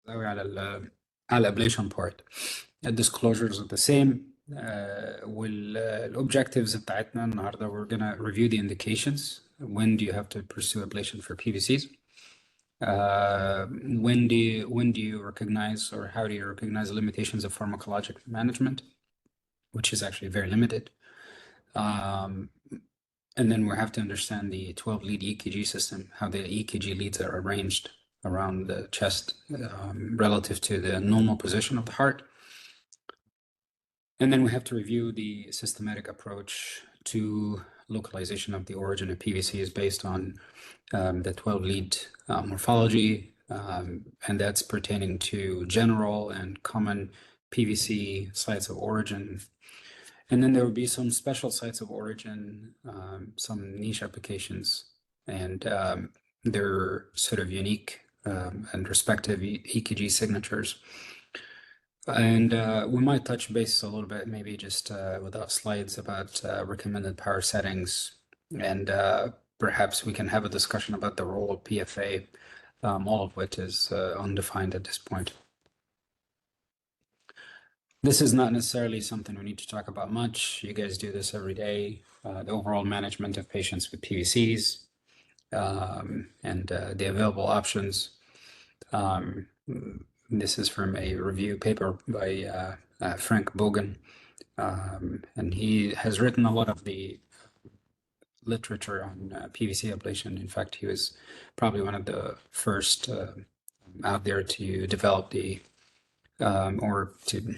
قوي على الابليشن بارت. الديسكلوجرز are the same. والobjectives بتاعتنا النهارده we're gonna review the indications. When do you have to pursue ablation for PVCs? When do you recognize, or how do you recognize the limitations of pharmacologic management, which is actually very limited. And then we have to understand the 12-lead EKG system, how the EKG leads are arranged around the chest relative to the normal position of the heart. And then we have to review the systematic approach to localization of the origin of PVCs based on the 12-lead morphology, and that's pertaining to general and common PVC sites of origin. And then there will be some special sites of origin, some niche applications, and their sort of unique and respective EKG signatures. And we might touch base a little bit, maybe just without slides, about recommended power settings, and perhaps we can have a discussion about the role of PFA, all of which is undefined at this point. This is not necessarily something we need to talk about much. You guys do this every day. The overall management of patients with PVCs and the available options. This is from a review paper by Frank Bogan, and he has written a lot of the literature on PVC ablation. In fact, he was probably one of the first out there to develop the or to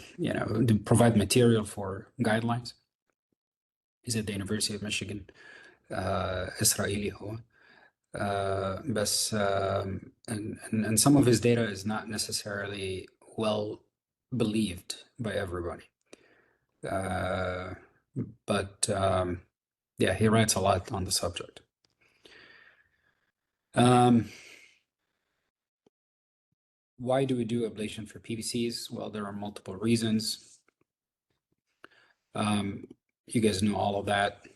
provide material for guidelines. He's at the University of Michigan. إسرائيلي هو. بس and some of his data is not necessarily well believed by everybody. But yeah, he writes a lot on the subject. Why do we do ablation for PVCs? Well, there are multiple reasons. You guys know all of that.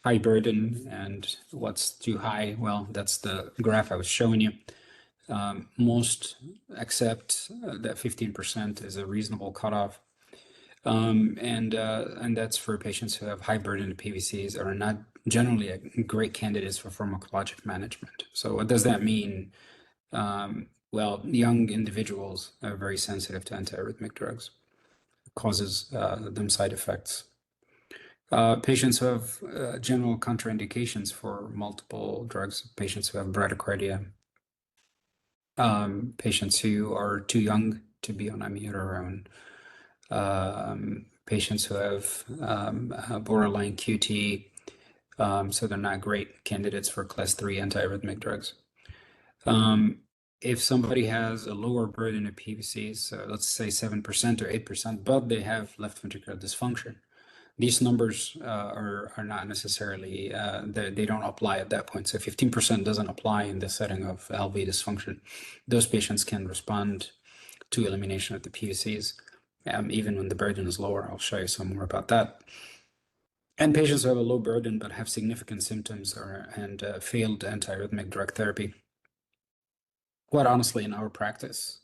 High burden and what's too high? Well, that's the graph I was showing you. Most accept that 15% is a reasonable cutoff. And that's for patients who have high burden of PVCs or are not generally great candidates for pharmacologic management. So what does that mean? Well, young individuals are very sensitive to antiarrhythmic drugs. It causes them side effects. Patients who have general contraindications for multiple drugs, patients who have bradycardia, patients who are too young to be on amiodarone, patients who have borderline QT, so they're not great candidates for class 3 antiarrhythmic drugs. If somebody has a lower burden of PVCs, so let's say 7% or 8%, but they have left ventricular dysfunction, these numbers are not necessarily, they don't apply at that point. So 15% doesn't apply in the setting of LV dysfunction. Those patients can respond to elimination of the PVCs, even when the burden is lower. I'll show you some more about that. And patients who have a low burden but have significant symptoms and failed antiarrhythmic drug therapy. Quite honestly, in our practice,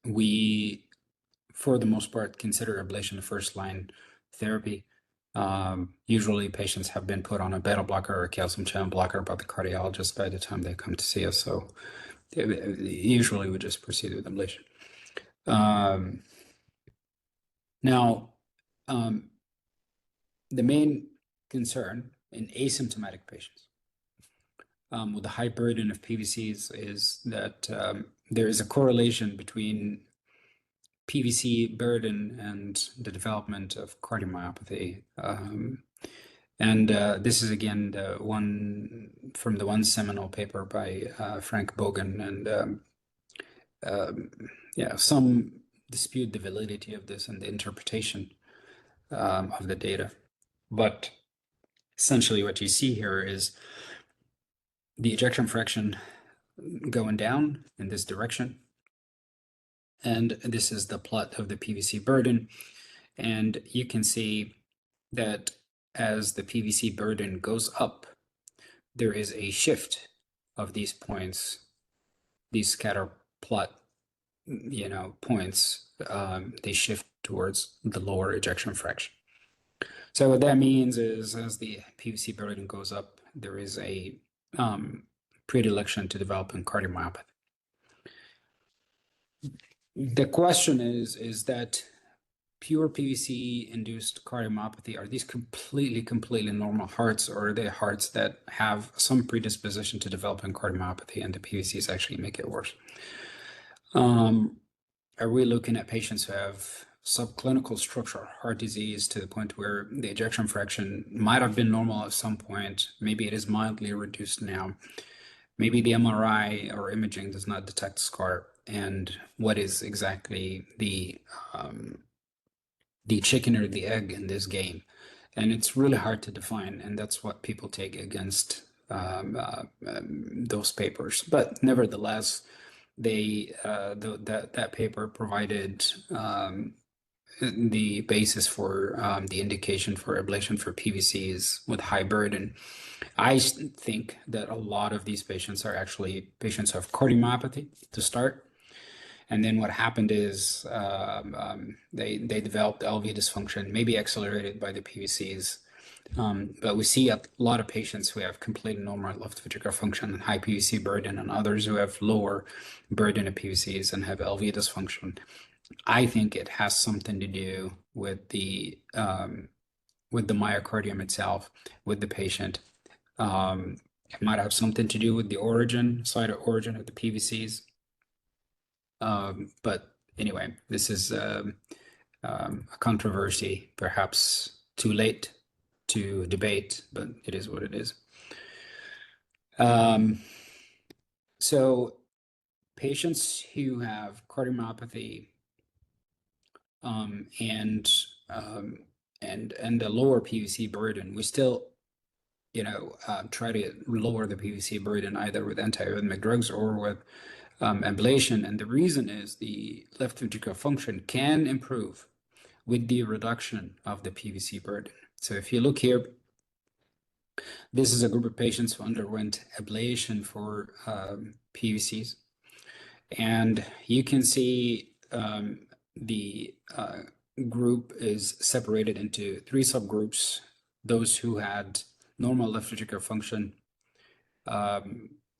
we, for the most part, consider ablation a first-line therapy. Usually patients have been put on a beta blocker or a calcium channel blocker by the cardiologist by the time they come to see us. So usually we just proceed with ablation. Now, the main concern in asymptomatic patients with a high burden of PVCs is that there is a correlation between PVC burden and the development of cardiomyopathy. And this is again from the one seminal paper by Frank Bogan, and yeah, some dispute the validity of this and the interpretation of the data. But essentially what you see here is the ejection fraction going down in this direction. And this is the plot of the PVC burden. And you can see that as the PVC burden goes up, there is a shift of these points, these scatter plot points, they shift towards the lower ejection fraction. So what that means is as the PVC burden goes up, there is a predilection to developing cardiomyopathy. The question is that pure PVC induced cardiomyopathy, are these completely normal hearts, or are they hearts that have some predisposition to developing cardiomyopathy and the PVCs actually make it worse? Are we looking at patients who have subclinical structural heart disease to the point where the ejection fraction might have been normal at some point? Maybe it is mildly reduced now. Maybe the MRI or imaging does not detect scar. And what is exactly the chicken or the egg in this game? And it's really hard to define, and that's what people take against those papers. But nevertheless, that paper provided the basis for the indication for ablation for PVCs with high burden. I think that a lot of these patients are actually patients who have cardiomyopathy to start. And then what happened is they developed LV dysfunction, maybe accelerated by the PVCs. But we see a lot of patients who have complete normal left ventricular function and high PVC burden, and others who have lower burden of PVCs and have LV dysfunction. I think it has something to do with the myocardium itself, with the patient. It might have something to do with the site of origin of the PVCs. But anyway, this is a controversy, perhaps too late to debate, but it is what it is. So patients who have cardiomyopathy and a lower PVC burden, we still try to lower the PVC burden either with antiarrhythmic drugs or with ablation. And the reason is the left ventricular function can improve with the reduction of the PVC burden. So if you look here, this is a group of patients who underwent ablation for PVCs. And you can see the group is separated into three subgroups: those who had normal left ventricular function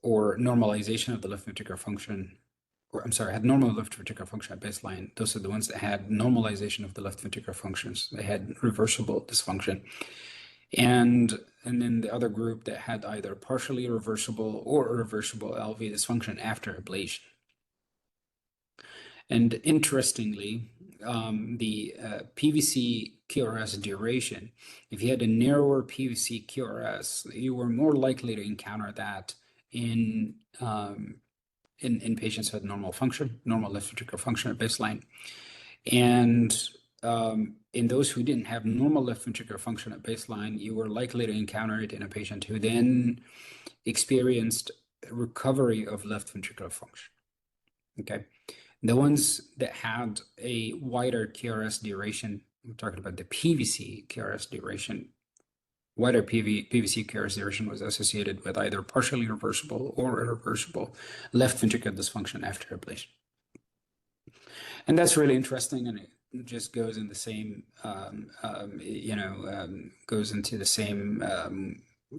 or normalization of the left ventricular function, or I'm sorry, had normal left ventricular function at baseline. Those are the ones that had normalization of the left ventricular functions. They had reversible dysfunction. And then the other group that had either partially reversible or irreversible LV dysfunction after ablation. And interestingly, the PVC QRS duration, if you had a narrower PVC QRS, you were more likely to encounter that in patients who had normal function, normal left ventricular function at baseline. And in those who didn't have normal left ventricular function at baseline, you were likely to encounter it in a patient who then experienced recovery of left ventricular function. Okay. The ones that had a wider QRS duration, we're talking about the PVC QRS duration, wider PVC QRS duration was associated with either partially reversible or irreversible left ventricular dysfunction after ablation. And that's really interesting, and it just goes in the same, goes into the same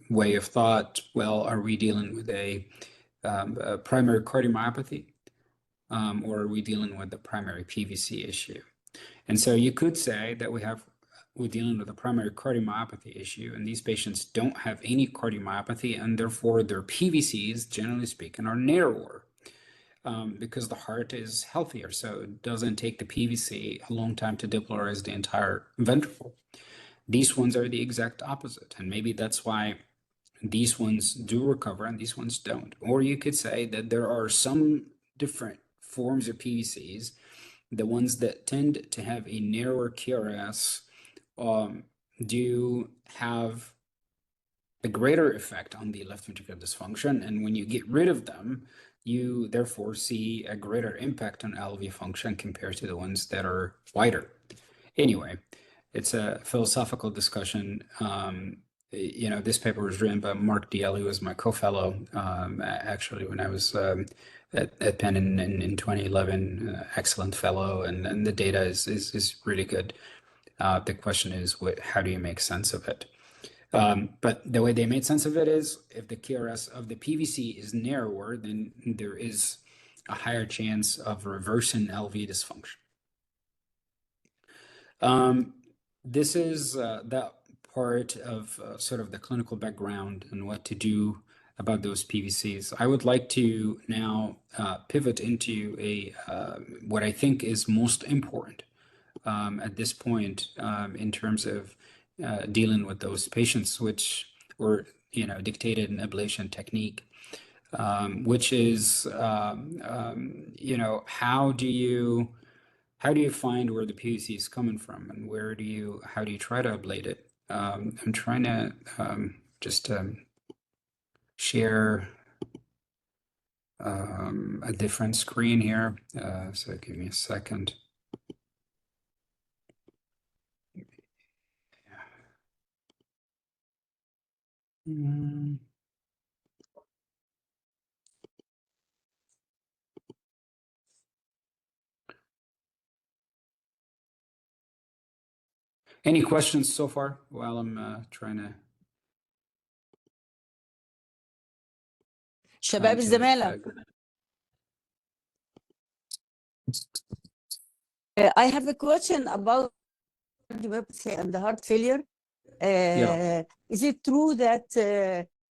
way of thought. Well, are we dealing with a primary cardiomyopathy? Or are we dealing with the primary PVC issue? And so you could say that we're dealing with a primary cardiomyopathy issue, and these patients don't have any cardiomyopathy, and therefore their PVCs, generally speaking, are narrower because the heart is healthier. So it doesn't take the PVC a long time to depolarize the entire ventricle. These ones are the exact opposite, and maybe that's why these ones do recover and these ones don't. Or you could say that there are some different forms of PVCs, the ones that tend to have a narrower QRS do have a greater effect on the left ventricular dysfunction, and when you get rid of them, you therefore see a greater impact on LV function compared to the ones that are wider. Anyway, it's a philosophical discussion. this paper was written by Mark Diel, who was my co-fellow, actually, when I was at Penn in 2011. Excellent fellow, and the data is really good. The question is, how do you make sense of it? But the way they made sense of it is, if the QRS of the PVC is narrower, then there is a higher chance of reversing LV dysfunction. This is that part of sort of the clinical background and what to do about those PVCs. I would like to now pivot into what I think is most important at this point in terms of dealing with those patients, which were dictated an ablation technique, which is how do you find where the PVC is coming from, and how do you try to ablate it? I'm trying to just share a different screen here. So give me a second. Any questions so far while I'm trying to شباب الزمالة. I have a question about cardiomyopathy and the heart failure. Is it true that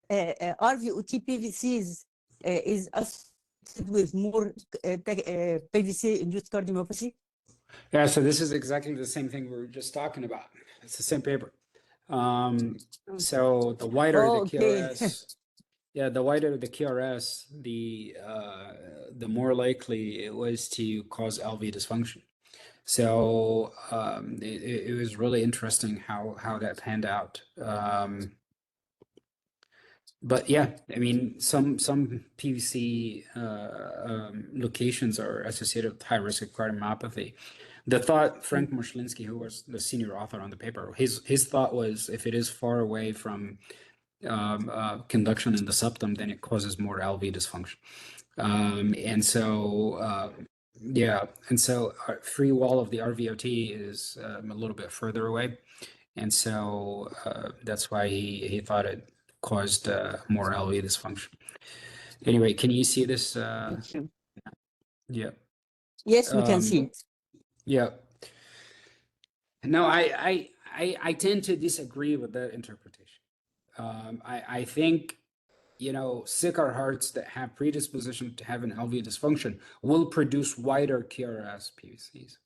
RVOT PVCs is associated with more PVC-induced cardiomyopathy? Yeah, so this is exactly the same thing we were just talking about. It's the same paper. So the wider the QRS, the wider the QRS, the more likely it was to cause LV dysfunction. So it was really interesting how that panned out. But yeah, I mean, some PVC locations are associated with high risk of cardiomyopathy. The thought, Frank Moshlinsky, who was the senior author on the paper, his thought was, if it is far away from conduction in the septum, then it causes more LV dysfunction. And so free wall of the RVOT is a little bit further away, and so that's why he thought it caused more LV dysfunction. Anyway, can you see this? Yeah. Yes, we can see it. Yeah. No, I tend to disagree with that interpretation. I think, sicker hearts that have predisposition to have an LV dysfunction will produce wider QRS PVCs.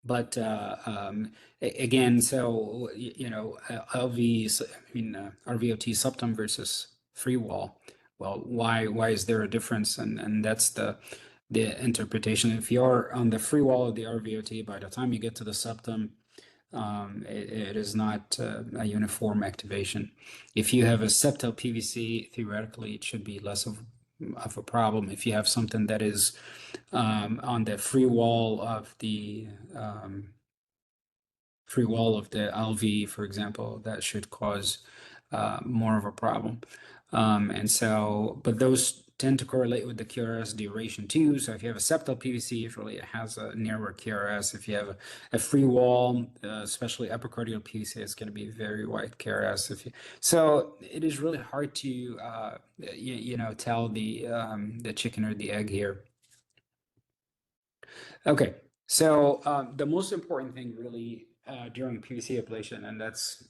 But again, so RVOT septum versus free wall. Well, why is there a difference? And that's the interpretation. If you're on the free wall of the RVOT, by the time you get to the septum, it is not a uniform activation. If you have a septal PVC, theoretically, it should be less of a problem. If you have something that is on the free wall of the LV, for example, that should cause more of a problem. But those tend to correlate with the QRS duration too. So if you have a septal PVC, usually it has a narrower QRS. If you have a free wall, especially epicardial PVC, it's going to be very wide QRS. So it is really hard to tell the chicken or the egg here. Okay, so the most important thing really during PVC ablation, and that's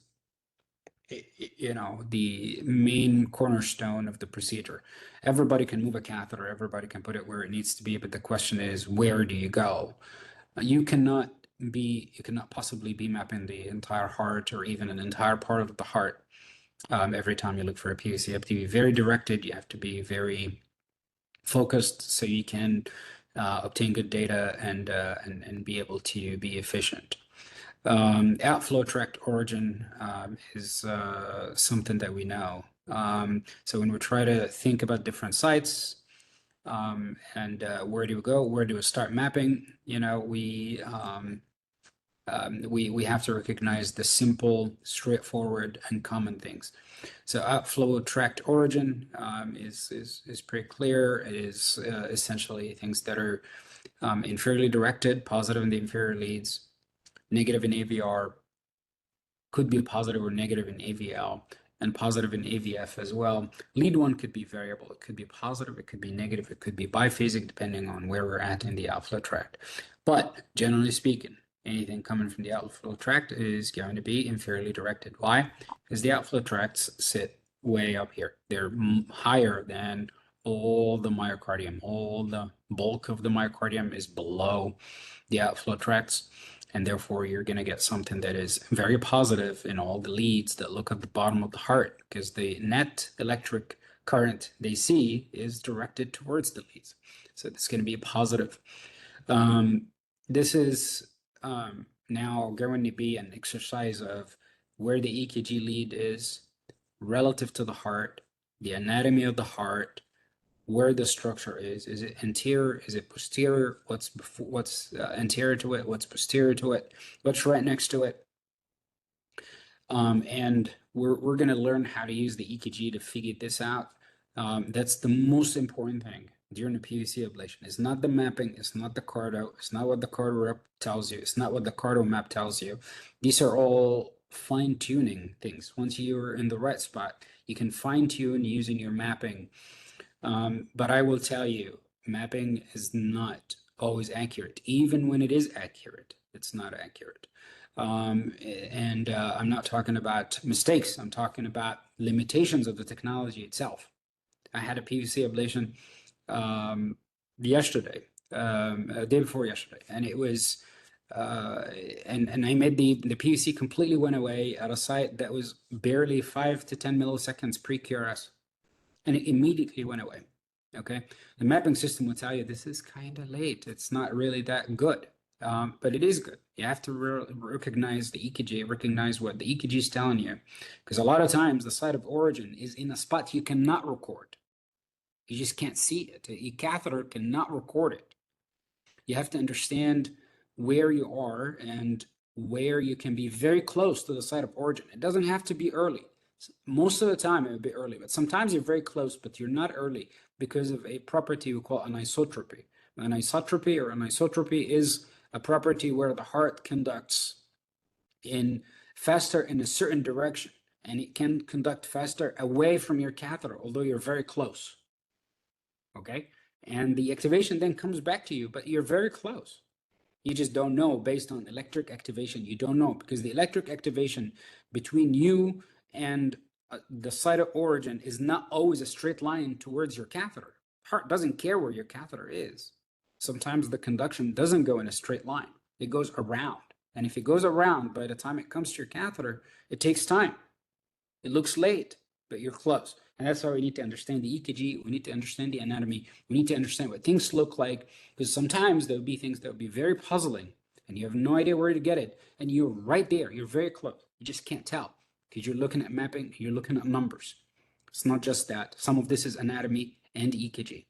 the main cornerstone of the procedure. Everybody can move a catheter, everybody can put it where it needs to be, but the question is, where do you go? You cannot possibly be mapping the entire heart or even an entire part of the heart every time you look for a PVC. You have to be very directed, you have to be very focused so you can obtain good data and be able to be efficient. Outflow tract origin is something that we know. So when we try to think about different sites and where do we go, where do we start mapping, we We have to recognize the simple, straightforward, and common things. So outflow tract origin is pretty clear. It is essentially things that are inferiorly directed, positive in the inferior leads, negative in AVR, could be positive or negative in AVL, and positive in AVF as well. Lead one could be variable. It could be positive, it could be negative, it could be biphasic, depending on where we're at in the outflow tract. But generally speaking, anything coming from the outflow tract is going to be inferiorly directed. Why? Because the outflow tracts sit way up here. They're higher than all the myocardium. All the bulk of the myocardium is below the outflow tracts, and therefore you're going to get something that is very positive in all the leads that look at the bottom of the heart, because the net electric current they see is directed towards the leads. So it's going to be a positive. This is now going to be an exercise of where the EKG lead is relative to the heart, the anatomy of the heart, where the structure is. Is it anterior? Is it posterior? What's anterior to it? What's posterior to it? What's right next to it? And we're going to learn how to use the EKG to figure this out. That's the most important thing during the PVC ablation. It's not the mapping. It's not the cardo. It's not what the cardo rep tells you. It's not what the cardo map tells you. These are all fine-tuning things. Once you're in the right spot, you can fine-tune using your mapping. But I will tell you, mapping is not always accurate. Even when it is accurate, it's not accurate. I'm not talking about mistakes. I'm talking about limitations of the technology itself. I had a PVC ablation yesterday, a day before yesterday, and it was, and I made the PVC completely went away at a site that was barely 5 to 10 milliseconds pre-QRS, and it immediately went away. Okay, the mapping system will tell you this is kind of late. It's not really that good. But it is good. You have to recognize the EKG, recognize what the EKG is telling you, because a lot of times the site of origin is in a spot you cannot record. You just can't see it. A catheter cannot record it. You have to understand where you are and where you can be very close to the site of origin. It doesn't have to be early. Most of the time it would be early, but sometimes you're very close, but you're not early because of a property we call anisotropy. Anisotropy is a property where the heart conducts faster in a certain direction, and it can conduct faster away from your catheter, although you're very close. Okay, and the activation then comes back to you, but you're very close. You just don't know based on electric activation. You don't know because the electric activation between you and the site of origin is not always a straight line towards your catheter. Heart doesn't care where your catheter is. Sometimes the conduction doesn't go in a straight line. It goes around. And if it goes around, by the time it comes to your catheter, it takes time. It looks late, but you're close. And that's why we need to understand the EKG. We need to understand the anatomy. We need to understand what things look like, because sometimes there'll be things that will be very puzzling and you have no idea where to get it. And you're right there. You're very close. You just can't tell because you're looking at mapping, you're looking at numbers. It's not just that. Some of this is anatomy and EKG.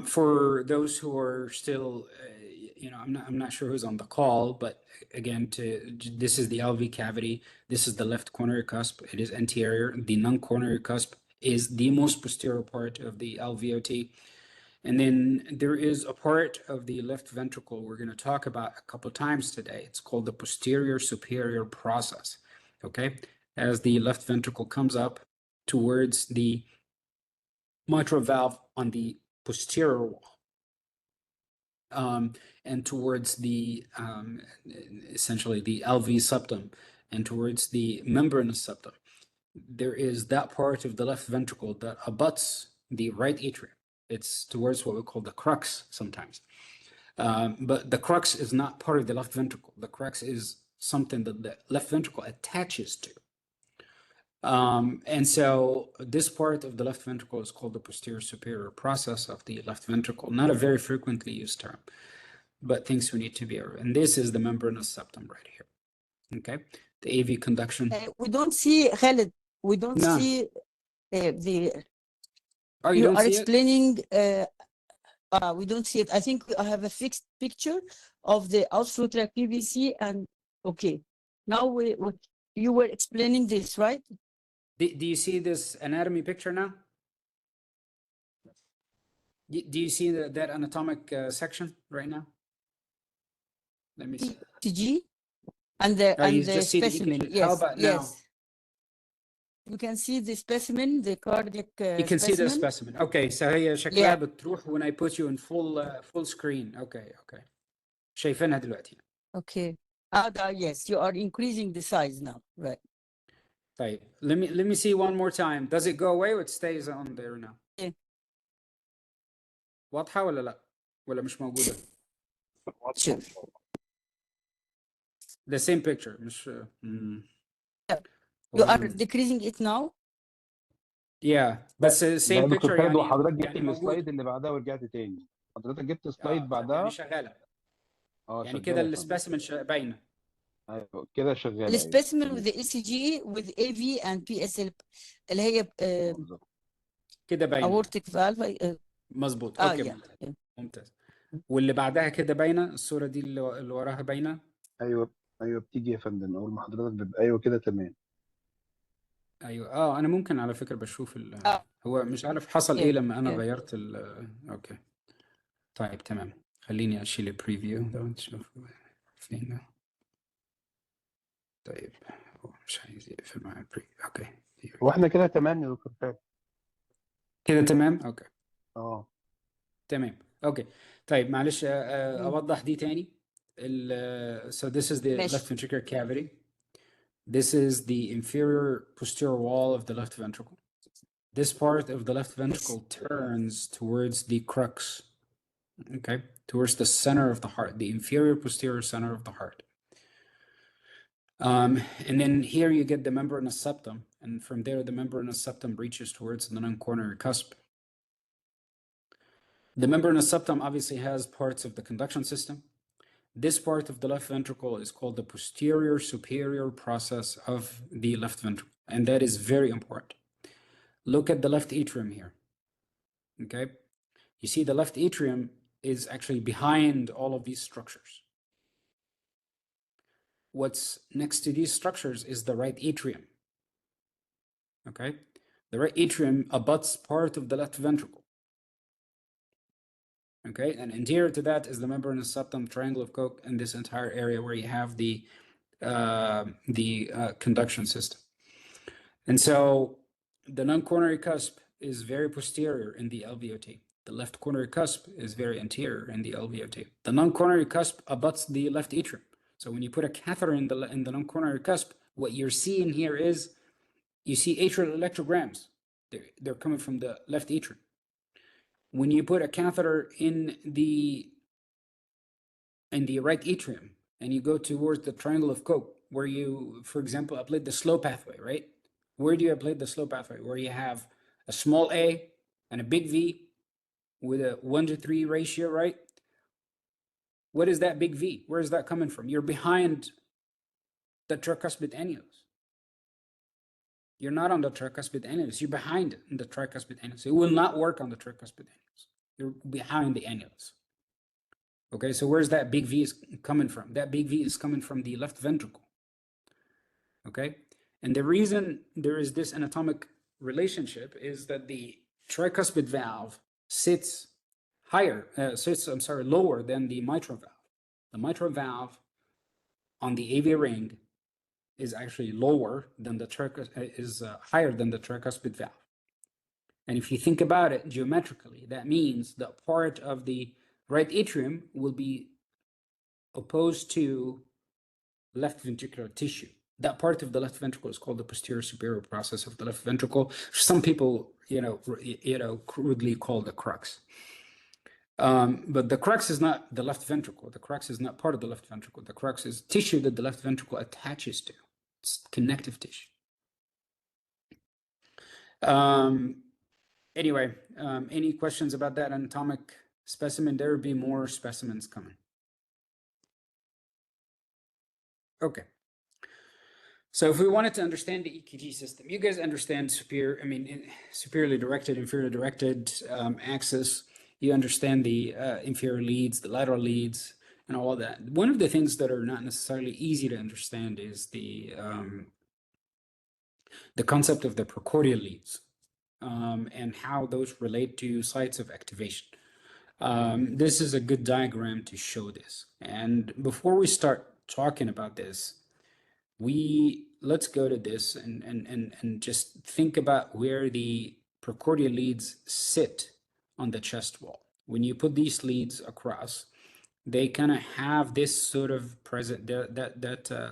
For those who are still, I'm not sure who's on the call, but again, this is the LV cavity. This is the left coronary cusp. It is anterior. The non-coronary cusp is the most posterior part of the LVOT. And then there is a part of the left ventricle we're going to talk about a couple of times today. It's called the posterior superior process. Okay, as the left ventricle comes up towards the mitral valve on the posterior wall, and towards the essentially the LV septum and towards the membranous septum, there is that part of the left ventricle that abuts the right atrium. It's towards what we call the crux sometimes. But the crux is not part of the left ventricle. The crux is something that the left ventricle attaches to. And so this part of the left ventricle is called the posterior superior process of the left ventricle. Not a very frequently used term, but things we need to be aware. And this is the membranous septum right here. Okay, the AV conduction. We don't see, Khaled, we don't see the. Oh, you don't are see explaining we don't see it. I think I have a fixed picture of the outflow track PVC and okay. Now you were explaining this, right? Do you see this anatomy picture now? Do you see that anatomic section right now? Let me see. ECG and You the just see the specimen. EPH. Yes. How about now? Yes. You can see the specimen, the cardiac You can see the specimen. Okay, so هي شكلها Yeah. بتروح when I put you in full screen. Okay. شايفينها دلوقتي. Okay. Yes, you are increasing the size now, right? طيب, let me see one more time. Does it go away or it stays on there now? Yeah. واضحة ولا لا؟ ولا مش موجودة؟ Sure. The same picture. مش You are decreasing it now? Yeah, بس same picture دكتور خالد، وحضرتك جبت يعني موجود. السلايد اللي بعدها ورجعت تاني. حضرتك جبت سلايد طيب بعدها. يعني شغالة. يعني شغالة كده يا فندم. السبيسمن باينة. ايوه كده شغالة. The specimen with the ECG with AV and PSL اللي هي كده باينة. aortic valve. مظبوط. اوكي. Yeah. ممتاز. واللي بعدها كده باينة الصورة دي اللي وراها باينة. ايوه بتيجي يا فندم اول ما حضرتك بيبقى ايوه كده تمام. ايوه انا ممكن على فكرة بشوف هو مش عارف حصل ايه لما انا غيرت اوكي. طيب تمام. خليني اشيل البريفيو ده ونشوف فين. طيب هو مش عايز يقفل معايا البريفيو. اوكي. واحنا كده تمام يا دكتور خالد. كده تمام. اوكي. تمام. اوكي. طيب معلش اوضح دي تاني. So this is the ماشي. left ventricular cavity. This is the inferior posterior wall of the left ventricle. This part of the left ventricle turns towards the crux, okay, towards the center of the heart, the inferior posterior center of the heart. And then here you get the membranous septum, and from there the membranous septum reaches towards the non-coronary cusp. The membranous septum obviously has parts of the conduction system. This part of the left ventricle is called the posterior superior process of the left ventricle, and that is very important. Look at the left atrium here. Okay, you see the left atrium is actually behind all of these structures. What's next to these structures is the right atrium. Okay, the right atrium abuts part of the left ventricle. Okay, and anterior to that is the membranous septum, triangle of Koch, and this entire area where you have the conduction system. And so the non-coronary cusp is very posterior in the LVOT. The left coronary cusp is very anterior in the LVOT. The non-coronary cusp abuts the left atrium. So when you put a catheter in the non-coronary cusp, what you're seeing here is you see atrial electrograms. They're coming from the left atrium. When you put a catheter in the right atrium and you go towards the triangle of Koch, where you, for example, ablate the slow pathway, right? Where do you ablate the slow pathway? Where you have a small a and a big V with a 1:3 ratio, right? What is that big V? Where is that coming from? You're behind the tricuspid annulus. You're not on the tricuspid annulus. You're behind it in the tricuspid annulus. It will not work on the tricuspid annulus. You're behind the annulus. Okay, so where's that big V is coming from? That big V is coming from the left ventricle. Okay, and the reason there is this anatomic relationship is that the tricuspid valve sits lower than the mitral valve. The mitral valve on the AV ring is actually lower than the higher than the tricuspid valve. And if you think about it geometrically, that means that part of the right atrium will be opposed to left ventricular tissue. That part of the left ventricle is called the posterior superior process of the left ventricle. Some people, crudely call the crux. But the crux is not the left ventricle. The crux is not part of the left ventricle. The crux is tissue that the left ventricle attaches to. It's connective tissue. Anyway, any questions about that anatomic specimen? There will be more specimens coming. Okay. So if we wanted to understand the EKG system, you guys understand superiorly directed, inferiorly directed axis. you understand the inferior leads, the lateral leads, and all of that. One of the things that are not necessarily easy to understand is the concept of the precordial leads and how those relate to sites of activation. This is a good diagram to show this. And before we start talking about this, let's go to this and just think about where the precordial leads sit on the chest wall. When you put these leads across, they kind of have this sort of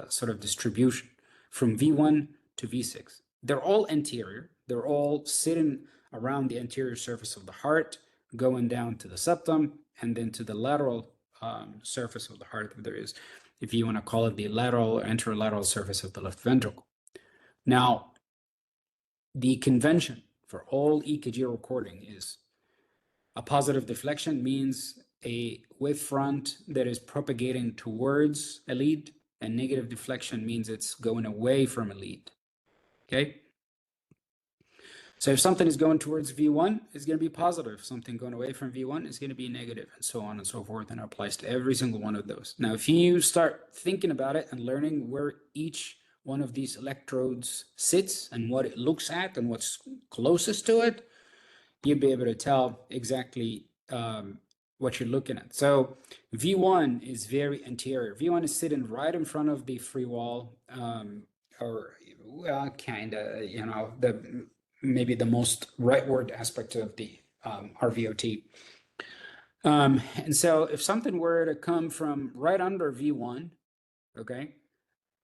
sort of distribution from V1 to V6. They're all anterior. They're all sitting around the anterior surface of the heart, going down to the septum, and then to the lateral surface of the heart, if you want to call it the lateral or anterolateral surface of the left ventricle. Now, the convention for all EKG recording is a positive deflection means a wave front that is propagating towards a lead, and negative deflection means it's going away from a lead. Okay? So if something is going towards V1, it's going to be positive. If something going away from V1 is going to be negative, and so on and so forth, and it applies to every single one of those. Now, if you start thinking about it and learning where each one of these electrodes sits and what it looks at and what's closest to it, you'll be able to tell exactly what you're looking at. So V1 is very anterior. V1 is sitting right in front of the free wall, or well, kind of, you know, maybe the most rightward aspect of the RVOT. And so if something were to come from right under V1, okay,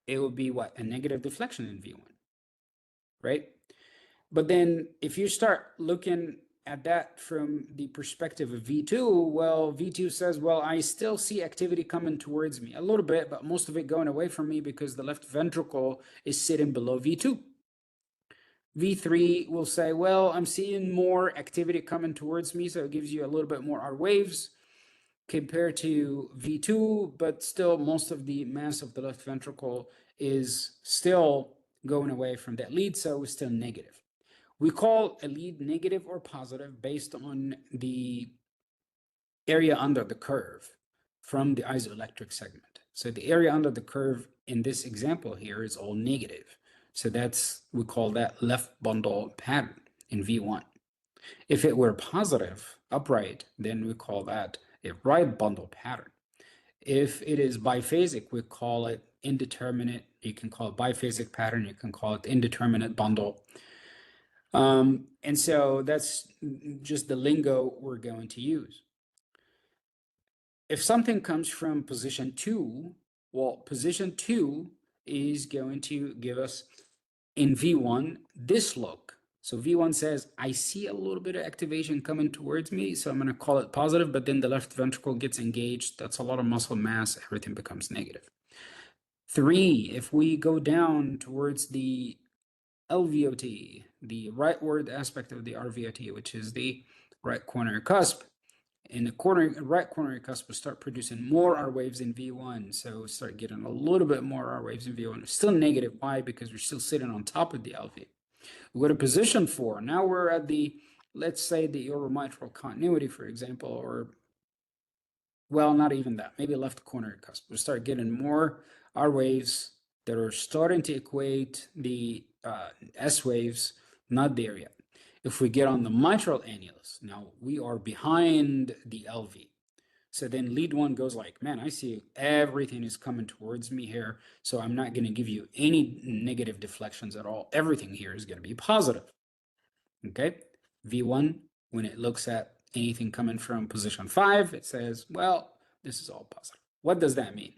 it would be what? A negative deflection in V1, right? But then if you start looking at that from the perspective of V2, well, V2 says, well, I still see activity coming towards me a little bit, but most of it going away from me because the left ventricle is sitting below V2. V3 will say, well, I'm seeing more activity coming towards me, so it gives you a little bit more R waves compared to V2, but still most of the mass of the left ventricle is still going away from that lead, so it's still negative. We call a lead negative or positive based on the area under the curve from the isoelectric segment. So the area under the curve in this example here is all negative. So we call that left bundle pattern in V1. If it were positive, upright, then we call that a right bundle pattern. If it is biphasic, we call it indeterminate. You can call it biphasic pattern. You can call it indeterminate bundle. And so that's just the lingo we're going to use. If something comes from position 2, well, position 2 is going to give us in V1 this look. So V1 says, I see a little bit of activation coming towards me, so I'm going to call it positive, but then the left ventricle gets engaged. That's a lot of muscle mass. Everything becomes negative. 3, if we go down towards the LVOT, the rightward aspect of the RVOT, which is the right coronary cusp, in the right coronary cusp, we start producing more R waves in V1. So we start getting a little bit more R waves in V1. It's still negative. Why? Because we're still sitting on top of the LV. We go to position 4. Now we're at let's say the oromitral continuity, for example, or, well, not even that, maybe left coronary cusp. We start getting more R waves that are starting to equate the S waves, not there yet. If we get on the mitral annulus, now we are behind the LV. So then lead 1 goes like, man, I see everything is coming towards me here, so I'm not going to give you any negative deflections at all. Everything here is going to be positive. Okay? V1, when it looks at anything coming from position 5, it says, well, this is all positive. What does that mean?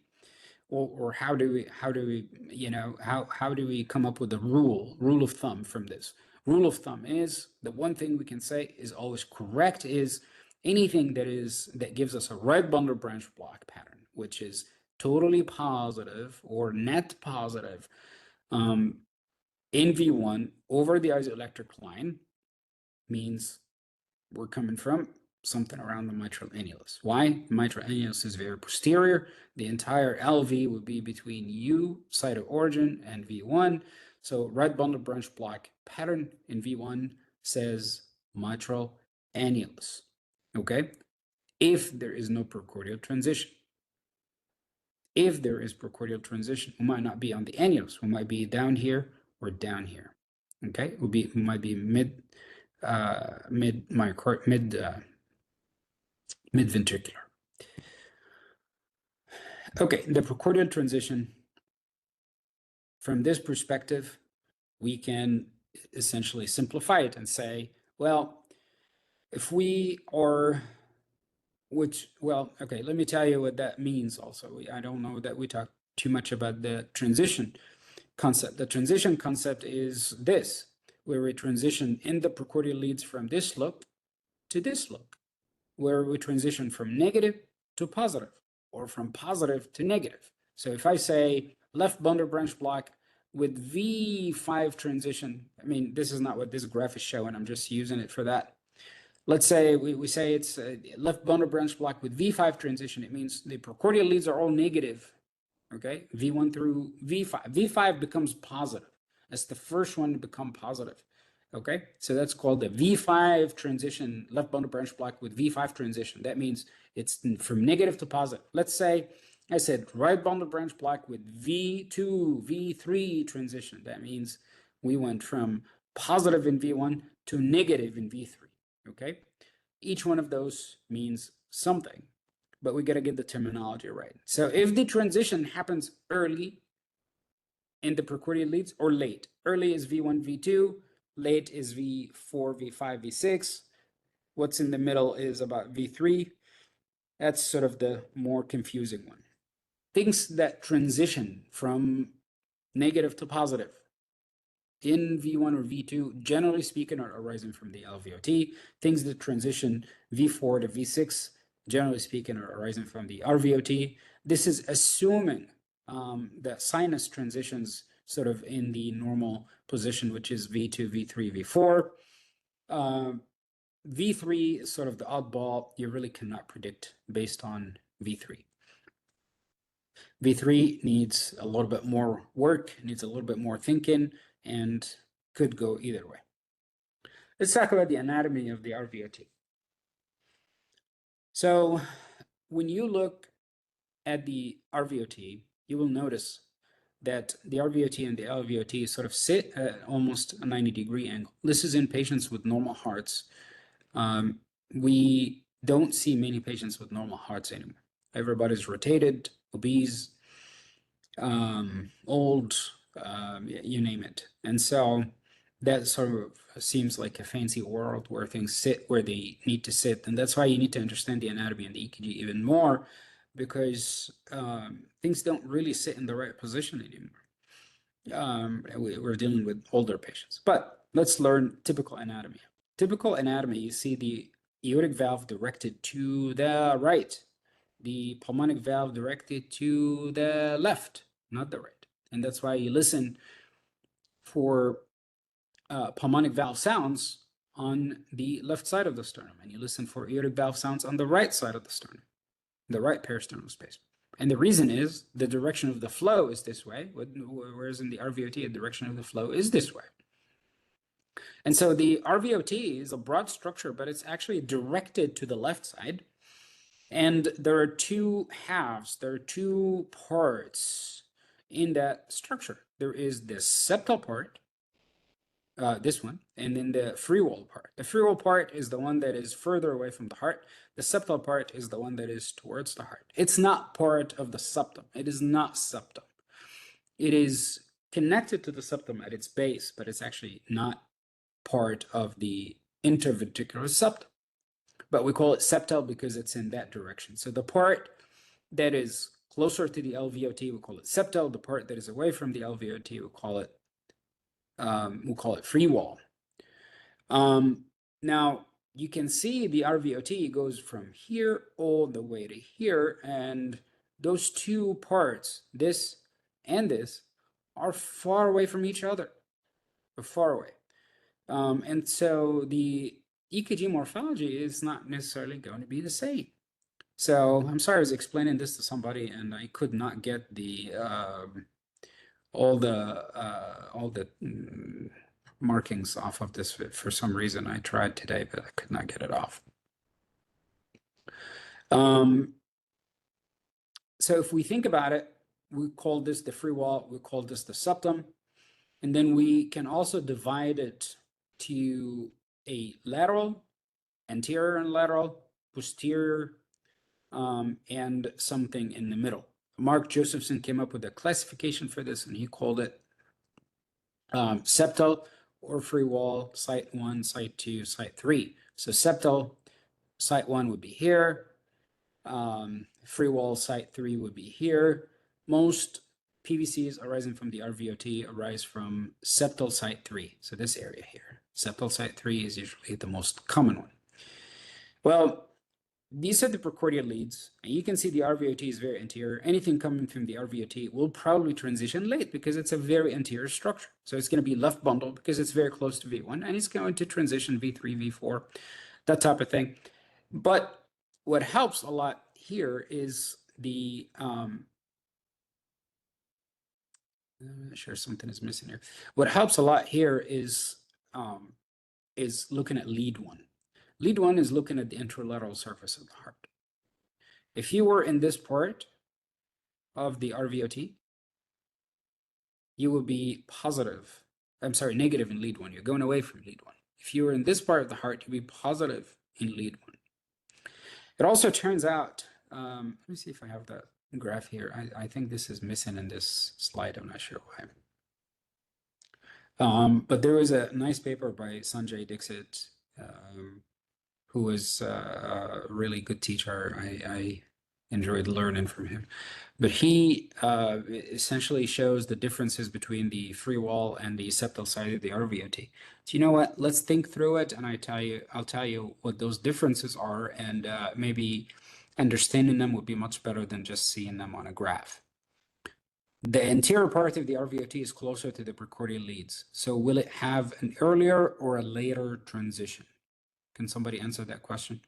Or how do we, you know, how do we come up with a rule of thumb from this? Rule of thumb is, the one thing we can say is always correct is anything that gives us a right bundle branch block pattern, which is totally positive or net positive in V1 over the isoelectric line, means we're coming from something around the mitral annulus. Why? Mitral annulus is very posterior. The entire LV would be between U, site of origin, and V1. So right bundle branch block pattern in V1 says mitral annulus. okay? If there is no precordial transition. If there is precordial transition, we might not be on the annulus. We might be down here or down here, okay? We might be mid ventricular. Okay, the precordial transition. From this perspective, we can essentially simplify it and say, well, if we are, okay, let me tell you what that means also. I don't know that we talk too much about the transition concept. The transition concept is this, where we transition in the precordial leads from this loop to this loop, where we transition from negative to positive, or from positive to negative. So if I say left bundle branch block with V5 transition, I mean, this is not what this graph is showing. I'm just using it for that. Let's say we say it's a left bundle branch block with V5 transition. It means the precordial leads are all negative, okay? V1 through V5. V5 becomes positive. That's the first one to become positive, okay? So that's called the V5 transition, left bundle branch block with V5 transition. That means it's from negative to positive. Let's say I said right bundle branch block with V2, V3 transition. That means we went from positive in V1 to negative in V3, okay? Each one of those means something, but we got to get the terminology right. So if the transition happens early in the precordial leads or late, early is V1, V2, late is V4, V5, V6. What's in the middle is about V3. That's sort of the more confusing one. Things that transition from negative to positive in V1 or V2, generally speaking, are arising from the LVOT. Things that transition V4 to V6, generally speaking, are arising from the RVOT. This is assuming that sinus transitions sort of in the normal position, which is V2, V3, V4. V3 is sort of the oddball. You really cannot predict based on V3. V3 needs a little bit more work, needs a little bit more thinking, and could go either way. Let's talk about the anatomy of the RVOT. So when you look at the RVOT, you will notice that the RVOT and the LVOT sort of sit at almost a 90-degree angle. This is in patients with normal hearts. We don't see many patients with normal hearts anymore. Everybody's rotated, obese, old, you name it. And so that sort of seems like a fancy world where things sit where they need to sit. And that's why you need to understand the anatomy and the EKG even more, because things don't really sit in the right position anymore. We're dealing with older patients. But let's learn typical anatomy. Typical anatomy, you see the aortic valve directed to the right, the pulmonic valve directed to the left, not the right. And that's why you listen for pulmonic valve sounds on the left side of the sternum, and you listen for aortic valve sounds on the right side of the sternum, the right peristernal space. And the reason is the direction of the flow is this way, whereas in the RVOT, the direction of the flow is this way. And so the RVOT is a broad structure, but it's actually directed to the left side. And there are two halves, there are two parts in that structure. There is the septal part, this one, and then the free wall part. The free wall part is the one that is further away from the heart. The septal part is the one that is towards the heart. It's not part of the septum. It is not septum. It is connected to the septum at its base, but it's actually not part of the interventricular septum. But we call it septal because it's in that direction. So the part that is closer to the LVOT, we call it septal. The part that is away from the LVOT, we'll call it free wall. Now you can see the RVOT goes from here all the way to here, and those two parts, this and this, are far away from each other. They're far away. And so the EKG morphology is not necessarily going to be the same. So I'm sorry, I was explaining this to somebody and I could not get the all the markings off of this for some reason. I tried today, but I could not get it off. So if we think about it, we call this the free wall, we call this the septum, and then we can also divide it to a lateral, anterior and lateral, posterior, and something in the middle. Mark Josephson came up with a classification for this, and he called it septal or free wall, site 1, site 2, site 3. So septal, site 1 would be here. Free wall site 3 would be here. Most PVCs arising from the RVOT arise from septal site 3. So this area here, septal site 3 is usually the most common one. Well, these are the precordial leads, and you can see the RVOT is very anterior. Anything coming from the RVOT will probably transition late because it's a very anterior structure. So it's going to be left bundle because it's very close to V1, and it's going to transition V3, V4, that type of thing. But what helps a lot here is the, I'm not sure something is missing here. What helps a lot here is looking at lead 1. Lead 1 is looking at the interlateral surface of the heart. If you were in this part of the RVOT, you will be negative in lead 1. You're going away from lead 1. If you were in this part of the heart, you'll be positive in lead 1. It also turns out, let me see if I have that graph here. I think this is missing in this slide. I'm not sure why. But there was a nice paper by Sanjay Dixit, who was a really good teacher. I enjoyed learning from him. But he essentially shows the differences between the free wall and the septal side of the RVOT. So you know what? Let's think through it, and I'll tell you what those differences are, and maybe understanding them would be much better than just seeing them on a graph. The anterior part of the RVOT is closer to the precordial leads. So will it have an earlier or a later transition? Can somebody answer that question?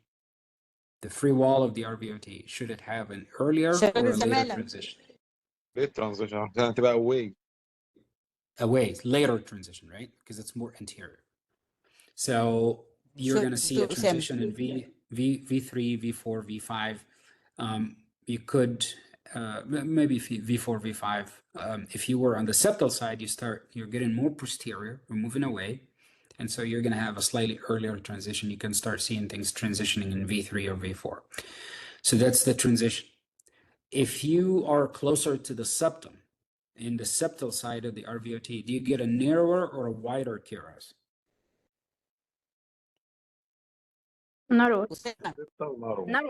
The free wall of the RVOT, should it have an earlier or a later transition? Late transition عشان هتبقى away. Away, later transition, right? Because it's more anterior. So you're going to see a transition in V3, V4, V5. You could maybe V4, V5. If you were on the septal side, you're getting more posterior, you're moving away. And so you're going to have a slightly earlier transition. You can start seeing things transitioning in V3 or V4. So that's the transition. If you are closer to the septum, in the septal side of the RVOT, do you get a narrower or a wider QRS? narrow.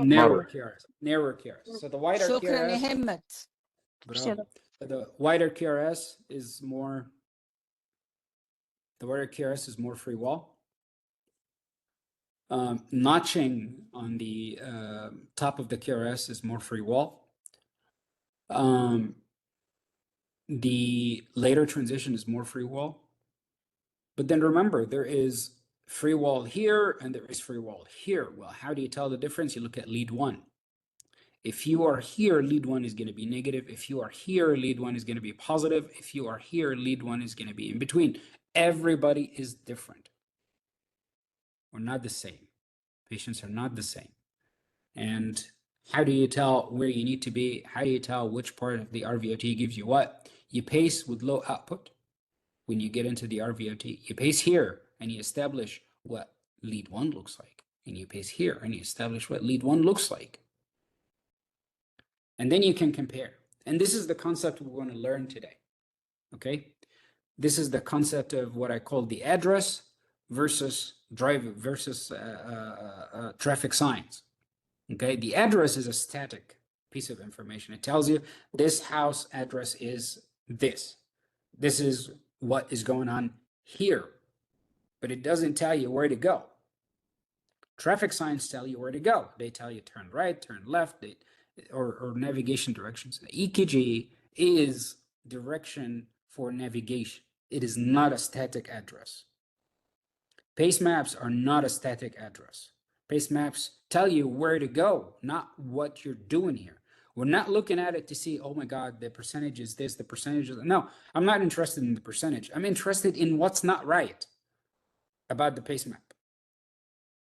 Narrower QRS. Narrower QRS. So the wider شكرا يا QRS. همت. Bravo. The wider QRS is more. The wider QRS is more free wall. Notching on the top of the QRS is more free wall. The later transition is more free wall. But then remember, there is free wall here and there is free wall here. Well, how do you tell the difference? You look at lead 1. If you are here, lead 1 is going to be negative. If you are here, lead 1 is going to be positive. If you are here, lead 1 is going to be in between. Everybody is different. We're not the same. Patients are not the same. And how do you tell where you need to be? How do you tell which part of the RVOT gives you what? You pace with low output when you get into the RVOT. You pace here and you establish what lead 1 looks like. And you pace here and you establish what lead 1 looks like. And then you can compare. And this is the concept we want to learn today. Okay? This is the concept of what I call the address versus traffic signs. Okay? The address is a static piece of information. It tells you this house address is this. This is what is going on here. But it doesn't tell you where to go. Traffic signs tell you where to go. They tell you turn right, turn left, or navigation directions. EKG is direction for navigation. It is not a static address. Pace maps are not a static address. Pace maps tell you where to go, not what you're doing here. We're not looking at it to see, oh my God, the percentage is this, the percentage is... No, I'm not interested in the percentage. I'm interested in what's not right about the pace map,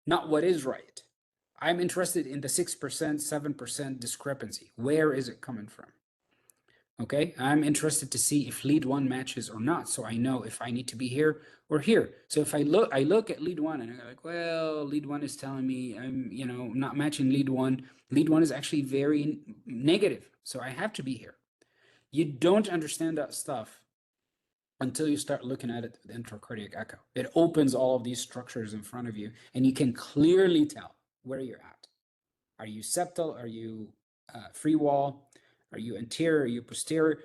not what is right. I'm interested in the 6%, 7% discrepancy. Where is it coming from? Okay, I'm interested to see if lead one matches or not, so I know if I need to be here or here. So if I look at lead one and I'm like, well, lead one is telling me I'm, not matching lead one. Lead one is actually very negative, so I have to be here. You don't understand that stuff until you start looking at it with intracardiac echo. It opens all of these structures in front of you, and you can clearly tell where you're at. Are you septal? Are you free wall? Are you anterior? Are you posterior?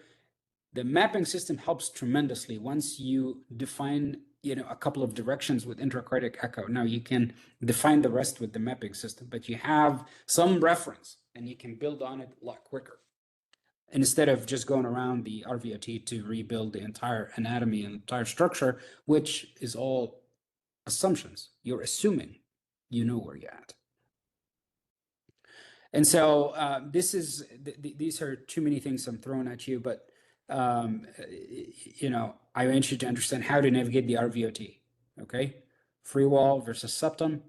The mapping system helps tremendously once you define, a couple of directions with intracardiac echo. Now you can define the rest with the mapping system, but you have some reference and you can build on it a lot quicker. Instead of just going around the RVOT to rebuild the entire anatomy and entire structure, which is all assumptions. You're assuming you know where you're at. And so these are too many things I'm throwing at you, but I want you to understand how to navigate the RVOT. Okay, free wall versus septum,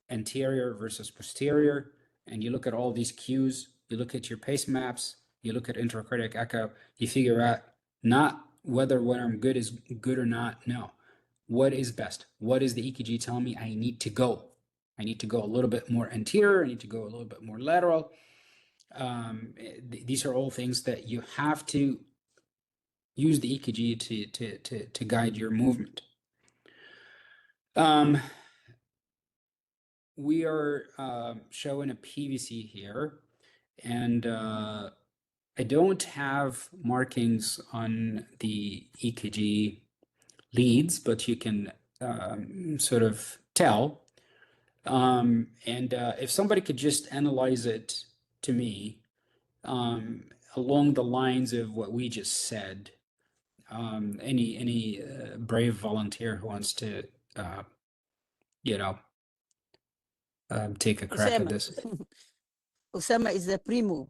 anterior versus posterior, and you look at all these cues. You look at your pace maps. You look at intracardiac echo. You figure out not whether what I'm good is good or not. No, what is best? What is the EKG telling me I need to go? I need to go a little bit more anterior. I need to go a little bit more lateral. These are all things that you have to use the EKG to guide your movement. We are showing a PVC here, and I don't have markings on the EKG leads, but you can sort of tell. And if somebody could just analyze it to me along the lines of what we just said, any brave volunteer who wants to, take a crack at أسامة. this. أسامة is the primo.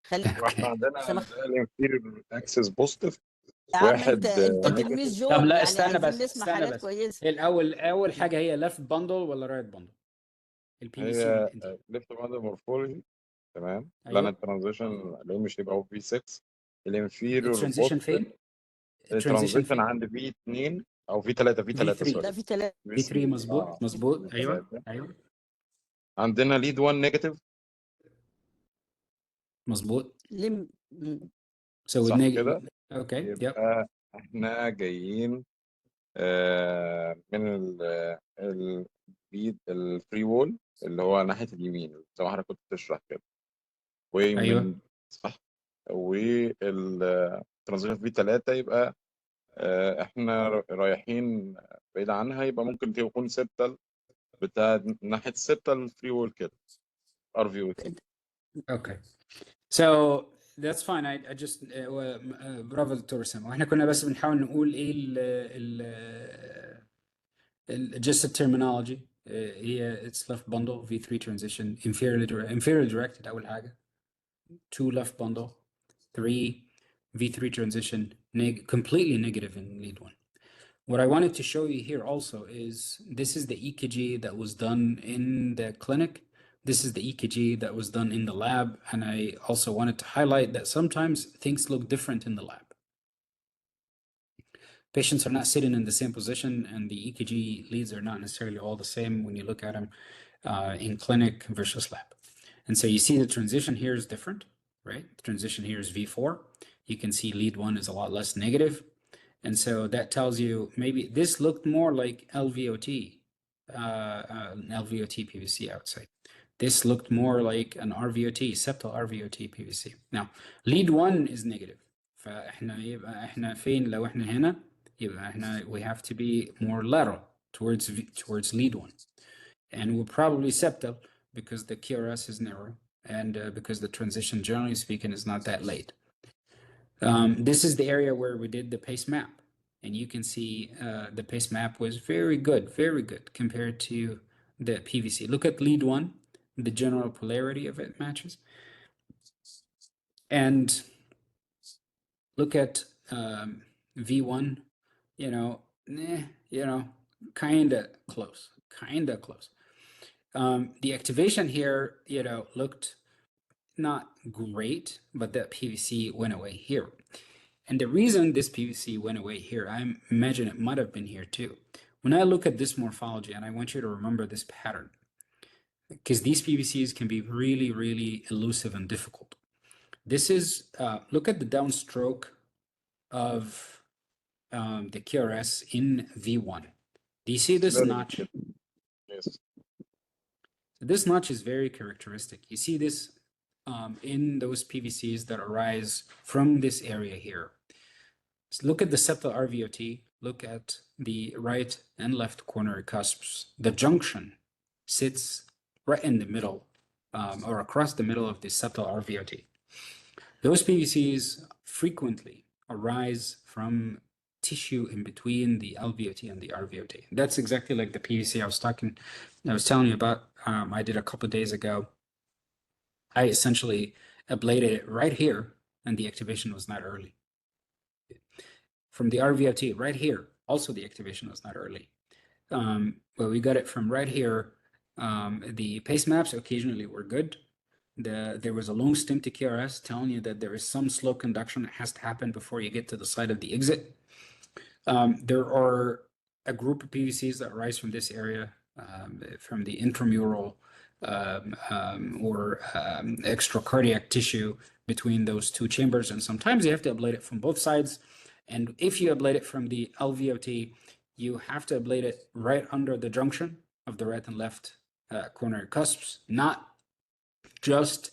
خليك واحنا عندنا سمح. الانفيريور اكسس بوزيتيف يا عم واحد انت negative. تلميذ طب جون، لا يعني استنى عايزين بس نسمع استنى حاجات بس كويسه. اول حاجه هي ليفت بندل ولا رايت بندل؟ البي في سي هي ليفت باندل مورفولوجي، تمام. لان ايوه الترانزيشن ليه مش يبقى في 6 الانفيريور الترانزيشن بوزيتيف. فين؟ الترانزيشن الترانزيشن فين؟ عند في 2 او في 3 في 3 V3 لا سوري في ثلاثه. في V3 3 مظبوط مظبوط في ايوه 3. ايوه عندنا ليد 1 نيجاتيف، مظبوط. لم So صح كده. okay yep يبقى احنا جايين من الليد الفري وول اللي هو ناحية اليمين زي ما حضرتك كنت بتشرح كده، ومن ايوه صح، والترانزيشن في 3 يبقى احنا رايحين بعيد عنها، يبقى ممكن يكون 6 بتاع ناحية 6 الفري وول كده ار في او تي. okay so that's fine I just برافو دكتور اسامه. واحنا كنا بس بنحاول نقول ايه ال just the terminology. هي it's left bundle V3 transition inferior directed اول حاجه. 2 left bundle. 3 V3 transition completely negative in lead 1. What I wanted to show you here also is this is the EKG that was done in the clinic. This is the EKG that was done in the lab. And I also wanted to highlight that sometimes things look different in the lab. Patients are not sitting in the same position, and the EKG leads are not necessarily all the same when you look at them in clinic versus lab. And so you see the transition here is different, right? The transition here is V4. You can see lead 1 is a lot less negative. And so that tells you maybe this looked more like LVOT, an LVOT PVC, I would say. This looked more like an RVOT, septal RVOT PVC. Now, lead 1 is negative. فاحنا يبقى احنا فين لو احنا هنا؟ يبقى احنا we have to be more lateral towards lead 1. And we're probably septal because the QRS is narrow and because the transition, generally speaking, is not that late. This is the area where we did the pace map, and you can see the pace map was very good compared to the PVC. Look at lead 1, the general polarity of it matches, and look at V1. Kind of close. The activation here, looked not great, but that PVC went away here. And the reason this PVC went away here, I imagine it might have been here too. When I look at this morphology, and I want you to remember this pattern, because these PVCs can be really, really elusive and difficult. This is, look at the downstroke of the QRS in V1. Do you see this Very notch? good. Yes. This notch is very characteristic. You see this in those PVCs that arise from this area here. So look at the septal RVOT, look at the right and left coronary cusps. The junction sits right in the middle or across the middle of the septal RVOT. Those PVCs frequently arise from tissue in between the LVOT and the RVOT. That's exactly like the PVC I was telling you about. I did a couple of days ago. I essentially ablated it right here, and the activation was not early. From the RVOT right here, also the activation was not early. But we got it from right here. The pace maps occasionally were good. There was a long stem to QRS telling you that there is some slow conduction that has to happen before you get to the site of the exit. There are a group of PVCs that arise from this area, from the intramural or extracardiac tissue between those two chambers. And sometimes you have to ablate it from both sides. And if you ablate it from the LVOT, you have to ablate it right under the junction of the right and left coronary cusps, not just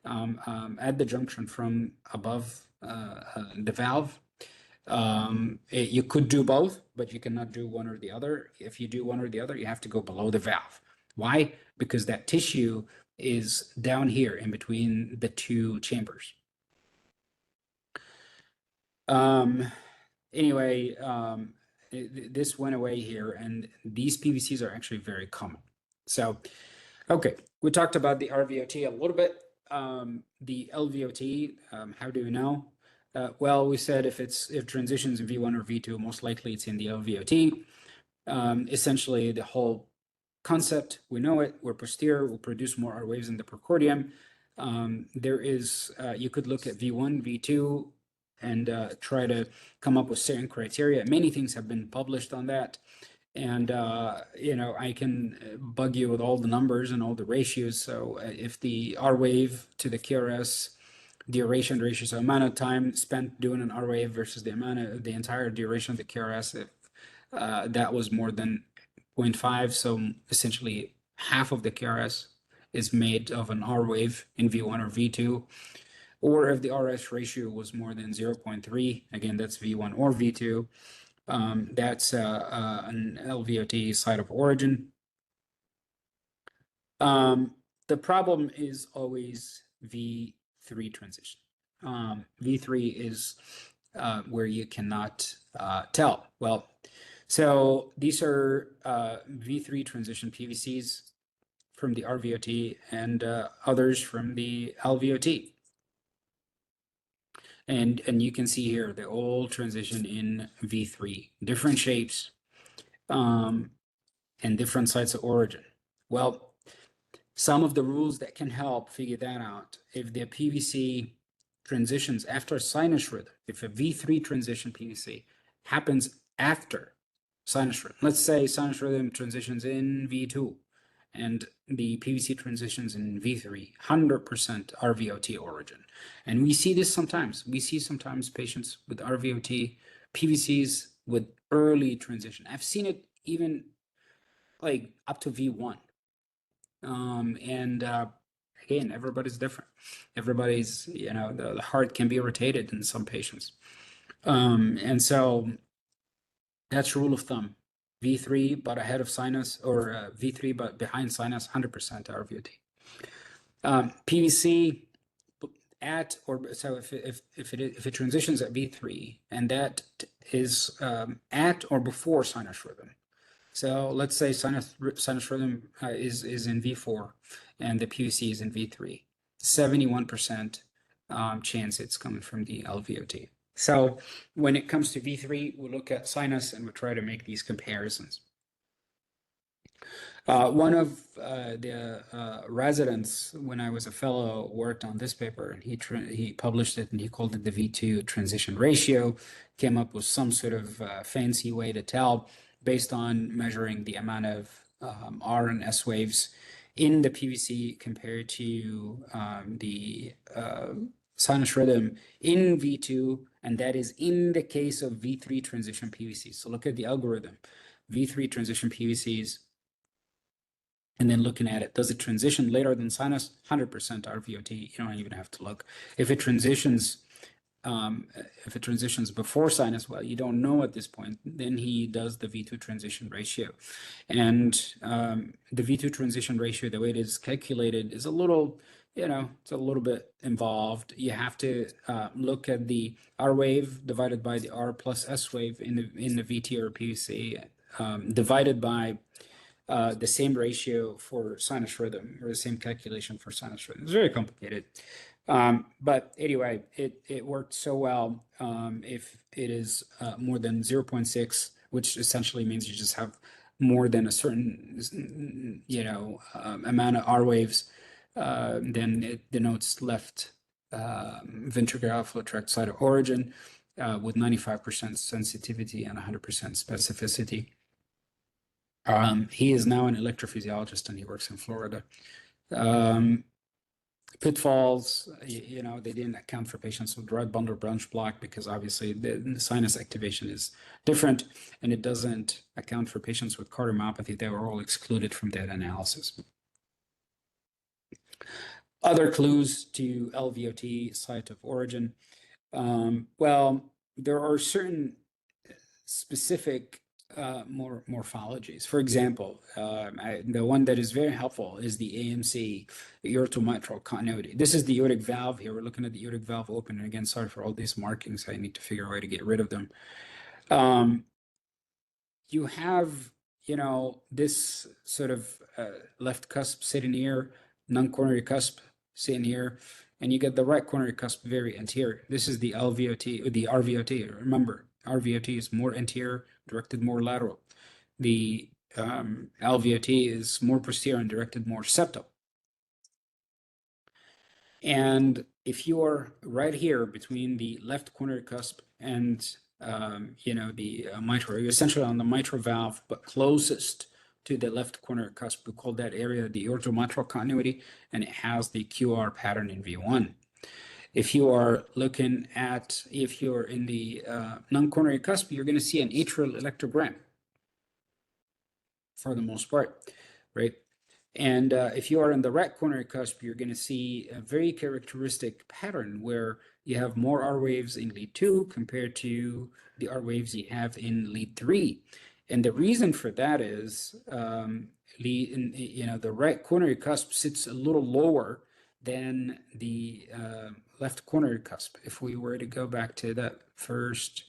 at the junction from above the valve. You could do both, but you cannot do one or the other. If you do one or the other, you have to go below the valve. Why? Because that tissue is down here in between the two chambers. Anyway, this went away here, and these PVCs are actually very common. So, okay, we talked about the RVOT a little bit. The LVOT, how do we know? Well, we said if transitions in V1 or V2, most likely it's in the LVOT. Essentially, the whole concept, we know it, we're posterior, we'll produce more R waves in the precordium. There is, you could look at V1, V2, and try to come up with certain criteria. Many things have been published on that. And, I can bug you with all the numbers and all the ratios. So if the R wave to the QRS duration ratio, so amount of time spent doing an R wave versus the entire duration of the QRS, if that was more than 0.5, so essentially half of the QRS is made of an R wave in V1 or V2, or if the RS ratio was more than 0.3, again, that's V1 or V2, that's an LVOT site of origin. The problem is always V3 transition. V3 is where you cannot tell. Well, so these are V3 transition PVCs from the RVOT and others from the LVOT. And you can see here the old transition in V3, different shapes and different sites of origin. Well, some of the rules that can help figure that out, if the PVC transitions after sinus rhythm, if a V3 transition PVC happens after sinus rhythm, let's say sinus rhythm transitions in V2 and the PVC transitions in V3, 100% RVOT origin. And we see this sometimes. We see sometimes patients with RVOT PVCs with early transition. I've seen it even like up to V1. Again, everybody's different. Everybody's, the heart can be irritated in some patients. And so that's rule of thumb. V3 but ahead of sinus, or V3 but behind sinus, 100% RVOT. PVC at, or so if it transitions at V3 and that is at or before sinus rhythm. So let's say sinus rhythm is in V4 and the PVC is in V3. 71% chance it's coming from the LVOT. So when it comes to V3, we look at sinus and we try to make these comparisons. One of the residents, when I was a fellow, worked on this paper, and he published it, and he called it the V2 transition ratio. Came up with some sort of fancy way to tell based on measuring the amount of R and S waves in the PVC compared to the sinus rhythm in V2, and that is in the case of V3 transition PVCs. So look at the algorithm. V3 transition PVCs, and then looking at it, does it transition later than sinus? 100% RVOT. You don't even have to look. If it transitions before sinus, well, you don't know at this point. Then he does the V2 transition ratio, and the V2 transition ratio, the way it is calculated, is a little, it's a little bit involved. You have to look at the R wave divided by the R plus S wave in the VT or PVC, divided by the same ratio for sinus rhythm, or the same calculation for sinus rhythm. It's very complicated. But anyway, it worked so well. If it is more than 0.6, which essentially means you just have more than a certain, amount of R waves, then it denotes left ventricular outflow tract site of origin with 95% sensitivity and 100% specificity. He is now an electrophysiologist, and he works in Florida. Pitfalls, they didn't account for patients with right bundle branch block because obviously the sinus activation is different, and it doesn't account for patients with cardiomyopathy. They were all excluded from that analysis. Other clues to LVOT, site of origin. Well, there are certain specific morphologies. For example, the one that is very helpful is the AMC, the aortomitral continuity. This is the aortic valve here. We're looking at the aortic valve open. And again, sorry for all these markings. I need to figure out a way to get rid of them. You have, this sort of left cusp sitting here, non-coronary cusp sitting here, and you get the right coronary cusp very anterior. This is the LVOT, the RVOT. Remember, RVOT is more anterior, directed more lateral. The LVOT is more posterior and directed more septal. And if you are right here between the left coronary cusp and the mitral, you're essentially on the mitral valve, but closest to the left coronary cusp, we call that area the aortomitral continuity, and it has the QR pattern in V1. If you are looking at, if you're in the non-coronary cusp, you're going to see an atrial electrogram for the most part, right? And if you are in the right coronary cusp, you're going to see a very characteristic pattern where you have more R waves in lead 2 compared to the R waves you have in lead 3. And the reason for that is, the right coronary cusp sits a little lower than the left coronary cusp. If we were to go back to that first,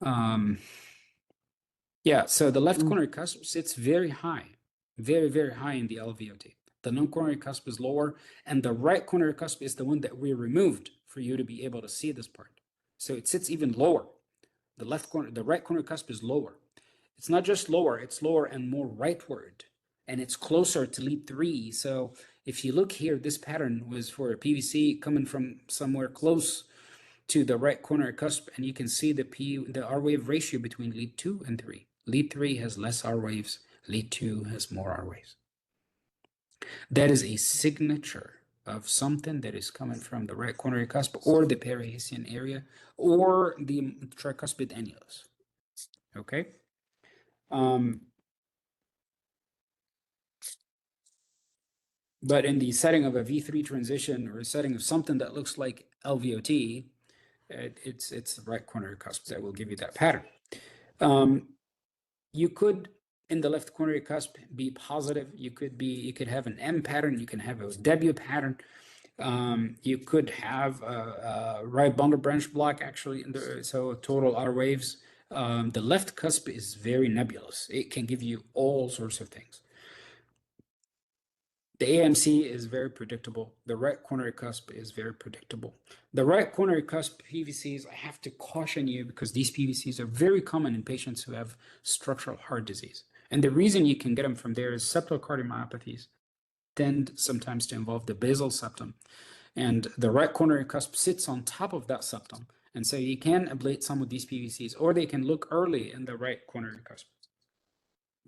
so the left coronary cusp sits very high, very, very high in the LVOT. The non-coronary cusp is lower, and the right coronary cusp is the one that we removed for you to be able to see this part. So it sits even lower. The right coronary cusp is lower. It's not just lower, it's lower and more rightward, and it's closer to lead 3. So if you look here, this pattern was for a PVC coming from somewhere close to the right coronary cusp, and you can see the R wave ratio between lead 2 and 3. Lead 3 has less R waves, lead 2 has more R waves. That is a signature of something that is coming from the right coronary cusp or the perihacean area or the tricuspid annulus. Okay? But in the setting of a V3 transition or a setting of something that looks like LVOT, it's the right coronary cusp that will give you that pattern. You could, in the left coronary cusp, be positive. You could have an M pattern. You can have a W pattern. You could have a right bundle branch block, actually. So total R waves. The left cusp is very nebulous. It can give you all sorts of things. The AMC is very predictable. The right coronary cusp is very predictable. The right coronary cusp PVCs, I have to caution you because these PVCs are very common in patients who have structural heart disease. And the reason you can get them from there is septal cardiomyopathies tend sometimes to involve the basal septum, and the right coronary cusp sits on top of that septum. And so you can ablate some of these PVCs, or they can look early in the right coronary cusp.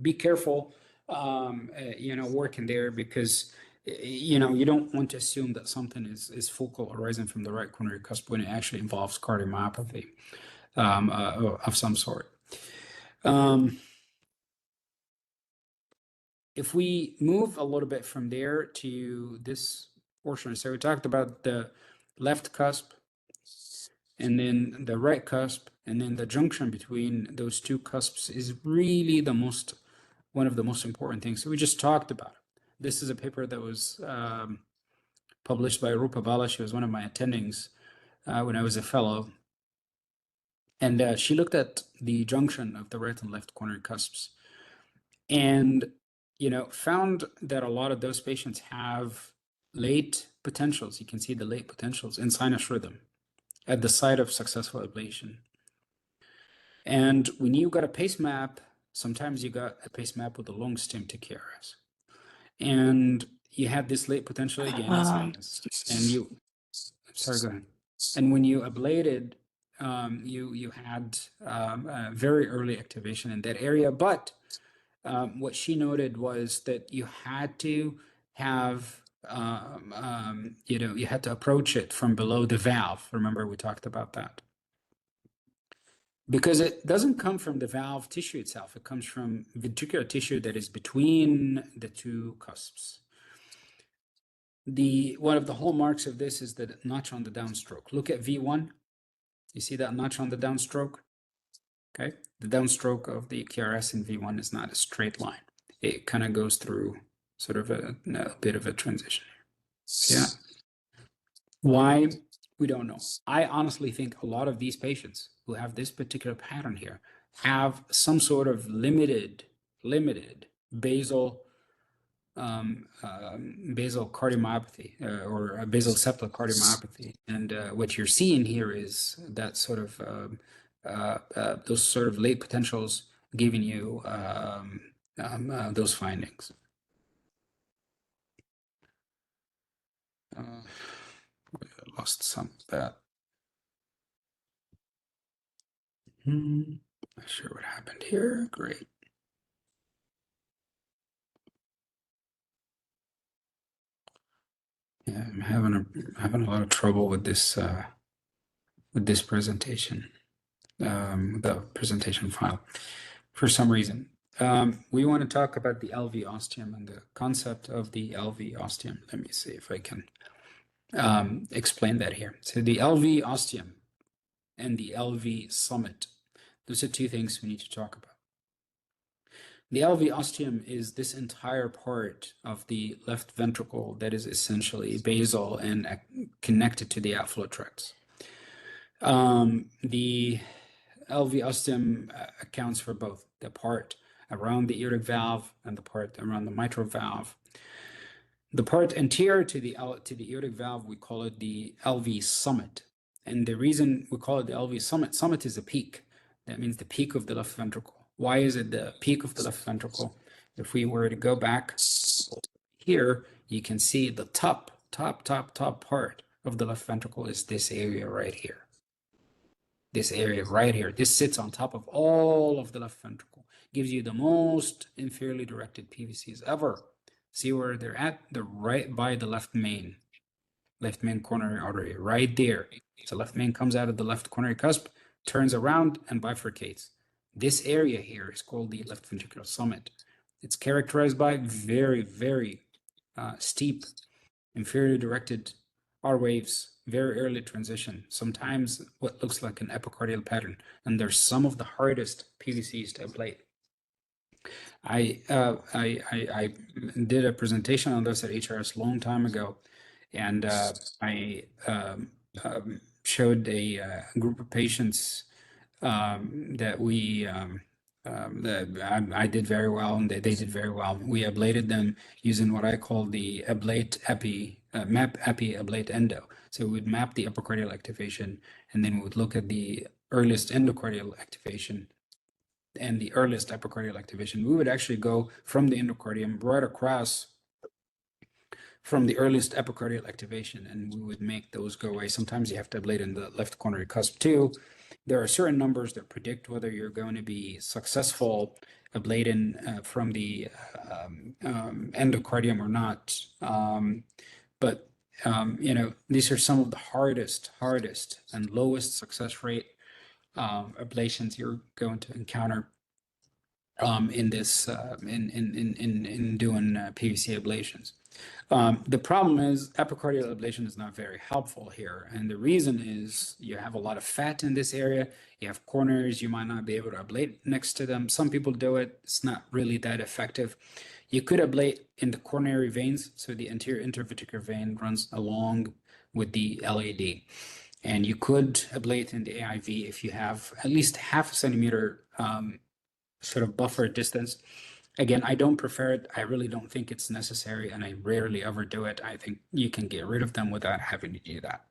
Be careful, working there, because you don't want to assume that something is focal arising from the right coronary cusp when it actually involves cardiomyopathy of some sort. If we move a little bit from there to this portion, so we talked about the left cusp, and then the right cusp, and then the junction between those two cusps is really one of the most important things. So we just talked about it. This is a paper that was published by Rupa Bala. She was one of my attendings when I was a fellow. And she looked at the junction of the right and left coronary cusps, and found that a lot of those patients have late potentials. You can see the late potentials in sinus rhythm at the site of successful ablation. And when you got a pace map, sometimes you got a pace map with a long stem to KRS. And you had this late potential again in sinus. And sorry, go ahead. And when you ablated, you had very early activation in that area. But what she noted was that you had to have, you had to approach it from below the valve. Remember, we talked about that. Because it doesn't come from the valve tissue itself. It comes from ventricular tissue that is between the two cusps. One of the hallmarks of this is the notch on the downstroke. Look at V1. You see that notch on the downstroke? Okay. The downstroke of the KRS in V1 is not a straight line. It kind of goes through sort of a bit of a transition. Yeah. Why? We don't know. I honestly think a lot of these patients who have this particular pattern here have some sort of limited basal cardiomyopathy or a basal septal cardiomyopathy. And what you're seeing here is that sort of those sort of late potentials giving you those findings. Lost some of that. Not sure what happened here. Great. Yeah, I'm having a lot of trouble with this presentation, the presentation file, for some reason. We want to talk about the LV ostium and the concept of the LV ostium. Let me see if I can explain that here. So the LV ostium and the LV summit, those are two things we need to talk about. The LV ostium is this entire part of the left ventricle that is essentially basal and connected to the outflow tracts. The LV ostium accounts for both the part around the aortic valve and the part around the mitral valve. The part anterior to the aortic valve, we call it the LV summit. And the reason we call it the LV summit is a peak. That means the peak of the left ventricle. Why is it the peak of the left ventricle? If we were to go back here, you can see the top part of the left ventricle is this area right here. This area right here. This sits on top of all of the left ventricle. Gives you the most inferiorly directed PVCs ever. See where they're at? They're right by the left main coronary artery, right there. So left main comes out of the left coronary cusp, turns around and bifurcates. This area here is called the left ventricular summit. It's characterized by very, very steep, inferiorly directed R waves, very early transition, sometimes what looks like an epicardial pattern, and there's some of the hardest PVCs to ablate. I did a presentation on this at HRS a long time ago, and I showed a group of patients that I did very well, and they did very well. We ablated them using what I call the map epi ablate endo. So we would map the epicardial activation, and then we would look at the earliest endocardial activation and the earliest epicardial activation, we would actually go from the endocardium right across from the earliest epicardial activation, and we would make those go away. Sometimes you have to ablate in the left coronary cusp too. There are certain numbers that predict whether you're going to be successful ablating from the endocardium or not. But these are some of the hardest and lowest success rate ablations you're going to encounter in this in doing PVC ablations. The problem is epicardial ablation is not very helpful here, and the reason is you have a lot of fat in this area. You have coronaries, you might not be able to ablate next to them. Some people do it, it's not really that effective. You could ablate in the coronary veins, so the anterior interventricular vein runs along with the LAD, and you could ablate in the AIV if you have at least half a centimeter sort of buffer distance. Again, I don't prefer it. I really don't think it's necessary, and I rarely ever do it. I think you can get rid of them without having to do that.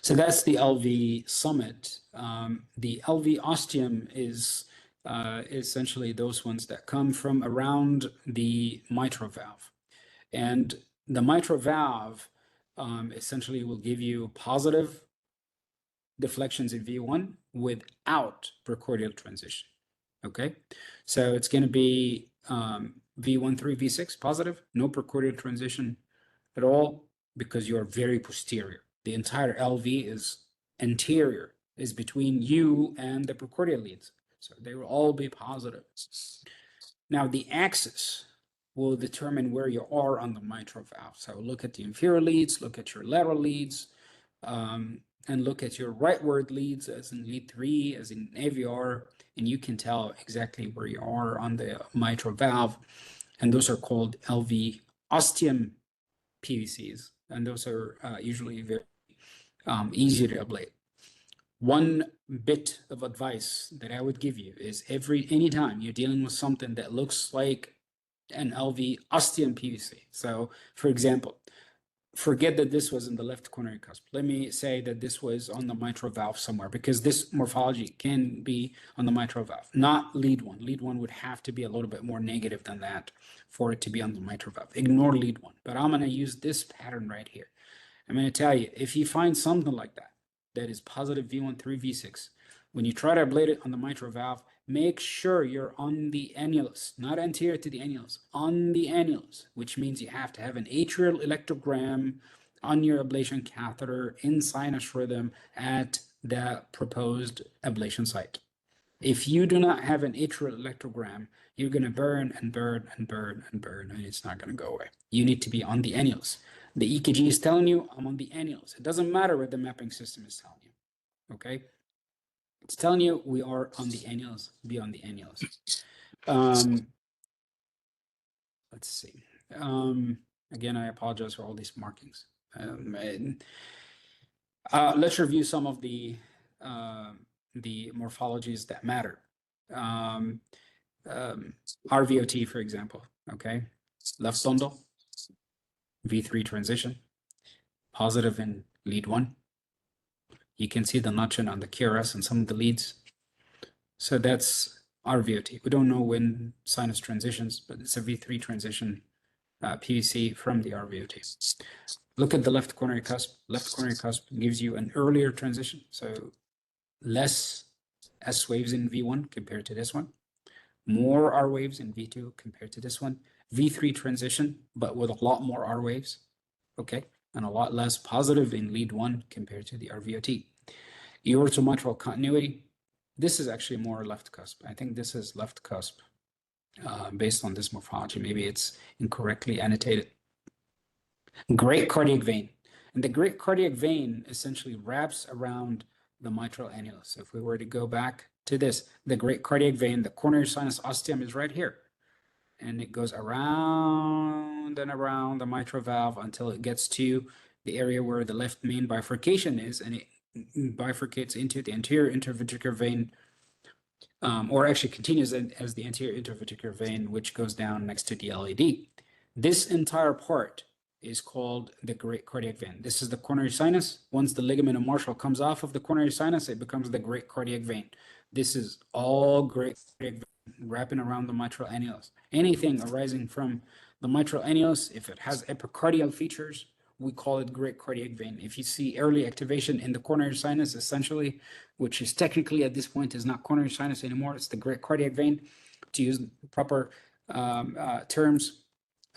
So that's the LV summit. The LV ostium is essentially those ones that come from around the mitral valve. And the mitral valve essentially will give you positive deflections in V1 without precordial transition. Okay, so it's going to be V1 through V6 positive, no precordial transition at all, because you are very posterior. The entire LV is anterior, is between you and the precordial leads, so they will all be positive. Now the axis will determine where you are on the mitral valve. So look at the inferior leads, look at your lateral leads, and look at your rightward leads, as in lead 3, as in AVR, and you can tell exactly where you are on the mitral valve. And those are called LV ostium PVCs, and those are usually very easy to ablate. One bit of advice that I would give you is anytime you're dealing with something that looks like an LV ostium PVC. So, for example, forget that this was in the left coronary cusp. Let me say that this was on the mitral valve somewhere, because this morphology can be on the mitral valve, not lead 1. Lead 1 would have to be a little bit more negative than that for it to be on the mitral valve. Ignore lead 1, but I'm going to use this pattern right here. I'm going to tell you, if you find something like that, that is positive V1 through V6, when you try to ablate it on the mitral valve, make sure you're on the annulus, not anterior to the annulus, on the annulus, which means you have to have an atrial electrogram on your ablation catheter in sinus rhythm at the proposed ablation site. If you do not have an atrial electrogram, you're going to burn and burn and burn and burn, and it's not going to go away. You need to be on the annulus. The EKG is telling you I'm on the annulus. It doesn't matter what the mapping system is telling you, okay? It's telling you we are on the annulus, be on the annulus. Let's see. Again, I apologize for all these markings. Let's review some of the morphologies that matter. RVOT, for example, okay? Left bundle, V3 transition, positive in lead 1. You can see the notching on the QRS and some of the leads. So that's RVOT. We don't know when sinus transitions, but it's a V3 transition PVC from the RVOT. Look at the left coronary cusp. Left coronary cusp gives you an earlier transition, so less S waves in V1 compared to this one, more R waves in V2 compared to this one. V3 transition, but with a lot more R waves, okay, and a lot less positive in lead 1 compared to the RVOT. Aortomitral continuity. This is actually more left cusp. I think this is left cusp based on this morphology. Maybe it's incorrectly annotated. Great cardiac vein. And the great cardiac vein essentially wraps around the mitral annulus. So if we were to go back to this, the great cardiac vein, the coronary sinus ostium is right here. And it goes around and around the mitral valve until it gets to the area where the left main bifurcation is, and it bifurcates into the anterior interventricular vein, or actually continues as the anterior interventricular vein, which goes down next to the LAD. This entire part is called the great cardiac vein. This is the coronary sinus. Once the ligament of Marshall comes off of the coronary sinus, it becomes the great cardiac vein. This is all great wrapping around the mitral annulus. Anything arising from the mitral annulus, if it has epicardial features, we call it great cardiac vein. If you see early activation in the coronary sinus, essentially, which is technically at this point is not coronary sinus anymore, it's the great cardiac vein, to use proper terms,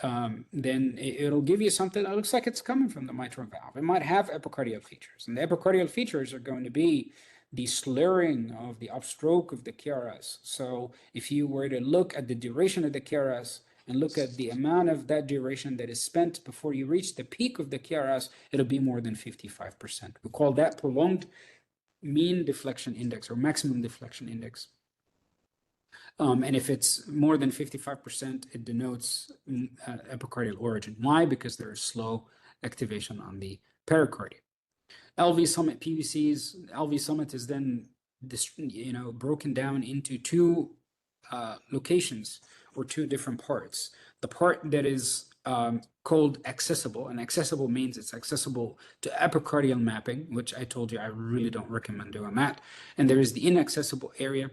then it'll give you something that looks like it's coming from the mitral valve. It might have epicardial features, and the epicardial features are going to be the slurring of the upstroke of the KRS. So if you were to look at the duration of the KRS and look at the amount of that duration that is spent before you reach the peak of the KRS, it'll be more than 55%. We call that prolonged mean deflection index or maximum deflection index. And if it's more than 55%, it denotes epicardial origin. Why? Because there is slow activation on the pericardium. LV summit PVCs, LV summit is then broken down into two locations or two different parts. The part that is called accessible, and accessible means it's accessible to epicardial mapping, which I told you I really don't recommend doing that. And there is the inaccessible area,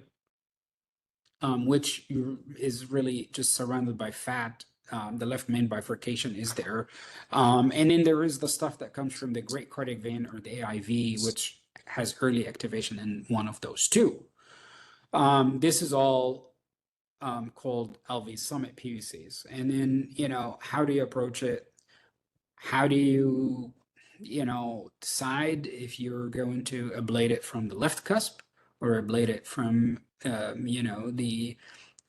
which is really just surrounded by fat. The left main bifurcation is there. And then there is the stuff that comes from the great cardiac vein or the AIV, which has early activation in one of those two. This is all called LV summit PVCs. And then, how do you approach it? How do you, decide if you're going to ablate it from the left cusp or ablate it from, the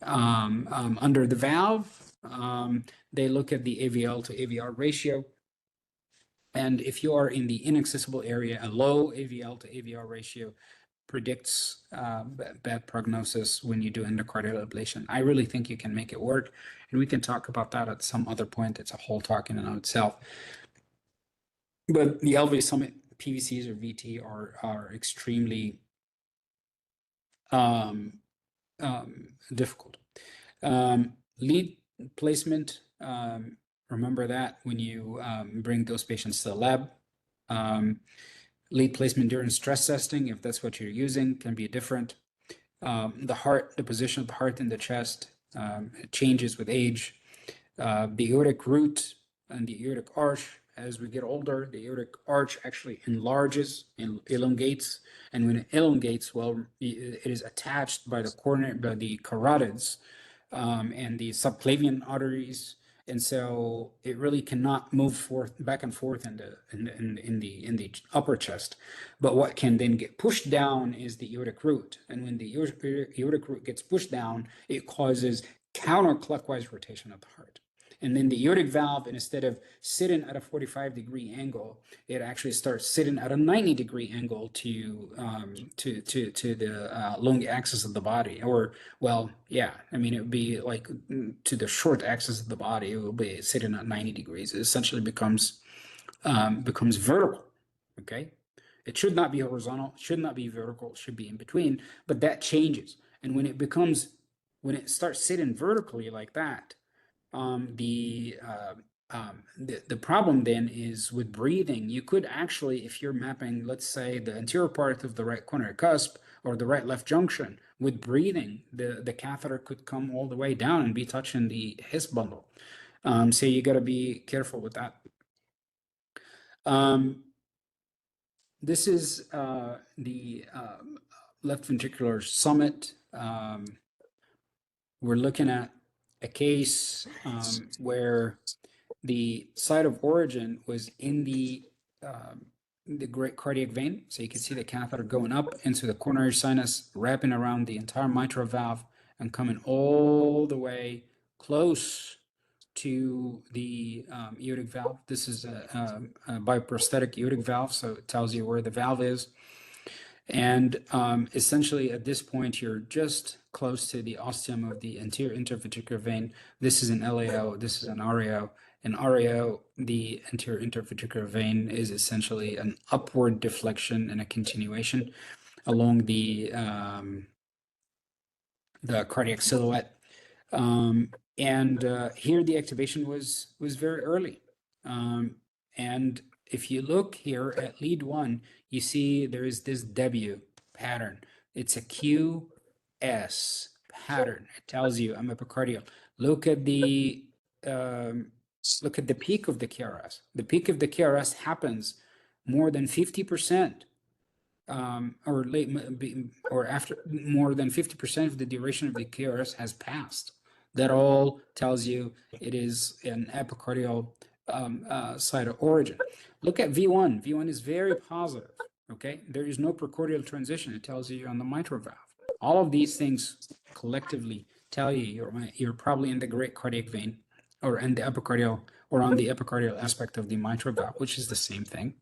under the valve? They look at the AVL to AVR ratio. And if you are in the inaccessible area, a low AVL to AVR ratio predicts bad prognosis when you do endocardial ablation. I really think you can make it work, and we can talk about that at some other point. It's a whole talk in and of itself. But the LV summit PVCs or VT are extremely difficult. Lead placement, remember that when you bring those patients to the lab. Lead placement during stress testing, if that's what you're using, can be different. The heart, the position of the heart in the chest, it changes with age. The aortic root and the aortic arch, as we get older, the aortic arch actually enlarges and elongates. And when it elongates, well, it is attached by the carotids and the subclavian arteries. And so it really cannot move back and forth in the upper chest. But what can then get pushed down is the aortic root. And when the aortic root gets pushed down, it causes counterclockwise rotation of the heart. And then the aortic valve, instead of sitting at a 45-degree angle, it actually starts sitting at a 90-degree angle to the long axis of the body. Or, well, yeah, I mean, it would be like to the short axis of the body. It will be sitting at 90 degrees. It essentially becomes vertical. Okay, it should not be horizontal. It should not be vertical. It should be in between. But that changes, and when it starts sitting vertically like that. The problem then is with breathing. You could actually, if you're mapping, let's say, the anterior part of the right coronary cusp or the right left junction, with breathing, the catheter could come all the way down and be touching the His bundle. So you got to be careful with that. This is the left ventricular summit. We're looking at a case where the site of origin was in the great cardiac vein. So you can see the catheter going up into the coronary sinus, wrapping around the entire mitral valve and coming all the way close to the aortic valve. This is a biprosthetic aortic valve, so it tells you where the valve is. And essentially at this point, you're just close to the ostium of the anterior interventricular vein. This is an LAO, this is an RAO. In RAO, the anterior interventricular vein is essentially an upward deflection and a continuation along the cardiac silhouette. And here the activation was very early. And if you look here at lead 1, you see there is this W pattern. It's a QS pattern. It tells you I'm epicardial. Look at the peak of the QRS. The peak of the QRS happens more than 50%, or after more than 50% of the duration of the QRS has passed. That all tells you it is an epicardial site of origin. Look at V1. V1 is very positive. Okay, there is no precordial transition. It tells you on the mitral valve. All of these things collectively tell you you're probably in the great cardiac vein, or in the epicardial, or on the epicardial aspect of the mitral valve, which is the same thing.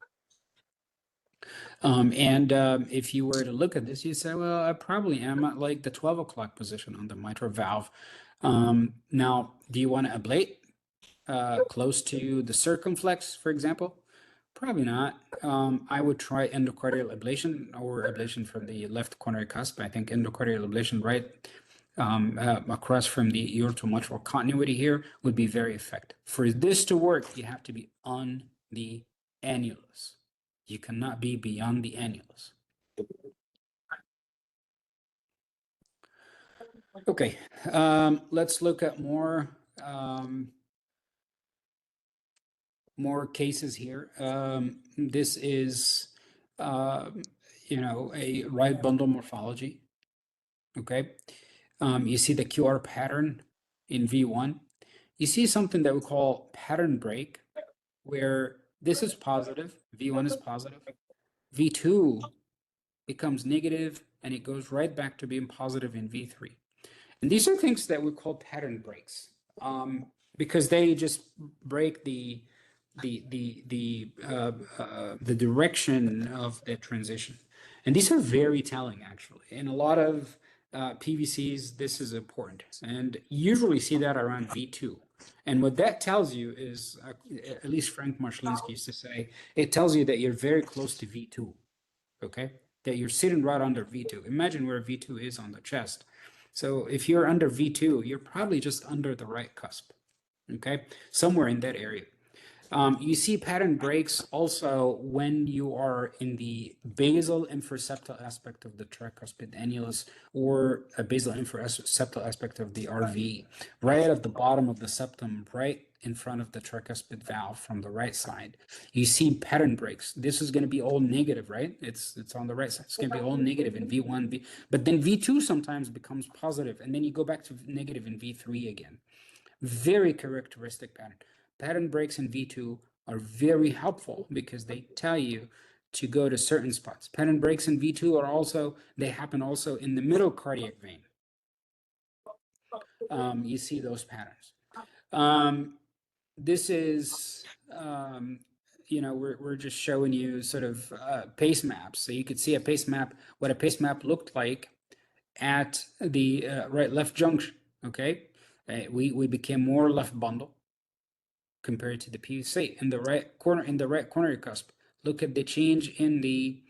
If you were to look at this, you say, well, I probably am at like the 12 o'clock position on the mitral valve. Now, do you want to ablate close to the circumflex, for example? Probably not. I would try endocardial ablation, or ablation from the left coronary cusp. I think endocardial ablation right across from the aortomitral continuity here would be very effective. For this to work, you have to be on the annulus. You cannot be beyond the annulus. Okay, let's look at more cases here. This is, a right bundle morphology. Okay, you see the QR pattern in V1. You see something that we call pattern break, where this is positive, V1 is positive, V2 becomes negative, and it goes right back to being positive in V3. And these are things that we call pattern breaks, because they just break the direction of the transition. And these are very telling, actually. In a lot of PVCs, this is important. And you usually see that around V2. And what that tells you is, at least Frank Marshalinsky used to say, it tells you that you're very close to V2, okay? That you're sitting right under V2. Imagine where V2 is on the chest. So if you're under V2, you're probably just under the right cusp, okay? Somewhere in that area. You see pattern breaks also when you are in the basal infraseptal aspect of the tricuspid annulus, or a basal infraseptal aspect of the RV, right at the bottom of the septum, right in front of the tricuspid valve from the right side. You see pattern breaks. This is going to be all negative, right? It's on the right side. It's going to be all negative in V1, but then V2 sometimes becomes positive, and then you go back to negative in V3 again. Very characteristic pattern. Pattern breaks in V2 are very helpful because they tell you to go to certain spots. Pattern breaks in V2 are also, they happen also in the middle cardiac vein. You see those patterns. This is, we're just showing you sort of pace maps. So you could see a pace map, what a pace map looked like at the right-left junction, okay? We became more left bundle compared to the PVC in the right coronary cusp. Look at the change in the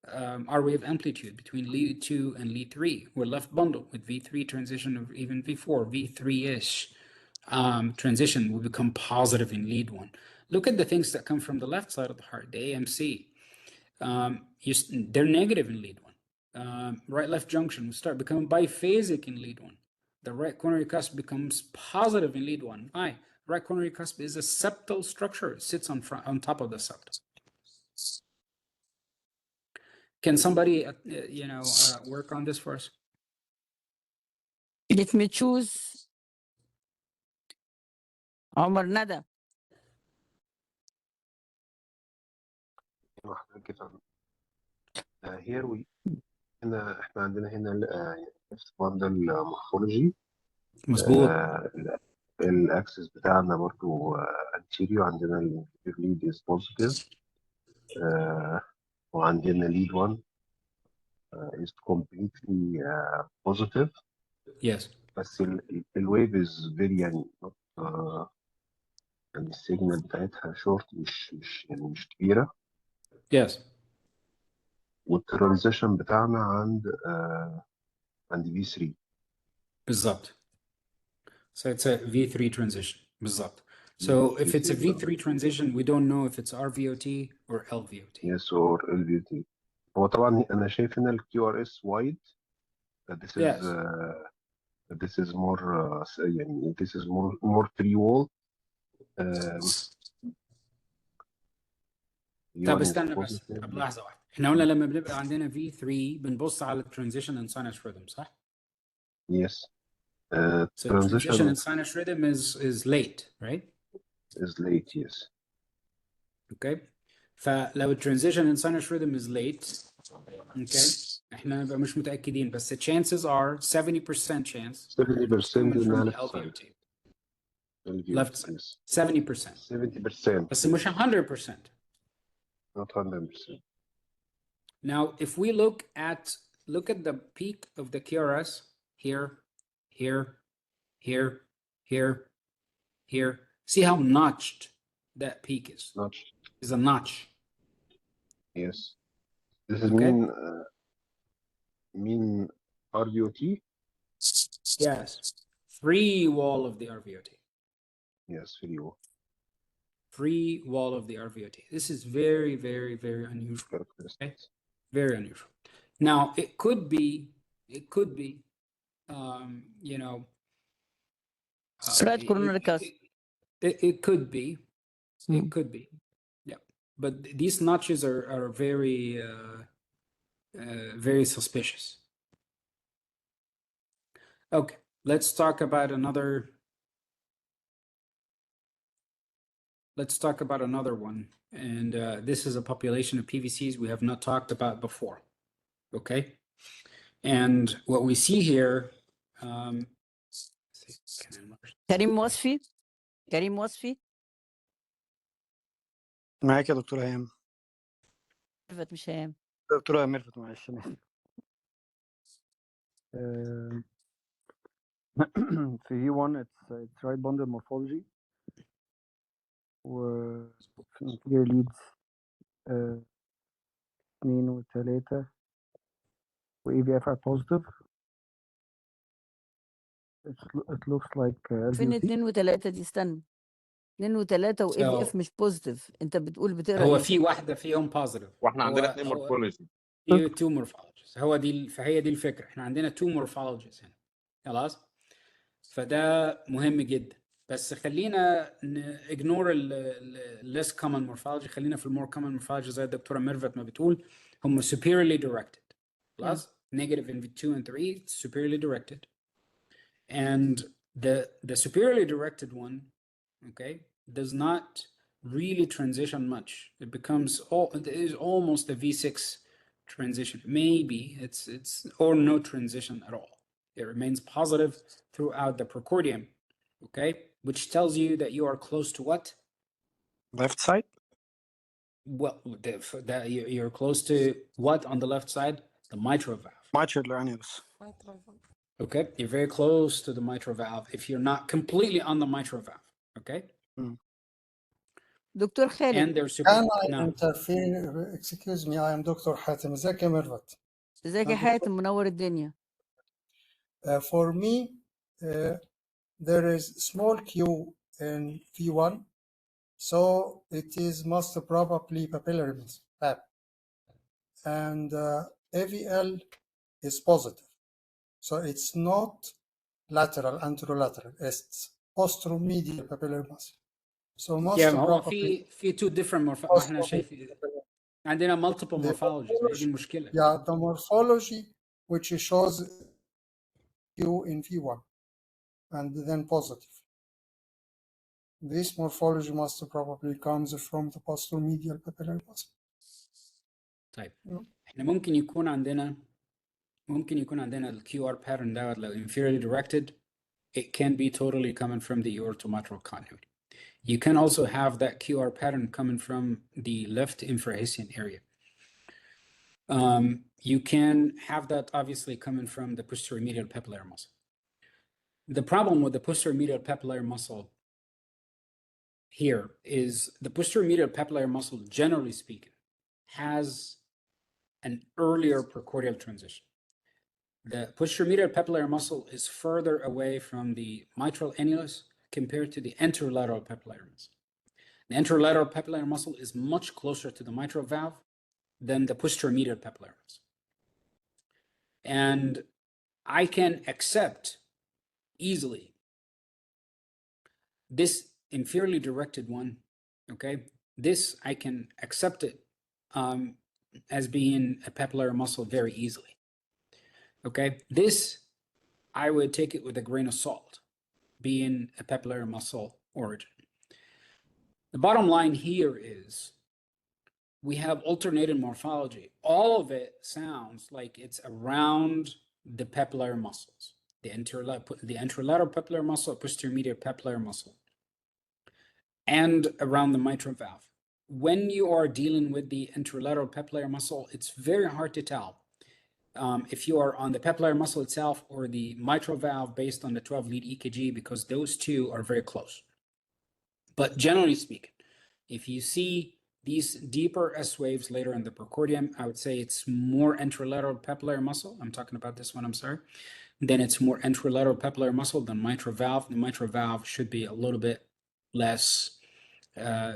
R wave amplitude between lead 2 and lead 3. We're left bundle with V3 transition, of even V4, V3-ish transition will become positive in lead 1. Look at the things that come from the left side of the heart, the AMC. They're negative in lead 1. Right-left junction will start becoming biphasic in lead 1. The right coronary cusp becomes positive in lead 1. Why? Right coronary cusp is a septal structure. It sits on top of the septum. Can somebody, work on this for us? Let me choose Omar Nada. here we هنا احنا عندنا هنا نفس بندل مورفولوجي مظبوط. الاكسس بتاعنا برضو anterior، عندنا lead is positive، وعندنا lead 1 is completely positive. Yes. بس الويف is very يعني السيجنال بتاعتها شورت، مش كبيرة. Yes. والترانزيشن بتاعنا عند V3 بالظبط. So it's a V3 transition. بالظبط. So if it's a V3 transition, we don't know if it's RVOT or LVOT. Yes, or LVOT. هو طبعا انا شايف ان ال QRS wide. Yes. This is more يعني this is more free wall. طب One is استنى بس، positive. طب لحظة واحدة. احنا قلنا لما بنبقى عندنا V3 بنبص على transition and sinus rhythm، صح؟ Yes. So transition Transition and sinus rhythm is late, right? is late. Yes. Okay. فلو transition and sinus rhythm is late، okay، احنا نبقى مش متأكدين، بس the chances are 70% chance 70% coming in from the the left side. LVOT. LVOT, Left side. yes. 70%. 70%. بس مش 100%. Not 100%. Now, if we look at the peak of the QRS here, here, here, here, here. See how notched that peak is. Notch. Is a notch. Yes. This is Okay. mean RVOT. Yes. Free wall of the RVOT. Yes, video. Free wall of the RVOT. This is very, very, very unusual. Okay? Very unusual. Now, it could be, you know, Right coronary cast. it could be, Mm. it could be, yeah. But these notches are very, very suspicious. Okay, let's talk about another. Let's talk about another one, and this is a population of PVCs we have not talked about before. Okay, and what we see here. كريم وصفي كريم وصفي معاك يا دكتورة هيام. ميرفت مش هيام. دكتورة ميرفت معلش أنا آسف. في V1 it's right bundle morphology و في inferior leads 2 و 3 و EPH are positive. It looks like فين LVOT. 2 و3 دي؟ استنى، 2 و3 و EPF مش بوزيتيف. انت بتقول بتقرا هو ايه؟ في واحدة فيهم positive. واحنا عندنا هو 2 مورفولوجي. في two morphologies. فهي دي الفكرة. احنا عندنا two morphologies هنا. خلاص؟ فده مهم جدا. بس خلينا ignore ال less common morphology. خلينا في more common morphology زي الدكتورة ميرفت ما بتقول. هم superiorly directed. خلاص؟ Negative in 2 and 3, it's superiorly directed. And the superiorly directed one, okay, does not really transition much. It is almost a V6 transition. Maybe it's or no transition at all. It remains positive throughout the precordium, okay, which tells you that you are close to what? Left side. Well, you're close to what on the left side? The mitral valve. Mitral annulus. Okay, you're very close to the mitral valve if you're not completely on the mitral valve. Okay. دكتور خالد. And they're super. Can I No. interfere? Excuse me, I am Dr. حاتم. ازيك يا ميرفت؟ ازيك يا حاتم، منور الدنيا. For me, there is small q in V1, so it is most probably papillary valve. And AVL is positive, so it's not lateral anterolateral, it's posteromedial papillary muscle. So most Yeah, هو probably في two different morphologies. احنا شايفين عندنا multiple morphologies. هي دي المشكلة. Yeah, the morphology which shows Q in V1 and then positive. This morphology most probably comes from the posteromedial papillary muscle. طيب احنا ممكن يكون عندنا ال QR pattern دوت لو inferiorly directed. It can be totally coming from the aortomitral conduit. You can also have that QR pattern coming from the left infrahisian area. You can have that obviously coming from the posterior medial papillary muscle. The problem with the posterior medial papillary muscle here is the posterior medial papillary muscle, generally speaking, has an earlier precordial transition. The posterior medial papillary muscle is further away from the mitral annulus compared to the anterolateral papillary muscle. The anterolateral papillary muscle is much closer to the mitral valve than the posterior medial papillary muscle. And I can accept easily this inferiorly directed one, okay? This, I can accept it as being a papillary muscle very easily, okay? This, I would take it with a grain of salt, being a papillary muscle origin. The bottom line here is we have alternated morphology. All of it sounds like it's around the papillary muscles, the anterolateral papillary muscle, posterior medial papillary muscle, and around the mitral valve. When you are dealing with the anterolateral papillary muscle, it's very hard to tell if you are on the papillary muscle itself or the mitral valve based on the 12-lead EKG, because those two are very close. But generally speaking, if you see these deeper S waves later in the precordium, I would say it's more anterolateral papillary muscle. I'm talking about this one, I'm sorry. Then it's more anterolateral papillary muscle than mitral valve. The mitral valve should be a little bit less,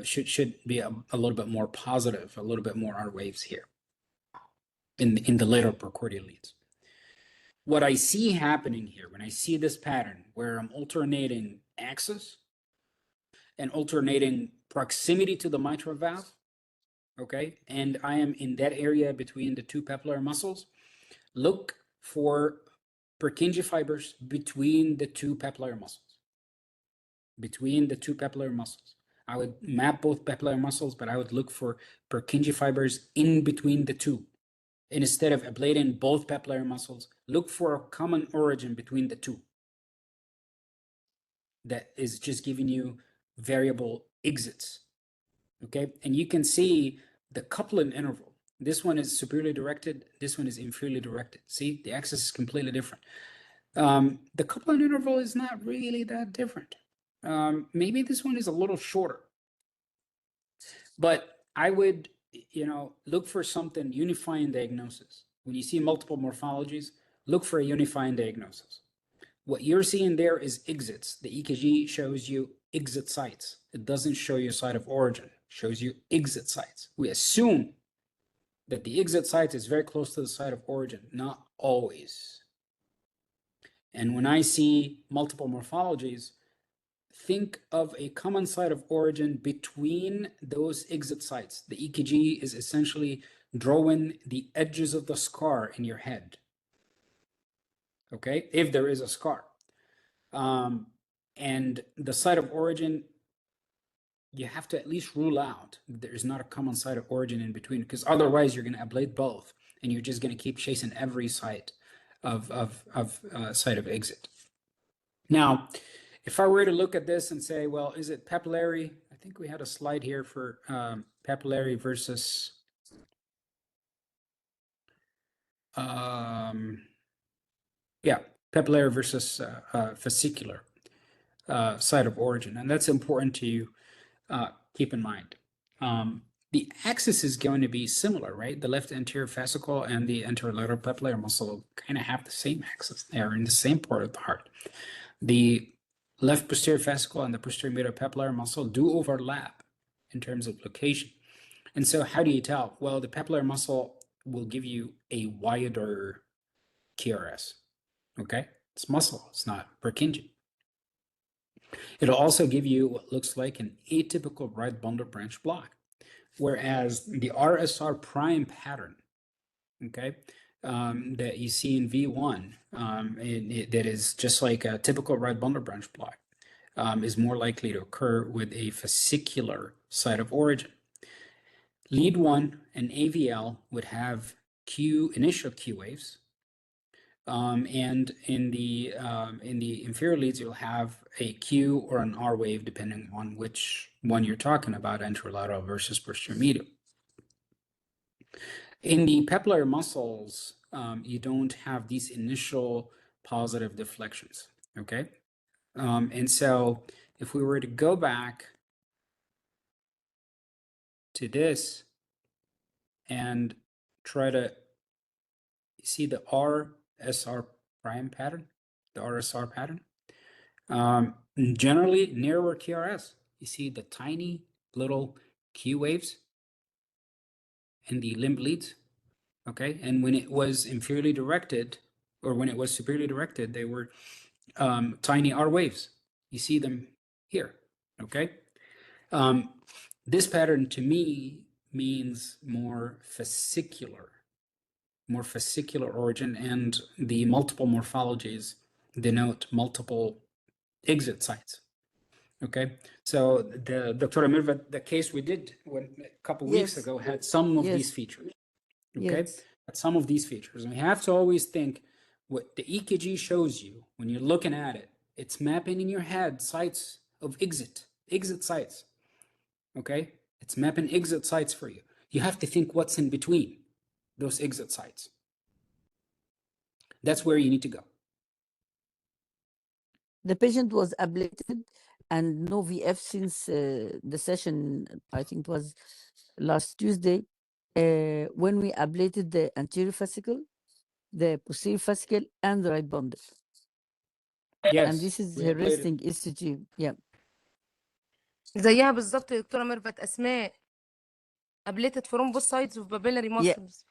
should be a little bit more positive, a little bit more R waves here in the later precordial leads. What I see happening here, when I see this pattern where I'm alternating axis and alternating proximity to the mitral valve, okay, and I am in that area between the two papillary muscles, look for Purkinje fibers between the two papillary muscles. Between the two papillary muscles. I would map both papillary muscles, but I would look for Purkinje fibers in between the two. And instead of ablating both papillary muscles, look for a common origin between the two. That is just giving you variable exits. Okay, and you can see the coupling interval. This one is superiorly directed, this one is inferiorly directed. See, the axis is completely different. The coupling interval is not really that different. Maybe this one is a little shorter. But I would, look for something unifying diagnosis. When you see multiple morphologies, look for a unifying diagnosis. What you're seeing there is exits. The EKG shows you exit sites. It doesn't show you site of origin. It shows you exit sites. We assume that the exit site is very close to the site of origin. Not always. And when I see multiple morphologies, think of a common site of origin between those exit sites. The EKG is essentially drawing the edges of the scar in your head. Okay, if there is a scar. And the site of origin, you have to at least rule out there's not a common site of origin in between, because otherwise you're going to ablate both and you're just going to keep chasing every site of site of exit. Now, if I were to look at this and say, well, is it papillary? I think we had a slide here for papillary versus papillary versus fascicular site of origin, and that's important to keep in mind. The axis is going to be similar, right? The left anterior fascicle and the anterolateral papillary muscle kind of have the same axis. They are in the same part of the heart. The left posterior fascicle and the posterior medial papillary muscle do overlap in terms of location. And so how do you tell? Well, the papillary muscle will give you a wider QRS, okay? It's muscle, it's not Purkinje. It'll also give you what looks like an atypical right bundle branch block, whereas the RSR prime pattern, okay, that you see in V1, that is just like a typical right bundle branch block, is more likely to occur with a fascicular site of origin. Lead 1 and AVL would have initial Q waves, and in the inferior leads, you'll have a Q or an R wave, depending on which one you're talking about, anterolateral versus posterior medial. In the papillary muscles, you don't have these initial positive deflections, okay? And so if we were to go back to this and try to see the RSR prime pattern, the RSR pattern, generally narrower QRS. You see the tiny little Q waves in the limb leads. Okay, and when it was inferiorly directed, or when it was superiorly directed, they were tiny R waves. You see them here. Okay, this pattern to me means more fascicular origin, and the multiple morphologies denote multiple exit sites. Okay, so the Dr. Mirvat, the case we did a couple weeks Yes. ago had some of Yes. these features. Okay, Yes. had some of these features, and we have to always think what the EKG shows you when you're looking at it. It's mapping in your head sites of exit sites. Okay, it's mapping exit sites for you. You have to think what's in between those exit sites. That's where you need to go. The patient was ablated and no VF since the session, I think it was last Tuesday, when we ablated the anterior fascicle, the posterior fascicle, and the right bundle. Yes, And this is we her ablated. resting ECG. Yeah. زيها بالظبط يا دكتورة ميرفت أسماء ablated from both sides of papillary muscles.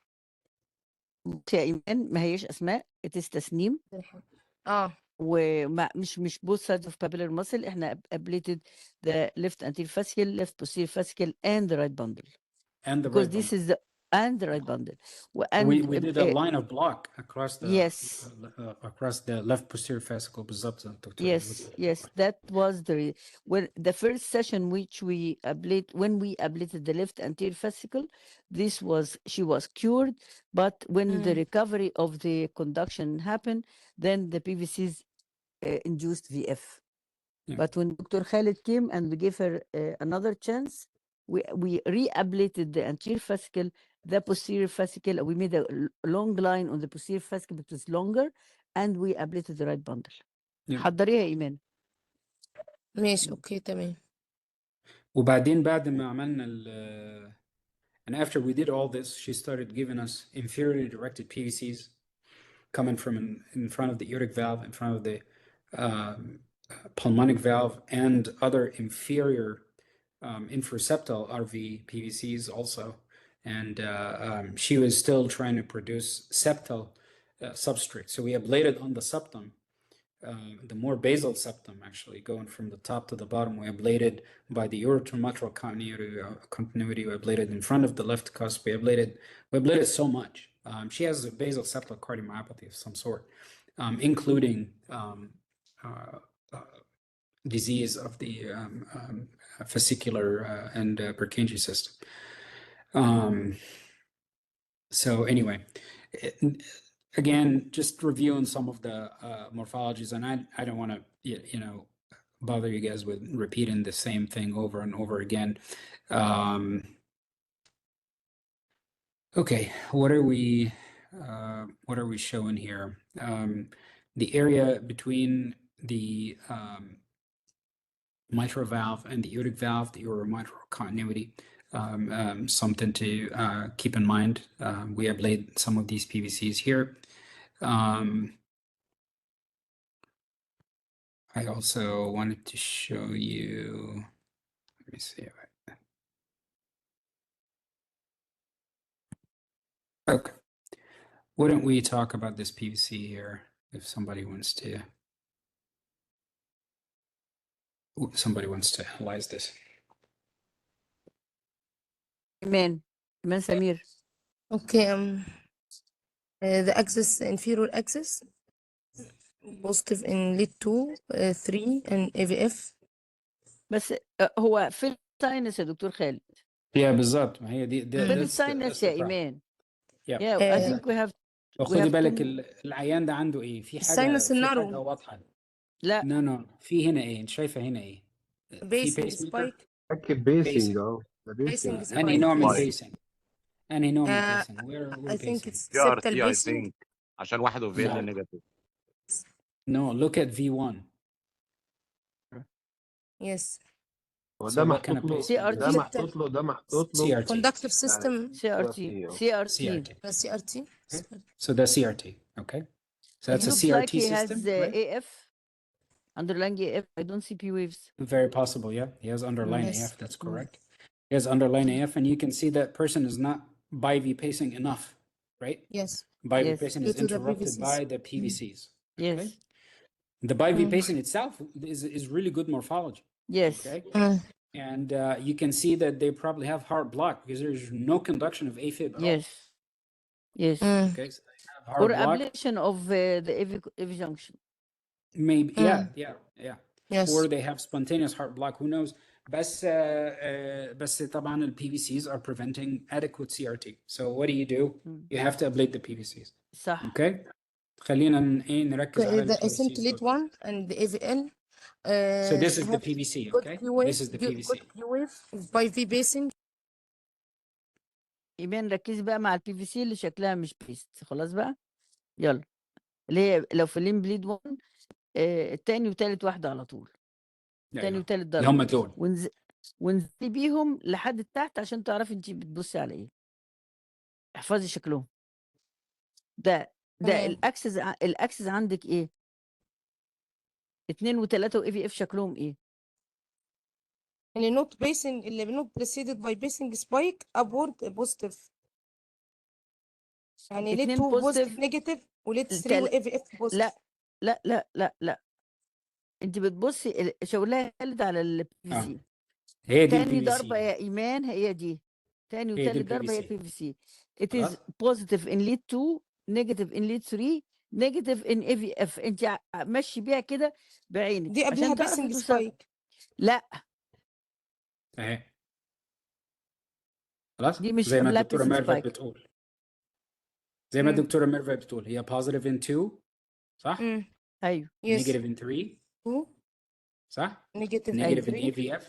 يا إيمان ما هيش أسماء، it is تسنيم. وما مش both sides of papillary muscle. احنا ablated the left anterior fascicle, left posterior fascicle, and the right bundle. And the Because right this bundle. is the and the right bundle. And we did a line of block across the yes, across the left posterior fascicle بالظبط دكتور. yes, that was when the first session which we when we ablated the left anterior fascicle, she was cured, but when the recovery of the conduction happened, then the PVCs induced VF. Yeah. But when Dr. Khaled came and we gave her another chance, we re-ablated the anterior fascicle, the posterior fascicle. We made a long line on the posterior fascicle because it's longer, and we ablated the right bundle. Yeah. حضريها إيمان. ماشي اوكي تمام. وبعدين بعد ما عملنا and after we did all this, she started giving us inferiorly directed PVCs coming from in front of the aortic valve, in front of the pulmonic valve, and other inferior infraseptal RV PVCs also. And she was still trying to produce septal substrate. So we ablated on the septum, the more basal septum, actually, going from the top to the bottom. We ablated by the ureteromitral continuity. We ablated in front of the left cusp. We ablated so much. She has a basal septal cardiomyopathy of some sort, including disease of the fascicular and Purkinje system. So anyway, again, just reviewing some of the morphologies, and I don't want to, bother you guys with repeating the same thing over and over again. Okay, what are we showing here? The area between the mitral valve and the aortic valve, the ureteromitral continuity. Something to keep in mind. We have laid some of these PVCs here. I also wanted to show you, let me see. Okay. Wouldn't we talk about this PVC here if somebody wants to analyze this? إيمان سمير. Okay. The axis, inferior axis, positive in lead 2, 3 and AVF. بس هو في الساينس يا دكتور خالد. بالظبط، ما هي دي في الساينس يا إيمان. I think we have خدي بالك العيان ده عنده ايه؟ في حاجه واضحه. لا نو في هنا ايه؟ انت شايفه هنا ايه؟ بيسنج سبايك. ركب بيسنج بيسنج انهي نوع من Why? بيسنج؟ انهي نوع من بيسنج؟ I think it's PRT septal I pacing. think عشان واحد اوفيل لا. نيجاتيف. No, look at V1. Yes. ده محطوط له CRT. ده محطوط له CRT. Conductive system. CRT. CRT. So that's CRT, okay? So that's a It looks CRT like he system, has right? AF, underlying AF. I don't see P waves. Very possible, yeah. He has underlying Yes. AF, that's correct. He has underlying AF, and you can see that person is not biv pacing enough, right? Yes. Biv Yes. pacing Due is to the interrupted PVCs. by the PVCs. Yes. Okay? The biv Mm. pacing itself is really good morphology. Yes. Okay, Mm. and you can see that they probably have hard block because there's no conduction of AFib at all. Yes. Yes. Mm. Okay, so they have Or hard block. ablation of the AV junction. Maybe yeah, Mm. yeah. Yes. Or they have spontaneous heart block. Who knows? بس طبعا ال PVCs are preventing adequate CRT. So what do? You have to ablate the PVCs. صح. Okay. خلينا نركز على The ال ascent PVCs. lead one and the AVN. So this is the have PVC. good Okay. Q wave, This is the PVC. good Q wave by V basing. ايمان ركزي بقى مع البي في سي اللي شكلها مش بيست. خلاص بقى يلا، اللي هي لو في اللين بليد 1 التاني وتالت واحده على طول، تاني أيوة. وتالت اللي ضرب، هم دول. وانزلي بيهم لحد تحت عشان تعرفي انت بتبصي على ايه. احفظي شكلهم. ده تمام. الاكسس عندك ايه؟ 2 و3 واي في اف شكلهم ايه؟ اللي نوت basing اللي not preceded by basing spike upward positive. يعني ليه 2 2 positive بوزيتيف. negative وليه 3 AVF positive. لا لا لا لا لا، انت بتبصي شغلها خالد على البي في سي. هي دي تاني البي في ضربة سي. يا إيمان هي دي، تاني هي دي وتالت البي في ضربة هي سي. البي في سي. It is خلاص. positive in lead 2 negative in lead 3 negative in AVF. انت مشي بيها كده بعينك دي قبلها عشان تعرفي basing توصل. spike. لا اهي. خلاص. دي مش زي ما قبلها الدكتورة basing ميرفت spike. بتقول. زي ما الدكتورة ميرفت بتقول هي positive in 2 صح؟ ايوه. Yes. negative in 3 2 صح؟ negative in negative in 3. AVF.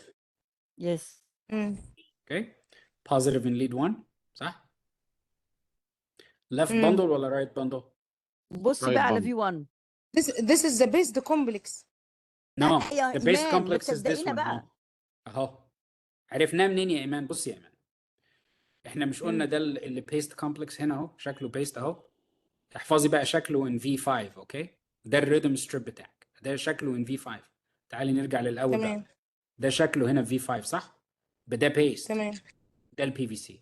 يس. Okay. positive in lead 1 صح؟ left bundle ولا right bundle؟ بصي Right بقى على bundle. في 1. This is the based complex. No. يا The base إيمان ما complex is this تصدقينا one بقى. اهو. عرفناه منين يا ايمان؟ بصي يا ايمان، احنا مش قلنا ده اللي بيست كومبلكس هنا اهو، شكله بيست اهو. احفظي بقى شكله ان في 5. اوكي، ده الريدم ستريب بتاعك، ده شكله ان في 5. تعالي نرجع للاول تمام. بقى. ده شكله هنا في 5 صح؟ ده بيست. تمام. ده البي في سي.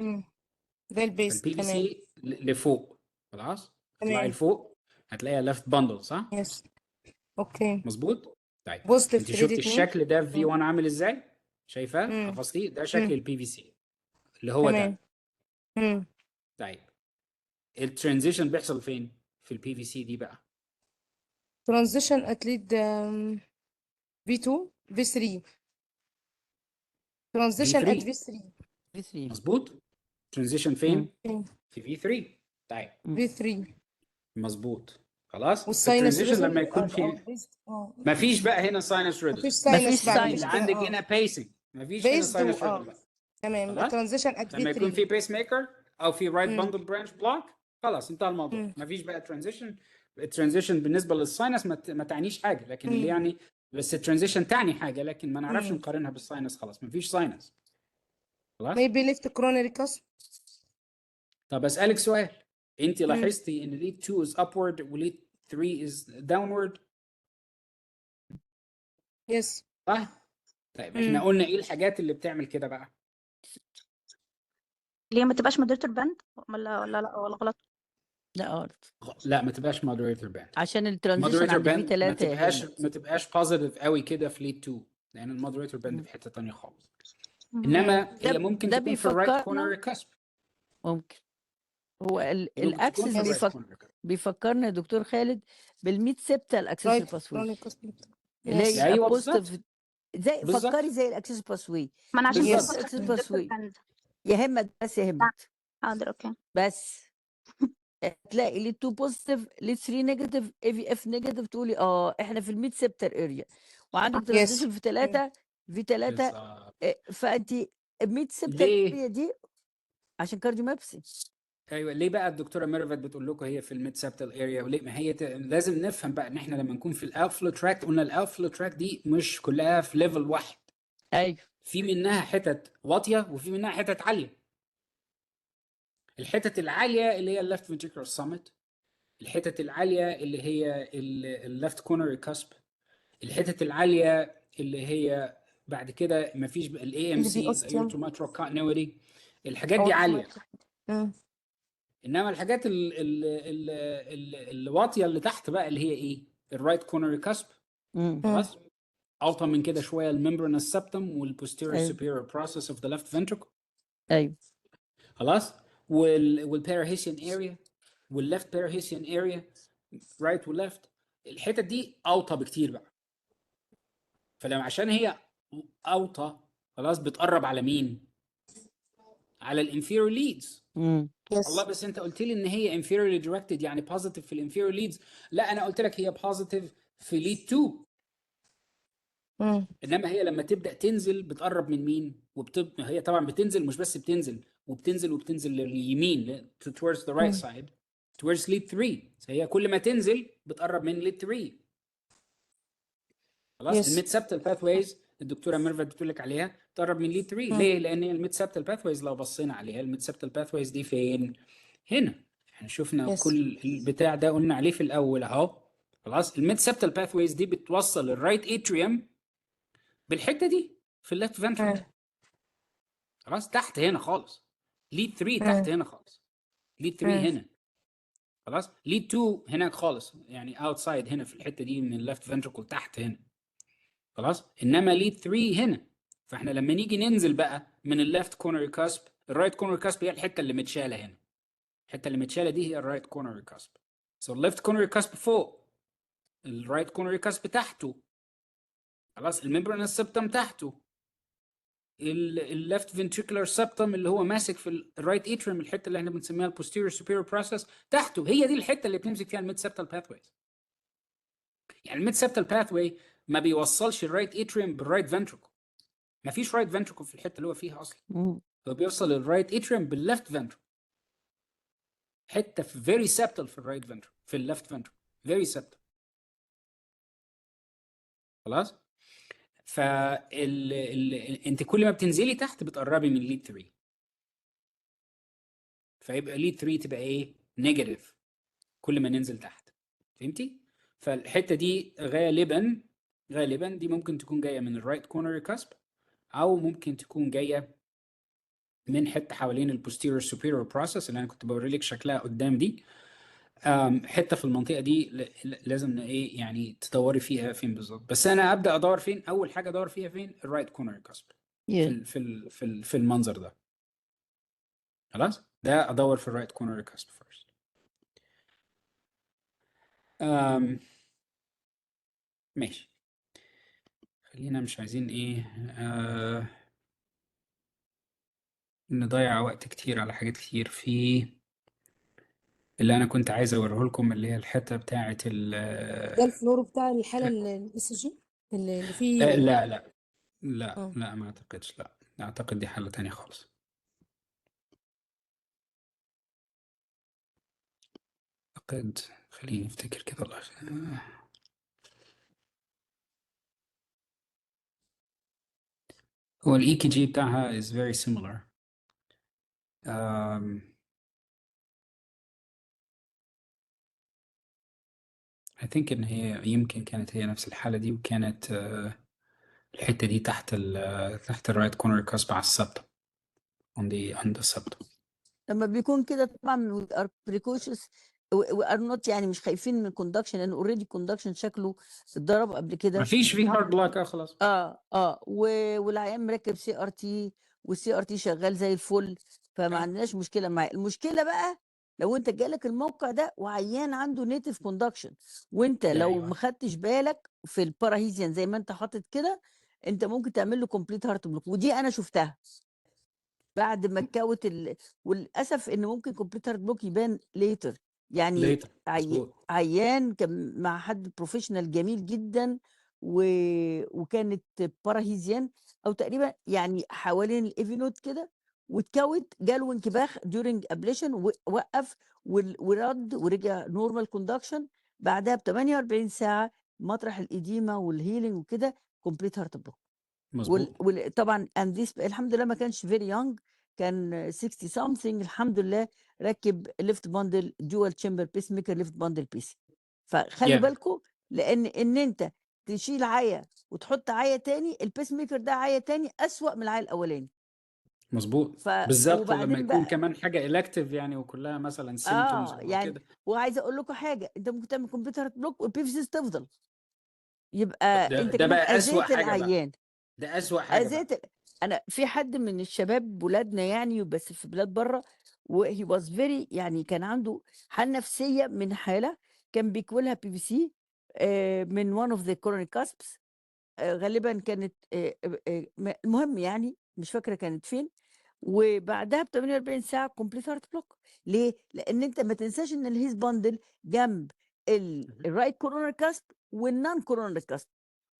ده البيست. البي في تمام. سي لفوق. خلاص، اطلعي تمام. لفوق هتلاقيها ليفت باندل صح؟ يس. اوكي. مظبوط. طيب بوزيتيف انت 3 شفتي دي 2. الشكل ده في في 1 عامل ازاي؟ شايفاه؟ مم. حفظتيه؟ ده شكل مم. البي في سي اللي هو تمام. ده. طيب الترانزيشن بيحصل فين في البي في سي دي بقى؟ ترانزيشن اتليد V2 V3. ترانزيشن ات V3 V3. في 3. مظبوط. ترانزيشن فين؟ في V3. طيب V3. مظبوط. خلاص. والساينس الترانزيشن ريزم لما يكون في ما فيش بقى هنا ساينس ريدم. مفيش مفيش ساينس بقى. اللي ساينس. عندك هنا بيسنج، ما فيش هنا بيزد ساينس ريدم بقى. تمام. خلاص؟ ترانزيشن ات لما يكون في V3. بيس ميكر او في رايت باندل برانش بلوك خلاص انتهى الموضوع. ما فيش بقى ترانزيشن. الترانزيشن بالنسبه للساينس ما تعنيش حاجه، لكن اللي يعني بس الترانزيشن تعني حاجه، لكن ما نعرفش نقارنها بالساينس. خلاص ما فيش ساينس. خلاص. maybe left coronary cusp. طب اسالك سؤال، انت لاحظتي ان ليد 2 is upward وليد 3 is downward yes. صح؟ طيب احنا قلنا ايه الحاجات اللي بتعمل كده بقى؟ اللي هي ما تبقاش مودريتور باند ولا غلط. لا غلط، لا ما تبقاش moderator band. عشان الترانزيشن moderator عند في band 3 يا ما تبقاش positive قوي كده في ليد 2، لان المودريتور باند في حته ثانيه خالص. مم. انما هي ده ممكن ده تكون في الرايت بيفكرنا. كورنر كاسب. ممكن هو ممكن تكون الاكسس في الرايت كورنر. بيفكرنا يا دكتور خالد بالميد سيبتال اكسسوري right باسوي coronary cusp. اللي هي ايوه بوزيتيف. زي بالظبط. فكري زي الاكسس باسوي. ما انا عشان كده بالظبط. قلت الاكسس مودريتور باسوي باند. يا همت بس يا همت حاضر اوكي. بس تلاقي ليد 2 بوزيتيف ليد 3 نيجاتيف اي في اف نيجاتيف تقولي احنا في الميد سيبتال اريا وعندك ترانزيشن في 3 في 3 بالظبط. فانت الميد سيبتال ليه؟ اريا دي عشان كارديومابسي. ايوه ليه بقى الدكتوره ميرفت بتقول لكم هي في الميد سبتال اريا وليه؟ ما هي لازم نفهم بقى ان احنا لما نكون في الاوتفلو تراكت قلنا الاوتفلو تراكت دي مش كلها في ليفل واحد، ايوه في منها حتت واطيه وفي منها حتت عاليه. الحتت العاليه اللي هي الليفت فنتريكولار سامت، الحتت العاليه اللي هي الليفت كورنر كاسب، الحتت العاليه اللي هي بعد كده ما فيش الاي ام اللي دي سي ostium. الايرتوماترال كونتينيوتي، الحاجات أو دي عاليه. الأوتوماتيك. مم. انما الحاجات الواطيه اللي تحت بقى اللي هي ايه؟ الرايت كورنر كاسب. مم. خلاص. اوطى من كده شويه الممبرانس سبتم والبوستيريور ايوه سوبيريور بروسيس اوف ذا ليفت فنتركل. ايوه خلاص. والباراهيسيان اريا والليفت باراهيسيان اريا، رايت وليفت، الحتت دي اوطى بكتير بقى. فلما عشان هي اوطى، خلاص بتقرب على مين؟ على الانفيرور ليدز. مم. الله، يس. بس انت قلت لي ان هي inferiorly directed يعني positive في الانفيرور ليدز. لا، انا قلت لك هي positive في ليد 2. مم. انما هي لما تبدا تنزل بتقرب من مين؟ هي طبعا بتنزل، مش بس بتنزل، وبتنزل لليمين towards the right مم. side towards lead 3. هي كل ما تنزل بتقرب من lead 3. خلاص. يس. الميد سبتال باثويز الدكتوره ميرفت بتقول لك عليها تقرب من ليد 3. ليه؟ لان الميد سبتال باثويز لو بصينا عليها، الميد سبتال باثويز دي فين؟ هنا. احنا شفنا يس. كل البتاع ده قلنا عليه في الاول اهو. خلاص. الميد سبتال باثويز دي بتوصل الرايت اتريوم بالحته دي في الليفت فنتركل. مم. خلاص. تحت هنا خالص. ليد 3 تحت مم. هنا خالص. ليد 3 مم. هنا. خلاص. ليد 2 هناك خالص، يعني اوتسايد هنا في الحته دي من الليفت فنتركل تحت هنا. خلاص. انما ليد 3 هنا. فاحنا لما نيجي ننزل بقى من الليفت كورنر كاسب، الرايت كورنر كاسب هي الحته اللي متشاله هنا. الحته اللي متشاله دي هي الرايت كورنر كاسب. سو الليفت كورنر كاسب فوق، الرايت كورنر كاسب تحته. خلاص. الممبرانس سبتم تحته، الليفت فنتريكولار سبتم اللي هو ماسك في الرايت اتريم، الحته اللي احنا بنسميها البوستيريور سوبيريور بروسيس تحته. هي دي الحته اللي بتمسك فيها الميد سبتال باثويز. يعني الميد سبتال باثوي ما بيوصلش الرايت اتريم بالرايت فنتركل. ما فيش رايت فنتركل في الحته اللي هو فيها اصلا. مم. هو بيوصل الرايت اتريم بالليفت فنتركل. حته في فيري سبتال في الرايت فنتركل، في الليفت فنتركل فيري سبتال. خلاص. انت كل ما بتنزلي تحت بتقربي من ليد 3. فيبقى ليد 3 تبقى ايه؟ نيجاتيف كل ما ننزل تحت. فهمتي؟ فالحته دي غالبا دي ممكن تكون جايه من الرايت كورنر كاسب، او ممكن تكون جايه من حته حوالين البوستيريور سوبيريور بروسيس اللي انا كنت بوري لك شكلها قدام دي. حته في المنطقه دي لازم ايه يعني تدوري فيها فين بالظبط. بس انا ابدا ادور فين؟ اول حاجه ادور فيها فين؟ الرايت كورنر كاسب Yeah. في المنظر ده. خلاص. ده ادور في الرايت كورنر كاسب فيرست. ماشي. خلينا مش عايزين ايه نضيع وقت كتير على حاجات كتير. في اللي انا كنت عايز اوريه لكم اللي هي الحته بتاعه ده الفلور بتاع الحالة الاس جي اللي فيه لا لا لا اه لا، ما اعتقدش. لا، اعتقد دي حالة تانية خالص. اعتقد، خليني افتكر كده الله هو الاي كي جي بتاعها is very similar. I think ان هي يمكن كانت هي نفس الحالة دي، وكانت الحتة دي تحت الرايت كورنر كاسب على السبتم on the septum. لما بيكون كده طبعا we are precautious we are not يعني مش خايفين من الكوندكشن لان اوريدي الكوندكشن شكله اتضرب قبل كده. مفيش فيه هارد بلاك خلاص. والعيان مركب سي ار تي والسي ار تي شغال زي الفل، فما عندناش مشكله معاه. المشكله بقى لو انت جالك الموقع ده وعيان عنده نيتف كوندكشن، وانت لو أيوة. ما خدتش بالك في الباراهيزيان زي ما انت حاطط كده، انت ممكن تعمل له كومبليت هارت بلوك. ودي انا شفتها بعد ما اتكوت وللاسف ان ممكن كومبليت هارت بلوك يبان ليتر. يعني later. مظبوط. عيان كان مع حد بروفيشنال جميل جدا وكانت باراهيزيان او تقريبا يعني حوالين الايفينوت كده، واتكوت جاله انكباح during ablation وقف ورد ورجع نورمال كوندكشن. بعدها ب 48 ساعه مطرح الاديمه والهيلينج وكده كومبليت هارت بلوك. مظبوط. طبعا الحمد لله ما كانش فيري يونج، كان 60 something الحمد لله. ركب ليفت باندل دول تشامبر بيس ميكر ليفت باندل بيسي. فخلوا Yeah. بالكم لان انت تشيل عيا وتحط عيا تاني، البيس ميكر ده عيا تاني اسوأ من العيا الاولاني. مظبوط، بالذات لما وبعدين يكون بقى كمان حاجه الكتيف يعني، وكلها مثلا سيمتومز او يعني كده. وعايزه اقول لكم حاجه، انت ممكن تعمل كمبيوتر بلوك والبي في سي تفضل، يبقى انت ده كمان بقى اسوأ اذيت حاجه بقى، العيان. ده اسوأ حاجه بقى. اذيت انا في حد من الشباب ولادنا يعني بس في بلاد بره، وهي واز فيري يعني كان عنده حاله نفسيه من حاله كان بيكولها بي في سي من one of the coronary cusps. غالبا كانت المهم يعني مش فاكره كانت فين، وبعدها ب 48 ساعه كومبليت هارت بلوك. ليه؟ لان انت ما تنساش ان الهيز باندل جنب الرايت كورونر كاسب والنون كورونر كاسب،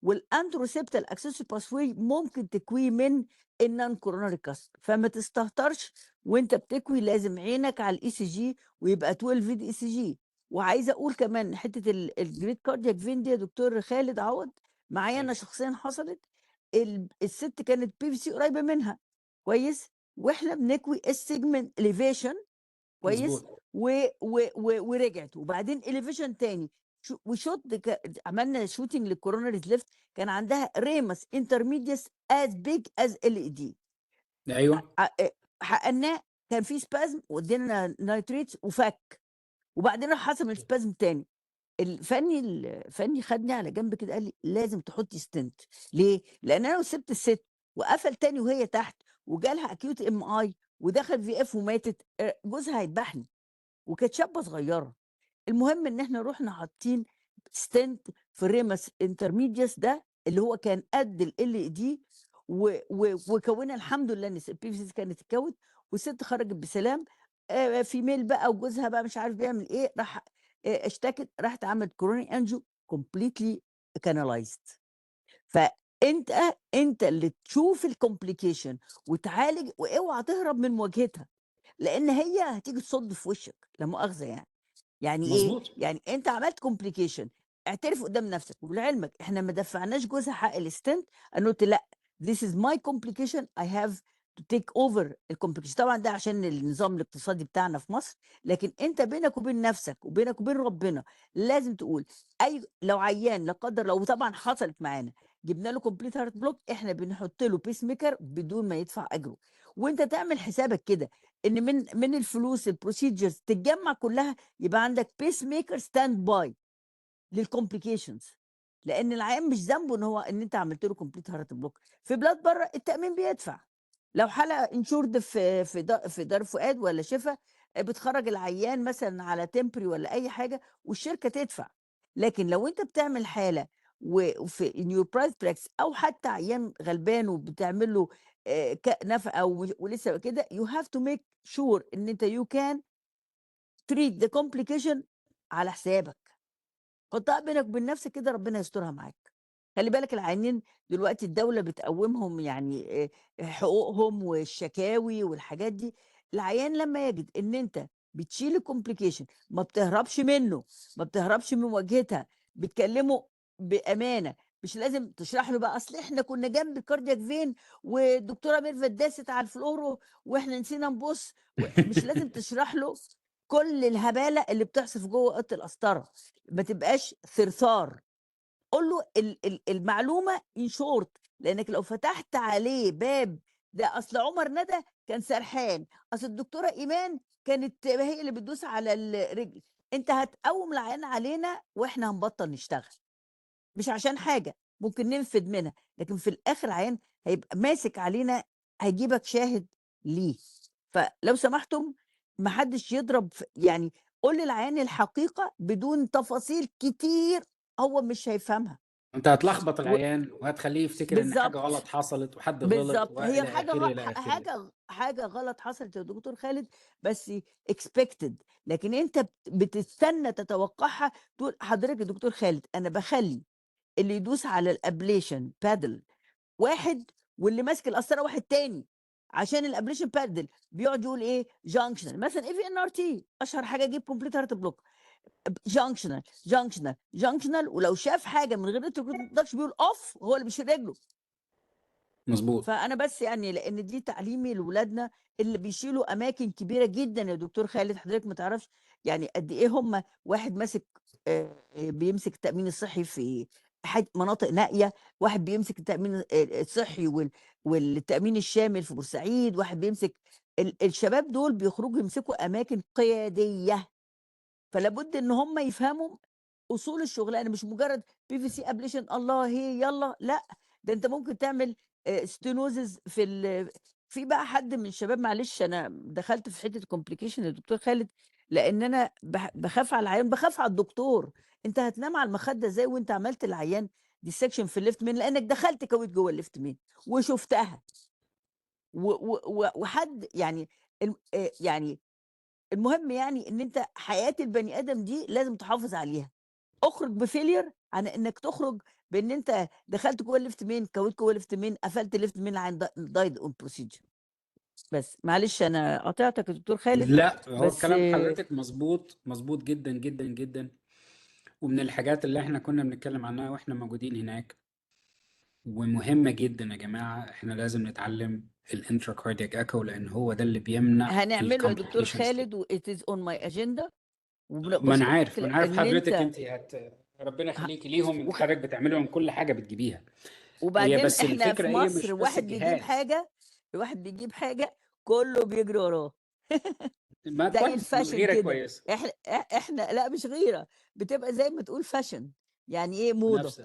والانتروسيبتال اكسسوري باسوي ممكن تكويه من النون كورونر كاسب. فما تستهترش وانت بتكوي، لازم عينك على الاي سي جي ويبقى 12 فيد اي سي جي. وعايزه اقول كمان حته الجريد كاردياك فين دي يا دكتور خالد عوض، معايا انا شخصيا حصلت. الست كانت بي في سي قريبه منها كويس، واحنا بنكوي السيجمنت اليفيشن كويس، مظبوط. ورجعت وبعدين اليفيشن تاني وشوت عملنا شوتنج للكوروناريز ليفت، كان عندها ريمس انترميديس از بيج از ال اي دي. ايوه حقناه، كان في سبازم وادينا نايتريتس وفك، وبعدين حصل السبازم تاني. الفني خدني على جنب كده قال لي لازم تحطي ستنت. ليه؟ لان انا لو سبت الست وقفل تاني وهي تحت وجالها اكيوت ام اي ودخل في اف وماتت، جوزها هيذبحني، وكانت شابه صغيره. المهم ان احنا رحنا حاطين ستنت في الريمس انترميديس ده اللي هو كان قد ال دي، وكونا الحمد لله ان البي في سي كانت اتكوت والست خرجت بسلام. في ميل بقى وجوزها بقى مش عارف بيعمل ايه، راح اشتكت، راحت عملت كوروني انجو كومبليتلي كانالايزد. فانت اللي تشوف الكومبليكيشن وتعالج، واوعى تهرب من مواجهتها، لان هي هتيجي تصد في وشك لا مؤاخذه يعني. يعني ايه؟ مظبوط. يعني انت عملت كومبليكيشن، اعترف قدام نفسك. ولعلمك احنا ما دفعناش جوزها حق الستنت، انا قلت لا this is my complication I have to take over الكومبليكيشن. طبعا ده عشان النظام الاقتصادي بتاعنا في مصر، لكن انت بينك وبين نفسك وبينك وبين ربنا لازم تقول اي لو عيان لا قدر، لو طبعا حصلت معانا جبنا له كومبليت هارت بلوك، احنا بنحط له بيس ميكر بدون ما يدفع اجره. وانت تعمل حسابك كده ان من الفلوس البروسيجرز تتجمع كلها، يبقى عندك بيس ميكر ستاند باي للكومبليكيشنز، لان العيان مش ذنبه ان هو ان انت عملت له كومبليت هارت بلوك. في بلاد بره التامين بيدفع، لو حاله انشورد في دار فؤاد ولا شفا، بتخرج العيان مثلا على تمبري ولا اي حاجه والشركه تدفع. لكن لو انت بتعمل حاله وفي نيو برايس براكس او حتى عيان غلبان وبتعمل له نفقه ولسه كده، you have to make sure ان انت you can treat the complication على حسابك. حطها بينك وبين نفسك كده، ربنا يسترها معاك. خلي بالك العيانين دلوقتي الدولة بتقومهم يعني حقوقهم والشكاوي والحاجات دي. العيان لما يجد ان انت بتشيل الكومبليكيشن، ما بتهربش منه، ما بتهربش من مواجهتها، بتكلمه بأمانة، مش لازم تشرح له بقى اصل احنا كنا جنب الكاردياك فين والدكتوره ميرفت داست على الفلورو واحنا نسينا نبص مش لازم تشرح له كل الهباله اللي بتحصل في جوه اوضه القسطره. ما تبقاش ثرثار، قول له المعلومه ان شورت، لانك لو فتحت عليه باب ده اصل عمر ندى كان سرحان، اصل الدكتوره ايمان كانت هي اللي بتدوس على الرجل، انت هتقوم العيان علينا واحنا هنبطل نشتغل. مش عشان حاجه ممكن ننفد منها، لكن في الاخر عيان هيبقى ماسك علينا، هيجيبك شاهد ليه. فلو سمحتم ما حدش يضرب يعني قول للعيان الحقيقه بدون تفاصيل كتير، هو مش هيفهمها. انت هتلخبط العيان وهتخليه يفتكر ان حاجه بالظبط غلط حصلت وحد غلط بالظبط، هي والى اخره الى اخره. حاجه غلط حصلت يا دكتور خالد، بس اكسبكتد، لكن انت بتستنى تتوقعها. تقول حضرتك يا دكتور خالد انا بخلي اللي يدوس على الابليشن بادل واحد واللي ماسك القسطره واحد تاني، عشان الابليشن بادل بيقعد يقول ايه جانكشنال مثلا اي في ان ار تي اشهر حاجه يجيب كومبليت هارت بلوك، جانكشنال ولو شاف حاجه من غير التكتش بيقول اوف، هو اللي بيشيل رجله. مظبوط. فانا بس يعني لان دي تعليمي لاولادنا اللي بيشيلوا اماكن كبيره جدا يا دكتور خالد، حضرتك ما تعرفش يعني قد ايه هم. واحد ماسك بيمسك التامين الصحي في مناطق نائيه، واحد بيمسك التامين الصحي والتامين الشامل في بورسعيد، واحد بيمسك الشباب دول بيخرجوا يمسكوا اماكن قياديه، فلا بد ان هم يفهموا اصول الشغلانه، مش مجرد PVC ابليشن الله هي يلا، لا ده انت ممكن تعمل ستينوزز في بقى حد من الشباب، معلش انا دخلت في حته كومبليكيشن الدكتور خالد، لان انا بخاف على العيان، بخاف على الدكتور. انت هتنام على المخده ازاي وانت عملت العيان ديسكشن في الليفت مين، لانك دخلت كويت جوه الليفت مين وشفتها وحد يعني يعني المهم يعني ان انت حياه البني ادم دي لازم تحافظ عليها. اخرج بفيلير عن انك تخرج بان انت دخلت جوه الليفت مين، كويت جوه الليفت مين، قفلت الليفت مين عن دايد اون بروسيجر. بس معلش انا قطعتك يا دكتور خالد، لا، هو بس كلام حضرتك مظبوط، مظبوط جدا جدا جدا. ومن الحاجات اللي احنا كنا بنتكلم عنها واحنا موجودين هناك، ومهمة جدا يا جماعة، احنا لازم نتعلم الانتراكاردياك ايكو، لان هو ده اللي بيمنع هنعمله يا دكتور الكومبليكيشنز دي. خالد، و it is on my agenda، ما انا وبشكرك عارف، ما انا عارف ان حضرتك انت انت ربنا ه- يخليكي ليهم، انت وخ... حضرتك بتعملي لهم كل حاجة بتجيبيها. هي وبعدين بس احنا في الفكرة ايه، مصر مش بس واحد بيجيب الجهاز. حاجه، كله بيجري وراه. ما زي كويس، الفاشن والغيرة كده. كويسة. احنا لا مش غيره، بتبقى زي ما تقول فاشن، يعني ايه موضه. نفس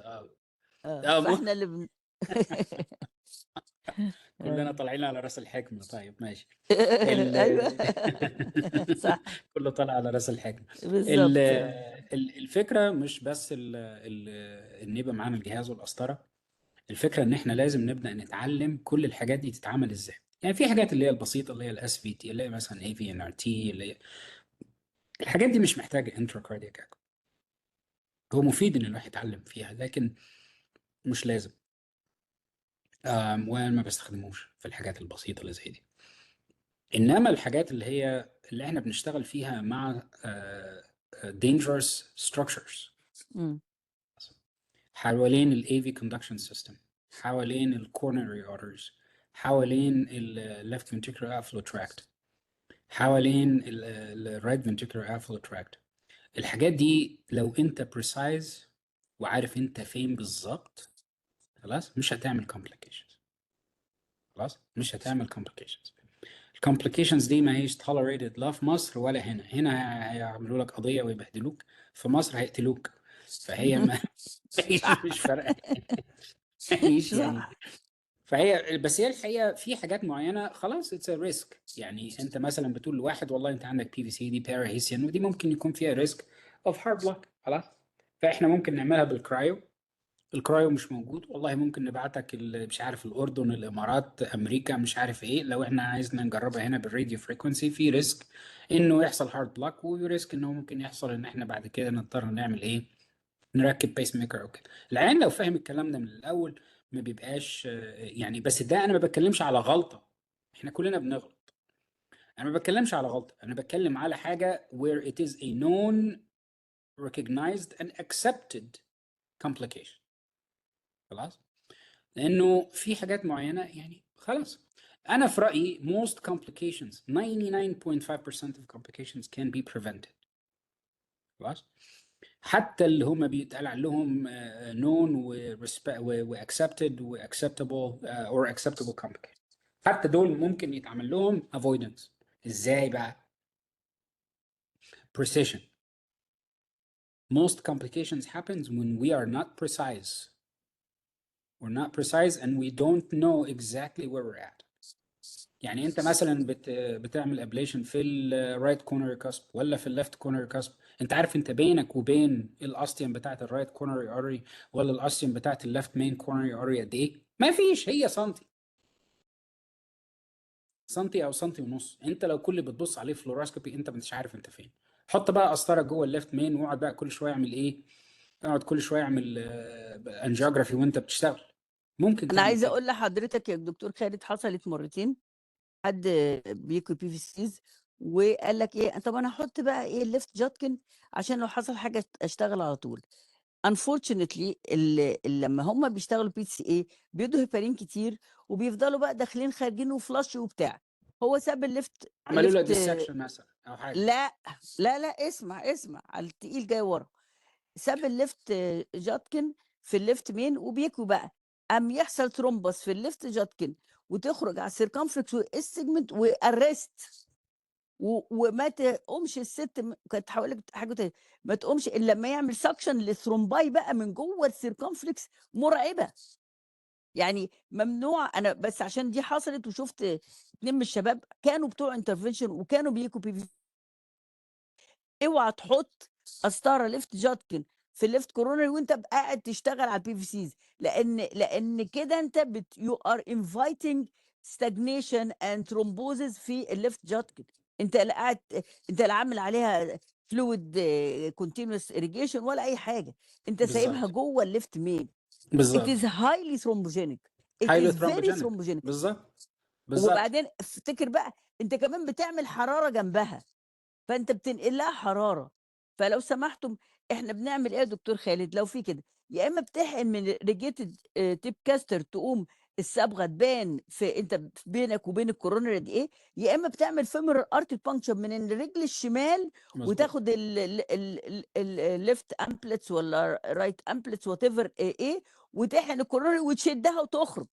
فاحنا اللي كلنا آه. طالعين على راس الحكمة. طيب ماشي. ال... ايوه صح كله طالع على راس الحكمة. بالظبط. الفكرة مش بس ان يبقى معانا الجهاز والقسطرة. الفكرة ان احنا لازم نبدأ نتعلم كل الحاجات دي تتعمل ازاي. يعني في حاجات اللي هي البسيطة، اللي هي SVT، اللي هي مثلا AVNRT، اللي هي الحاجات دي مش محتاجة انتراكاردياك ايكو. هو مفيد ان الواحد يتعلم فيها، لكن مش لازم. وانا ما بستخدموش في الحاجات البسيطة اللي زي دي. انما الحاجات اللي احنا بنشتغل فيها مع dangerous structures، مم. حوالين ال AV conduction system، حوالين ال coronary arteries، حوالين ال left ventricular outflow tract، حوالين ال right ventricular outflow tract. الحاجات دي لو انت precise وعارف انت فين بالظبط، خلاص مش هتعمل complications. خلاص مش هتعمل complications. الكومبليكيشنز دي ما هيش tolerated لا في مصر ولا هنا. هنا هيعملوا لك قضية ويبهدلوك، في مصر هيقتلوك. فهي ما مش فارقة. مش يعني. صح. فهي بس هي الحقيقة في حاجات معينة خلاص it's a risk. يعني انت مثلا بتقول لواحد والله انت عندك PVC دي parahiscian، ودي ممكن يكون فيها risk of heart block. خلاص فاحنا ممكن نعملها بالكرايو. الكرايو مش موجود، والله ممكن نبعتك مش عارف الأردن، الإمارات، أمريكا، مش عارف إيه. لو إحنا عايزنا نجربها هنا بالراديو فريكونسي، في ريسك إنه يحصل هارت بلوك، وريسك إنه ممكن يحصل إن إحنا بعد كده نضطر نعمل إيه، نركب بيس ميكر أو كده. العيان لو فاهم الكلام ده من الأول ما بيبقاش يعني. بس ده أنا ما بتكلمش على غلطة، إحنا كلنا بنغلط. أنا ما بتكلمش على غلطة، أنا بتكلم على حاجة where it is a known, recognized and accepted complication. خلاص. لانه في حاجات معينه يعني خلاص. انا في رايي most complications 99.5% of complications can be prevented. خلاص. حتى اللي هم بيتقال عليهم known و accepted و acceptable or acceptable complications، حتى دول ممكن يتعمل لهم avoidance. ازاي بقى؟ precision. Most complications happens when we are not precise. We're not precise and we don't know exactly where we're at. يعني انت مثلا بتعمل ابليشن في الرايت كورنر كاسب ولا في الليفت كورنر كاسب، انت عارف انت بينك وبين الاستيوم بتاعت الرايت كورنر اري ولا الاستيوم بتاعت الليفت مين كورنر اري قد ايه؟ ما فيش، هي سنتي، سنتي او سنتي ونص. انت لو كل بتبص عليه فلوروسكوبي انت مش عارف انت فين. حط بقى قسطره جوه الليفت مين واقعد بقى كل شويه اعمل ايه، اقعد كل شويه اعمل انجيوجرافي وانت بتشتغل. ممكن انا تعمل عايزه كده. اقول لحضرتك يا دكتور خالد، حصلت مرتين. حد بيكوي PVCs وقال لك ايه، طب انا احط بقى ايه الليفت جاتكن عشان لو حصل حاجه اشتغل على طول. unfortunately لما هم بيشتغلوا PCA بيدوا هيبارين كتير وبيفضلوا بقى داخلين خارجين وفلاش وبتاع. هو ساب عملوا له الليفت ديسكشن مثلا او حاجه. لا لا لا، اسمع على التقيل جاي ورا. ساب الليفت جاتكن في الليفت مين وبيكوي بقى، قام يحصل ترومبس في الليفت جاتكن وتخرج على السيركمفلكس والسيجمنت وارست، وما تقومش الست كانت هقول لك حاجه تانية، ما تقومش الا لما يعمل سكشن للثرومباي بقى من جوه السيركمفلكس، مرعبه. يعني ممنوع. انا بس عشان دي حصلت وشفت 2 من الشباب كانوا بتوع انترفنشن وكانوا بيكوا بي في، اوعى تحط قسطره ليفت جاتكن في الليفت كورونري وانت قاعد تشتغل على البي في سيز، لان كده انت يو ار انفايتنج ستاجنيشن اند ترومبوزز في الليفت جاتكن. انت لا قاعد، انت لا عامل عليها فلويد كونتينوس اريجيشن ولا اي حاجه، انت سايبها بالظبط جوه الليفت مين. It بالظبط is highly thrombogenic. It هايلي is very ثرومبوجينيك. thrombogenic. بالظبط وبعدين افتكر بقى انت كمان بتعمل حراره جنبها، فانت بتنقل لها حراره. فلو سمحتم احنا بنعمل ايه يا دكتور خالد لو في كده؟ يا اما بتحقن من ريجيتد تيب كاستر تقوم الصبغه تبان في انت بينك وبين الكورونر قد ايه، يا اما بتعمل فيمورال ارتي بانكشر من الرجل الشمال مظبوط وتاخد الليفت امبلتس ولا رايت امبلتس وات ايفر ايه، وتحقن الكورونر وتشدها وتخرج،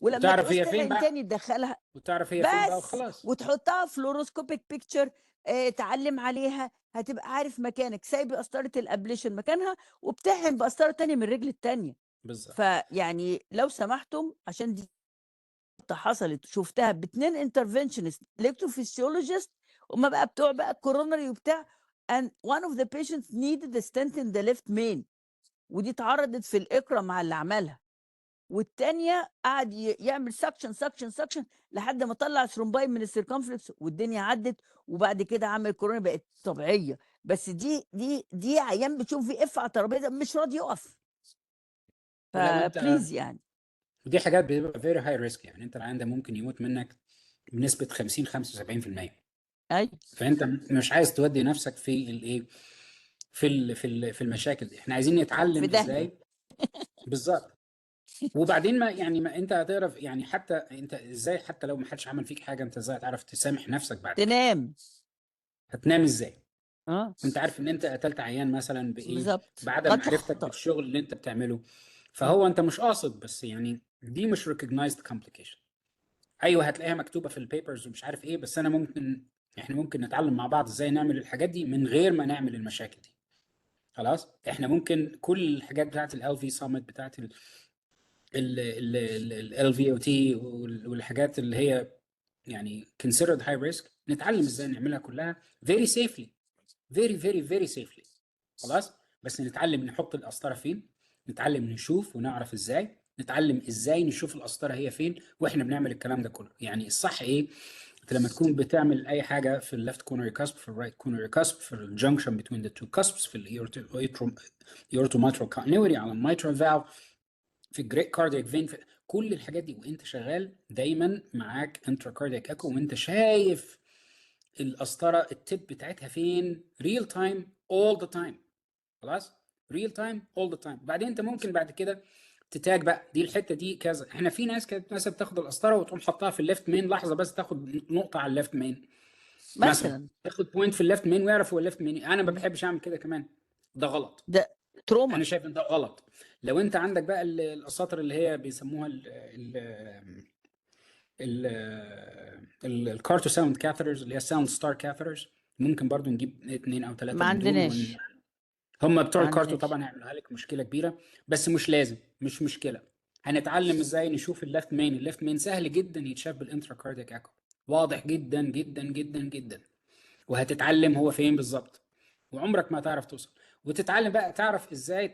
ولما وتعرف تعوز هي فين تحقن بقى، تاني تدخلها وتعرف هي فين بقى بس، وخلاص. وتحطها فلوروسكوبيك بيكتشر، تعلم عليها، هتبقى عارف مكانك، سايب قسطره الابليشن مكانها وبتحقن بقسطره تانية من الرجل التانية. بالظبط فيعني لو سمحتم عشان دي حصلت شفتها باتنين انترفنشنست الكتروفيسيولوجيست، هما بقى بتوع بقى الكورونري وبتاع، and one of the patients needed a stent in the left main، ودي اتعرضت في الاقرا مع اللي عملها، والتانية قعد يعمل سكشن لحد ما طلع ثرومباي من السيركمفلكس والدنيا عدت، وبعد كده عمل كورونا بقت طبيعيه. بس دي عيان بتشوف في اف على الترابيزه مش راضي يقف، ولما انت، فبليز يعني. ودي حاجات بتبقى فيري هاي ريسك، يعني انت العيان ده ممكن يموت منك بنسبه 50 75%. اي فانت مش عايز تودي نفسك في الايه، في المشاكل دي. احنا عايزين في نتعلم داهيه. ازاي. بالظبط. وبعدين ما يعني ما انت هتعرف يعني حتى انت ازاي، حتى لو ما حدش عمل فيك حاجه انت ازاي هتعرف تسامح نفسك بعد كده؟ تنام. هتنام ازاي؟ اه انت عارف ان انت قتلت عيان مثلا بايه؟ بالظبط، بعدم قد معرفتك خطا. بالشغل اللي انت بتعمله. فهو انت مش قاصد، بس يعني دي مش recognized complication. ايوه هتلاقيها مكتوبه في البيبرز ومش عارف ايه، بس احنا ممكن نتعلم مع بعض ازاي نعمل الحاجات دي من غير ما نعمل المشاكل دي. خلاص احنا ممكن كل الحاجات بتاعت ال LV Summit، بتاعت ال LVOT والحاجات اللي هي يعني considered high risk، نتعلم ازاي نعملها كلها very safely، very safely. خلاص بس نتعلم نحط القسطره فين، نتعلم نشوف ونعرف ازاي، نتعلم ازاي نشوف القسطره هي فين واحنا بنعمل الكلام ده كله. يعني الصح ايه؟ انت لما تكون بتعمل اي حاجه في الليفت كورنري كاسب، في الرايت كورنري كاسب، في الجنكشن بين ذا تو كاسبس، في الايورتوماترال كونتينيوتي على الميترال فالف، في الجريت كاردياك فين، في كل الحاجات دي وانت شغال دايما معاك انترا كاردياك ايكو وانت شايف القسطره التب بتاعتها فين، ريل تايم اول ذا تايم. خلاص ريل تايم اول ذا تايم. بعدين انت ممكن بعد كده تتاج بقى دي الحته دي كذا. احنا في ناس كانت مثلا بتاخد القسطره وتقوم حطها في الليفت مين لحظه بس، تاخد نقطه على الليفت مين مثلا، مثلا تاخد بوينت في الليفت مين ويعرف هو الليفت مين. انا ما بحبش اعمل كده كمان، ده غلط. ده تروما. انا شايف ان ده غلط. لو انت عندك بقى الاساطر اللي هي بيسموها الكارتو ساوند كاثرز، اللي هي ساوند ستار كاثرز، ممكن برضو نجيب 2 أو 3 ما من دول عندناش هم بتوع ما الكارتو عندناش. طبعا هيعملوا لك مشكله كبيره، بس مش لازم، مش مشكله. هنتعلم ازاي نشوف الليفت مين. الليفت مين سهل جدا يتشاف بالانترا كاردياك ايكو، واضح جدا جدا جدا جدا. وهتتعلم هو فين بالظبط، وعمرك ما هتعرف توصل. وتتعلم بقى تعرف ازاي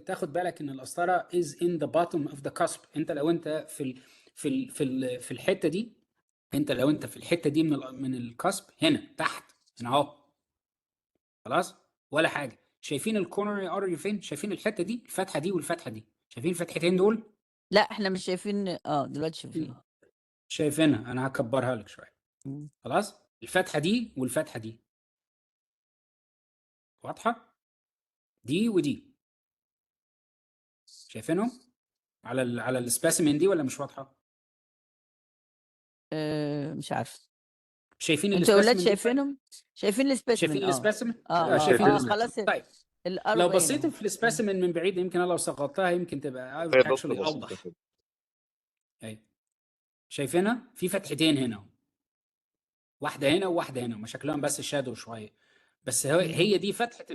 تاخد بالك ان القسطره is in the bottom of the cusp. انت لو انت في الحته دي، انت لو انت في الحته دي من الكسب هنا تحت هنا اهو، خلاص ولا حاجه. شايفين الكورنري ارتري فين؟ شايفين الحته دي، الفتحه دي والفتحه دي، شايفين الفتحتين دول؟ لا احنا مش شايفين، دلوقتي شايفين. شايفينها؟ انا هكبرها لك شويه. مم. خلاص الفتحه دي والفتحه دي واضحه، دي ودي شايفينهم على السبيسيمين دي ولا مش واضحه؟ مش عارفه. شايفين انتوا يا ولاد السبيسيمين دي؟ شايفينهم؟ شايفين السبيسمن؟ شايفين السبيسيمين؟ اه شايفين خلاص. طيب الارو لو باينه بصيت اهو. في السبيسيمن من بعيد يمكن انا لو صغرتها يمكن تبقى هي دوت اكشولي بسيطة اوضح. كده. ايوه شايفينها في فتحتين هنا، واحده هنا وواحده هنا، ما شكلهم بس شادو شويه، بس هي دي فتحه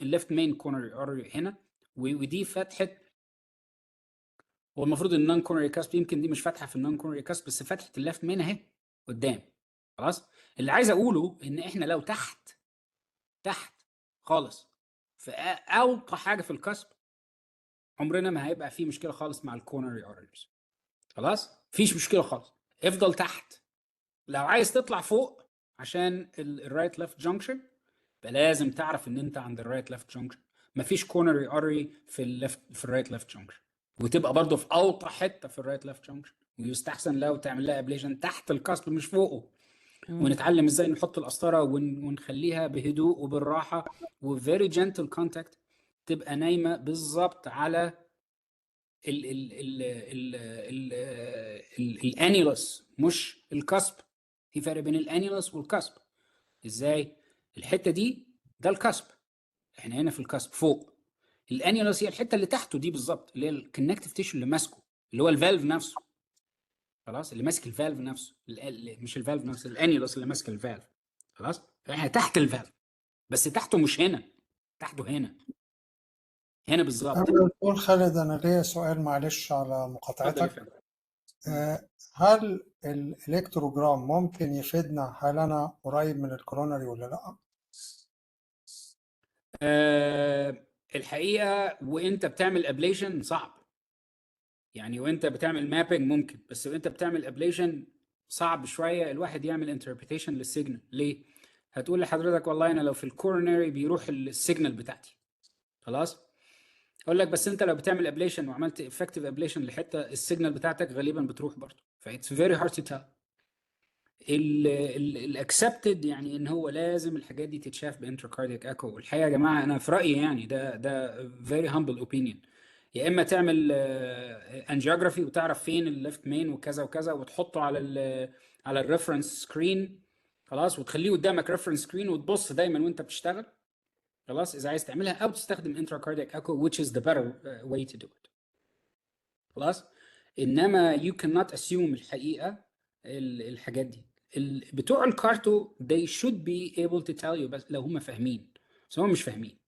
الليفت مين كورنر ارتري هنا، ودي فتحه، هو المفروض النون كورنري كاسب، يمكن دي مش فاتحه في النون كورنري كاسب، بس فتحه الليفت مين اهي قدام. خلاص، اللي عايز اقوله ان احنا لو تحت خالص في اوطى حاجه في الكاسب، عمرنا ما هيبقى في مشكله خالص مع الكورنري ارتريز. خلاص مفيش مشكله خالص، افضل تحت. لو عايز تطلع فوق عشان الرايت ليفت جانكشن، لازم تعرف ان انت عند الرايت ليفت جانكشن، مفيش كورنري ارتري في الرايت ليفت جانكشن، وتبقى برضه في اوطى حته في الرايت ليفت جانكشن، ويستحسن لو تعمل لها ابليشن تحت الكاسب مش فوقه. ونتعلم ازاي نحط القسطره ونخليها بهدوء وبالراحه وفيري جنتل كونتاكت، تبقى نايمه بالظبط على الانيلوس مش الكسب. في فرق بين الانيلوس والكسب. ازاي؟ الحته دي ده الكسب، احنا هنا في الكسب فوق. الانيلوس هي الحته اللي تحته دي بالظبط، اللي هي الكونكتيف تيشو اللي ماسكه، اللي هو الفالف نفسه. خلاص، اللي ماسك الفالف نفسه، مش الفالف نفسه، الانيلوس اللي ماسك الفالف. خلاص، احنا تحت الفالف، بس تحته مش هنا، تحته هنا بالظبط. قبل ما تقول خالد، أنا ليا سؤال معلش على اتفضل يا مقاطعتك. فندم. هل الإلكتروجرام ممكن يفيدنا هل أنا قريب من الكوروناري ولا لأ؟ الحقيقه وانت بتعمل ابليشن صعب، يعني وانت بتعمل مابنج ممكن، بس وانت بتعمل ابليشن صعب شويه الواحد يعمل انتربريتيشن للسيجنال. ليه؟ هتقول لحضرتك والله انا لو في الكوروناري بيروح السيجنال بتاعتي. خلاص، اقول لك بس انت لو بتعمل ابليشن وعملت افكتيف ابليشن لحته، السيجنال بتاعتك غالبا بتروح برضه، فايتس فيري هارد تو تيل. الاكسبتد يعني ان هو لازم الحاجات دي تتشاف بانتراكاردياك اكو. والحقيقه يا جماعه انا في رايي يعني ده فيري هامبل اوبينيون، يا اما تعمل انجيوجرافي وتعرف فين الليفت مين وكذا وكذا، وتحطه على الريفرنس سكرين. خلاص، وتخليه قدامك ريفرنس سكرين وتبص دايما وانت بتشتغل. خلاص، اذا عايز تعملها، او تستخدم انتراكاردياك اكو which is the better way to do it. خلاص، انما you cannot assume الحقيقه الحاجات دي. بتوع الكارتو they should be able to tell you، بس لو هم فاهمين، بس هم مش فاهمين.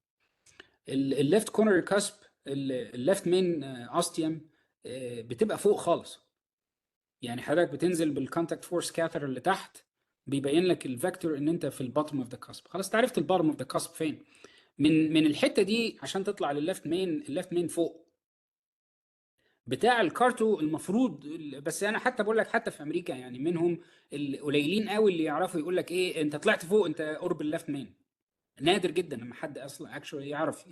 الليفت كورنر كاسب، الليفت مين اوستيوم بتبقى فوق خالص. يعني حضرتك بتنزل بالكونتاكت فورس كاثر اللي تحت، بيبين لك الفيكتور ان انت في الباتم اوف ذا كاسب. خلاص، عرفت الباتم اوف ذا كاسب فين. من الحته دي عشان تطلع للليفت مين، الليفت مين فوق بتاع الكارتو المفروض. بس انا حتى بقول لك حتى في امريكا يعني منهم القليلين قوي اللي يعرفوا يقول لك ايه انت طلعت فوق، انت قرب الليفت مين. نادر جدا لما حد اصلا اكشولي يعرف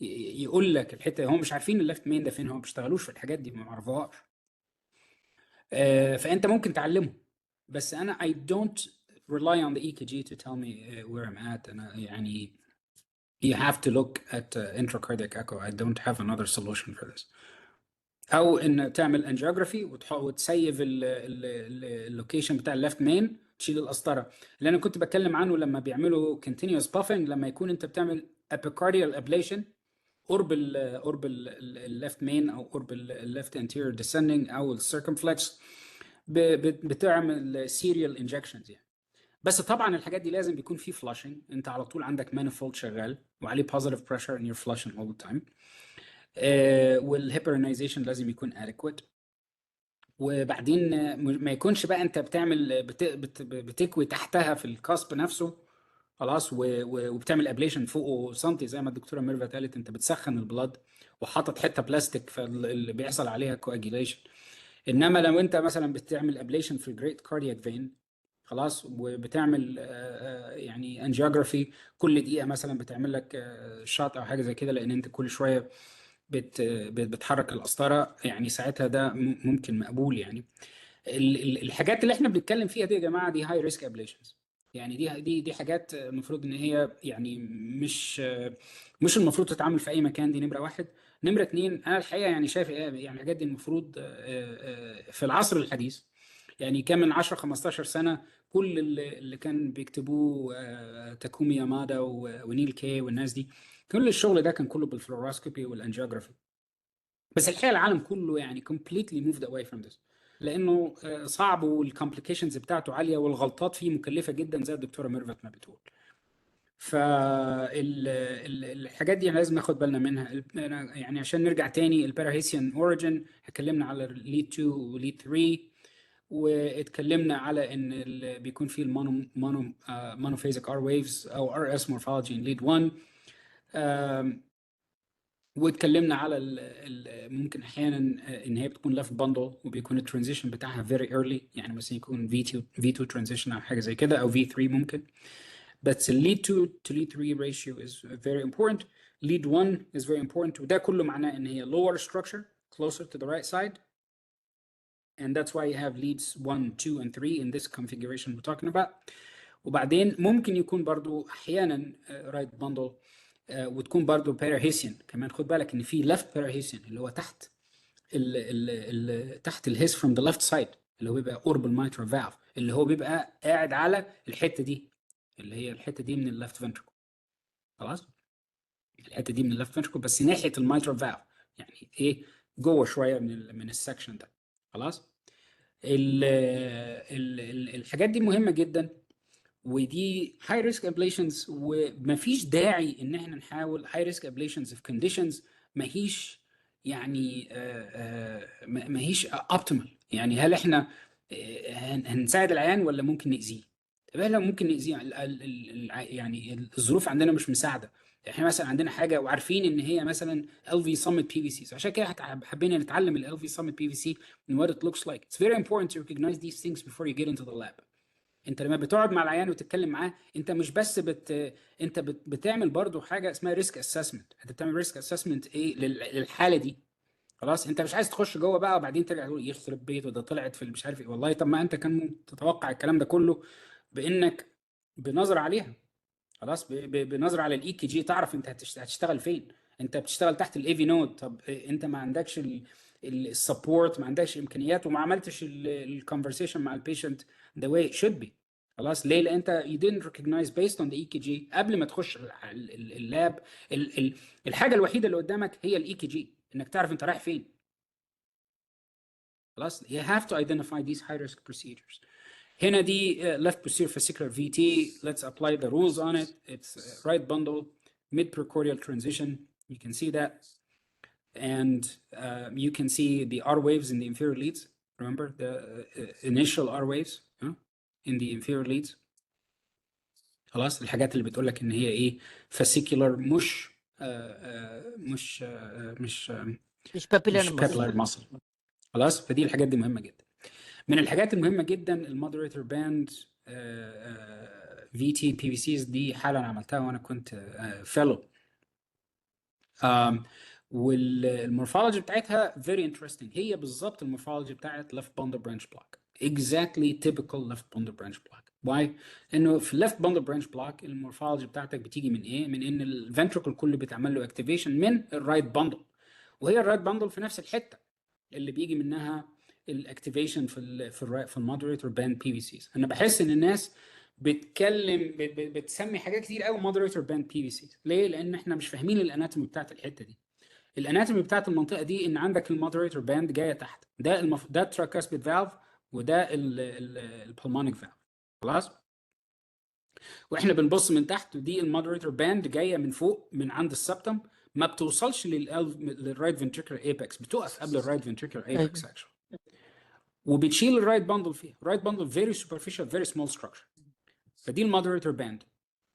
يقول لك الحته، هم مش عارفين الليفت مين ده فين، هم ما بيشتغلوش في الحاجات دي، ما يعرفوهاش. فانت ممكن تعلمه، بس انا I don't rely on the EKG to tell me where I'm at. انا يعني you have to look at intracardiac echo. I don't have another solution for this. او ان تعمل انجيوجرافي وتسيف اللوكيشن بتاع الليفت مين، تشيل القسطره اللي انا كنت بتكلم عنه لما بيعملوا continuous puffing، لما يكون انت بتعمل epicardial ablation قرب الليفت مين او قرب الليفت anterior descending او السيركمفلكس، بتعمل serial injections يعني. بس طبعا الحاجات دي لازم بيكون في فلاشنج، انت على طول عندك manifold شغال وعليه positive pressure and you're flushing all the time. والهيبرنايزيشن لازم يكون adequate. وبعدين ما يكونش بقى انت بتعمل بتكوي تحتها في الكاسب نفسه. خلاص، وبتعمل ابليشن فوقه سنتي زي ما الدكتوره ميرفت قالت، انت بتسخن البلاد وحاطط حته بلاستيك فاللي بيحصل عليها كواجيليشن. انما لو انت مثلا بتعمل ابليشن في الجريت كاردياك فين، خلاص، وبتعمل يعني انجيوجرافي كل دقيقه مثلا بتعمل لك شاط او حاجه زي كده، لان انت كل شويه بتحرك القسطره، يعني ساعتها ده ممكن مقبول يعني. الحاجات اللي احنا بنتكلم فيها دي يا جماعه دي هاي ريسك ابليشنز، يعني دي حاجات المفروض ان هي يعني مش المفروض تتعامل في اي مكان. دي نمره واحد. نمره اتنين، انا الحقيقه يعني شايف يعني الحاجات دي المفروض في العصر الحديث يعني كان من 10 15 سنه كل اللي كان بيكتبوه تاكومي يامادا ونيل كي والناس دي، كل الشغل ده كان كله بالفلوروسكوبي والانجيوجرافي. بس الحقيقه العالم كله يعني completely moved away from this، لانه صعب والكومبليكيشنز بتاعته عاليه والغلطات فيه مكلفه جدا زي الدكتوره ميرفت ما بتقول. فالحاجات دي لازم ناخد بالنا منها. يعني عشان نرجع تاني، الباراهيسيان اوريجين اتكلمنا على ليد 2 وليد 3، واتكلمنا على ان بيكون فيه مونوفيزيك ار ويفز او ار اس مورفولوجي ان ليد 1. واتكلمنا على ممكن احيانا ان هي بتكون لافت باندل وبيكون الترانزيشن بتاعها فيري ايرلي، يعني مثلا يكون V2 ترانزيشن او حاجه زي كده، او V3 ممكن. But the lead 2 to lead 3 ratio is very important. Lead 1 is very important. وده كله معناه ان هي lower structure closer to the right side. And that's why you have leads 1, 2 and 3 in this configuration we're talking about. وبعدين ممكن يكون برضو احيانا right bundle وتكون برضو parahesion كمان. خد بالك ان في left parahesion اللي هو تحت تحت الهيس from the left side، اللي هو بيبقى orbal mitral valve، اللي هو بيبقى قاعد على الحته دي، اللي هي الحته دي من اللفت فنتركل. خلاص، الحته دي من اللفت فنتركل بس ناحيه الميترال فالف، يعني ايه، جوه شويه من السكشن ده. خلاص، الحاجات دي مهمه جدا، ودي هاي ريسك ابليشنز، ومفيش داعي ان احنا نحاول هاي ريسك ابليشنز في كونديشنز ماهيش يعني ماهيش اوبتيمال. يعني هل احنا هنساعد العيان ولا ممكن نأذيه؟ طب لو ممكن نأذيه، يعني الظروف عندنا مش مساعده. احنا مثلا عندنا حاجه وعارفين ان هي مثلا LV Summit PVC، عشان كده حبينا نتعلم ال LV Summit PVC and what it looks like. It's very important to recognize these things before you get into the lab. انت لما بتقعد مع العيان وتتكلم معاه، انت مش بس انت بتعمل برضو حاجه اسمها ريسك اسسمنت. انت بتعمل ريسك اسسمنت ايه للحاله دي. خلاص، انت مش عايز تخش جوه بقى وبعدين ترجع تقول يخرب بيته ده طلعت في مش عارف ايه. والله طب ما انت كان تتوقع الكلام ده كله بانك بنظر عليها. خلاص، بنظر على الاي كي جي تعرف انت هتشتغل فين. انت بتشتغل تحت الاي في نود، طب انت ما عندكش السبورت، ما عندكش امكانيات، وما عملتش الكونفرسيشن مع البيشنت the way it should be. خلاص، ليه؟ لان انت you didn't recognize based on the EKG قبل ما تخش اللاب. الحاجه الوحيده اللي قدامك هي الاي كي جي، انك تعرف انت رايح فين. خلاص، you have to identify these high risk procedures. هنا دي left posterior fascicular VT. Let's apply the rules on it. It's right bundle, mid precordial transition. You can see that. And you can see the R waves in the inferior leads. Remember the initial R waves in the inferior leads. خلاص، الحاجات اللي بتقول لك ان هي ايه، fascicular مش papillary muscle. خلاص، فدي الحاجات دي مهمة جدا. من الحاجات المهمة جدا المودريتور باند VT PVCs. دي حالة أنا عملتها وأنا كنت فيلو، والمورفولوجي بتاعتها very interesting. هي بالظبط المورفولوجي بتاعت left bundle branch block. Exactly typical left bundle branch block. Why؟ إنه في left bundle branch block المورفولوجي بتاعتك بتيجي من إيه؟ من إن الفنتركل كله بيتعمل له activation من الرايت bundle، وهي الرايت bundle في نفس الحتة اللي بيجي منها الاكتيفيشن في المودريتور باند بي في سيز. انا بحس ان الناس بتكلم بتسمي حاجات كتير قوي مودريتور باند بي في سيز. ليه؟ لان احنا مش فاهمين الاناتومي بتاعت الحته دي. الاناتومي بتاعت المنطقه دي ان عندك المودريتور باند جايه تحت، ده التراكاسبيد فالف، وده البلمونيك فالف. خلاص، واحنا بنبص من تحت، ودي المودريتور باند جايه من فوق من عند السبتم، ما بتوصلش للرايت فنتريكولار ايبكس، بتقف قبل الرايت فنتريكولار ايبكس اكشن، وبتشيل الرايت باندل فيها. الرايت باندل فيري سوبرفيشال فيري سمول ستراكشر. فدي المودريتور باند.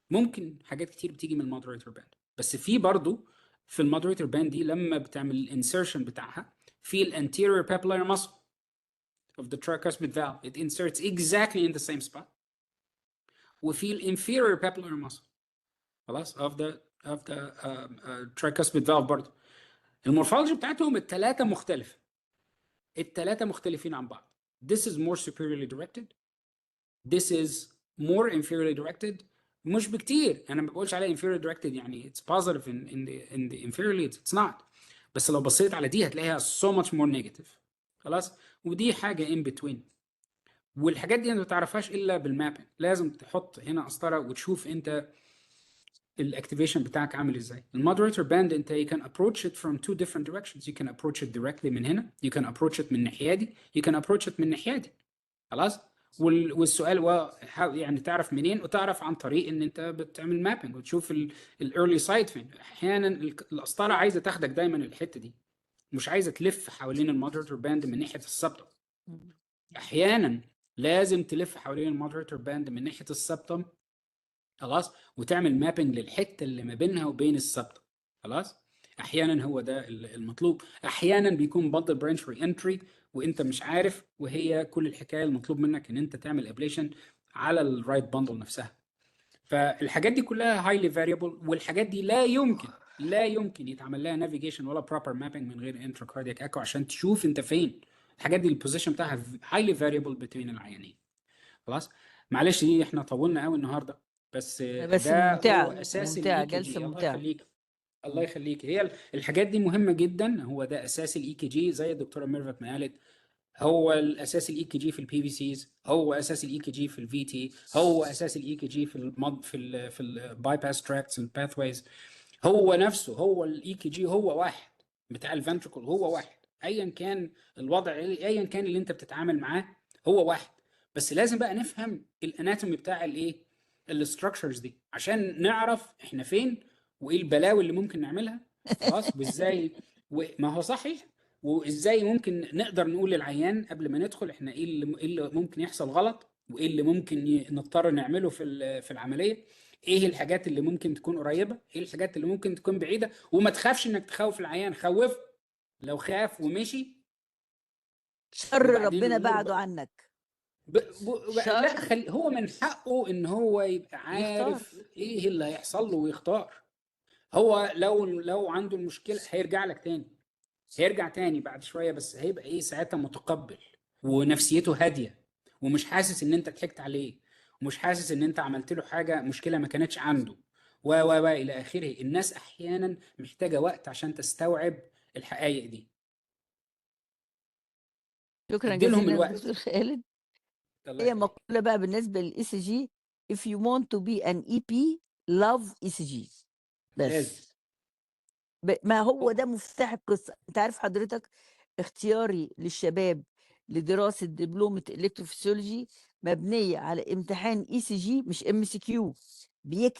ممكن حاجات كتير بتيجي من المودريتور باند، بس في برضو في المودريتور باند دي لما بتعمل الانسيرشن بتاعها في الانتيريور papillary muscle of the tricuspid valve. It inserts exactly in the same spot. وفي الانفيريور papillary muscle خلاص of the tricuspid valve برضو. المورفولوجي بتاعتهم الثلاثه مختلفه، الثلاثه مختلفين عن بعض. This is more superiorly directed. This is more inferiorly directed. مش بكتير، انا ما بقولش عليها inferiorly directed يعني it's positive in the inferior leads. It's not. بس لو بصيت على دي هتلاقيها so much more negative. خلاص، ودي حاجه in between. والحاجات دي انت ما تعرفهاش الا بالمابنج. لازم تحط هنا قسطره وتشوف انت الاكتيفيشن بتاعك عامل ازاي. المودريتور باند انت you can approach it from two different directions. You can approach it directly من هنا، you can approach it من الناحيه دي، you can approach it من الناحيه دي. خلاص. والسؤال يعني تعرف منين؟ وتعرف عن طريق ان انت بتعمل مابنج وتشوف الايرلي سايد فين. احيانا القسطره عايزه تاخدك دايما الحته دي، مش عايزه تلف حوالين المودريتور باند من ناحيه السبتم. احيانا لازم تلف حوالين المودريتور باند من ناحيه السبتم، خلاص، وتعمل مابنج للحته اللي ما بينها وبين السبتم. خلاص. احيانا هو ده المطلوب. احيانا بيكون بندل برانش ري انتري وانت مش عارف، وهي كل الحكايه المطلوب منك ان انت تعمل ابليشن على الرايت بندل نفسها. فالحاجات دي كلها هايلي فاريبل، والحاجات دي لا يمكن يتعمل لها نافيجيشن ولا بروبر مابنج من غير انترا كاردياك ايكو عشان تشوف انت فين. الحاجات دي البوزيشن بتاعها هايلي فاريبل بين العيانين. خلاص. معلش دي احنا طولنا قوي النهارده، بس بس ده هو ممتعة اساس ممتعة، الاي كي جلسة جي. الله ممتعة. يخليك، الله يخليك. هي الحاجات دي مهمه جدا. هو ده اساس الاي كي جي زي الدكتوره ميرفت ما قالت. هو الاساس الاي كي جي في البي في سيز، هو اساس الاي كي جي في الفي تي، هو اساس الاي كي جي في الباي باس تراكتس اند باثويز. هو نفسه هو الاي كي جي هو واحد بتاع الفنتركل، هو واحد ايا كان الوضع، ايا كان اللي انت بتتعامل معاه هو واحد. بس لازم بقى نفهم الاناتومي بتاع الايه، الاستراكشرز دي، عشان نعرف احنا فين وايه البلاوي اللي ممكن نعملها. خلاص. وازاي ما هو صحيح، وازاي ممكن نقدر نقول للعيان قبل ما ندخل احنا إيه اللي ممكن يحصل غلط، وايه اللي ممكن نضطر نعمله في العمليه. ايه الحاجات اللي ممكن تكون قريبه، ايه الحاجات اللي ممكن تكون بعيده. وما تخافش انك تخوف العيان، خوفه. لو خاف ومشي شر وبعدين ربنا الامور بعده عنك. لا، شر هو من حقه ان هو يبقى يختار. عارف ايه اللي هيحصل له ويختار. هو لو عنده المشكله هيرجع لك تاني، هيرجع تاني بعد شويه، بس هيبقى ايه ساعتها متقبل ونفسيته هاديه، ومش حاسس ان انت ضحكت عليه، ومش حاسس ان انت عملت له حاجه مشكله ما كانتش عنده و الى اخره. الناس احيانا محتاجه وقت عشان تستوعب الحقائق دي. شكرا اديلهم جزيلا الوقت. دكتور خالد. الله هي يخليك. مقولة بقى بالنسبة للاي سي جي: if you want to be an EP love ECG. لازم. بس ما هو ده مفتاح القصة. انت عارف حضرتك، اختياري للشباب لدراسة دبلومة الكتروفيسيولوجي مبنية على امتحان اي سي جي مش ام سي كيو.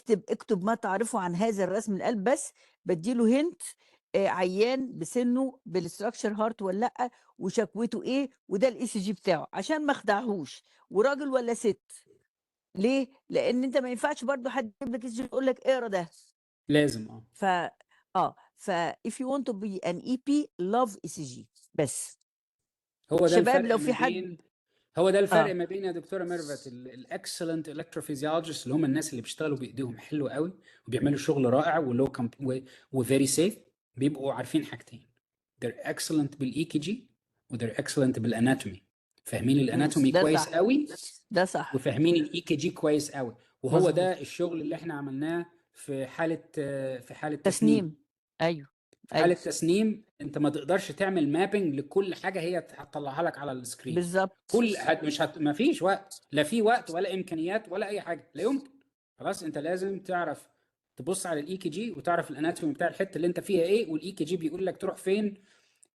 اكتب ما تعرفه عن هذا الرسم القلب بس، بديله هنت عيان بسنه بالاستراكشر هارت ولا لا، وشكوته ايه، وده الاي سي جي بتاعه عشان ما اخدعهوش، وراجل ولا ست. ليه؟ لان انت ما ينفعش برضو حد يجيب لك يقول لك اقرا ده. لازم. ف if you want to be an EP love ECG بس. هو ده شباب الفرق لو ما في حد بين ما بين يا دكتوره ميرفت الاكسلنت الكتروفيزيولوجيست اللي هم الناس اللي بيشتغلوا بايديهم حلو قوي وبيعملوا شغل رائع ولو وفيري سيف. بيبقوا عارفين حاجتين: they're excellent بالاي كي جي وthey're excellent بالاناتومي. فاهمين الاناتومي ده كويس صح، قوي ده صح، وفاهمين الاي كي جي كويس قوي. وهو مظبوط. ده الشغل اللي احنا عملناه في حاله تسنيم. تسنيم. ايوه في حاله ايوه تسنيم انت ما تقدرش تعمل مابنج لكل حاجه هي هتطلعها لك على السكرين. بالظبط. ما فيش وقت، لا في وقت ولا امكانيات ولا اي حاجه، لا يمكن. خلاص. انت لازم تعرف تبص على الاي كي جي وتعرف الاناتومي بتاع الحته اللي انت فيها ايه، والاي كي جي بيقول لك تروح فين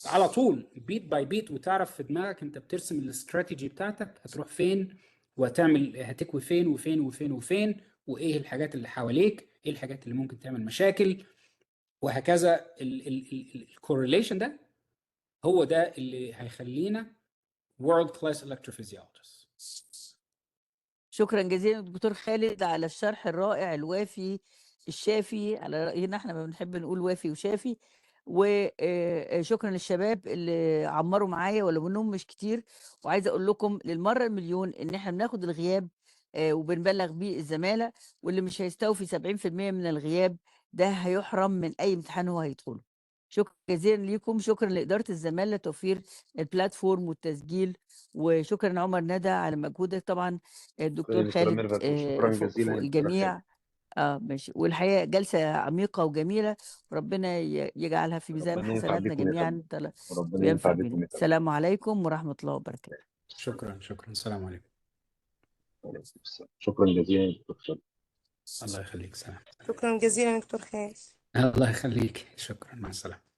على طول بيت باي بيت، وتعرف في دماغك انت بترسم الاستراتيجي بتاعتك هتروح فين وهتعمل هتكوي فين وفين وفين وفين، وايه الحاجات اللي حواليك، ايه الحاجات اللي ممكن تعمل مشاكل، وهكذا. الكورليشن ده هو ده اللي هيخلينا world class electrophysiologists. شكرا جزيلا دكتور خالد على الشرح الرائع الوافي الشافي. على رأينا احنا ما بنحب نقول وافي وشافي. وشكرا للشباب اللي عمروا معايا ولو انهم مش كتير. وعايزه اقول لكم للمره المليون ان احنا بناخد الغياب وبنبلغ بيه الزماله، واللي مش هيستوفي 70% من الغياب ده هيحرم من اي امتحان هو هيدخله. شكرا جزيلا ليكم. شكرا لاداره الزماله لتوفير البلاتفورم والتسجيل. وشكرا عمر ندى على مجهودك. طبعا الدكتور دكتورة خالد ميرفت، وشكرا فوق جزيلا يا دكتورة خالد. الجميع. ماشي. والحقيقه جلسه عميقه وجميله، وربنا يجعلها في ميزان ربنا ينفع حسناتنا بكم يا جميعا وربنا وينفع ينفع بكم بنا. يا السلام عليكم ورحمه الله وبركاته. شكرا. السلام عليكم. شكرا جزيلا دكتور خالد. الله يخليك، سلام. شكرا جزيلا يا دكتور خالد. الله يخليك، شكرا، مع السلامة.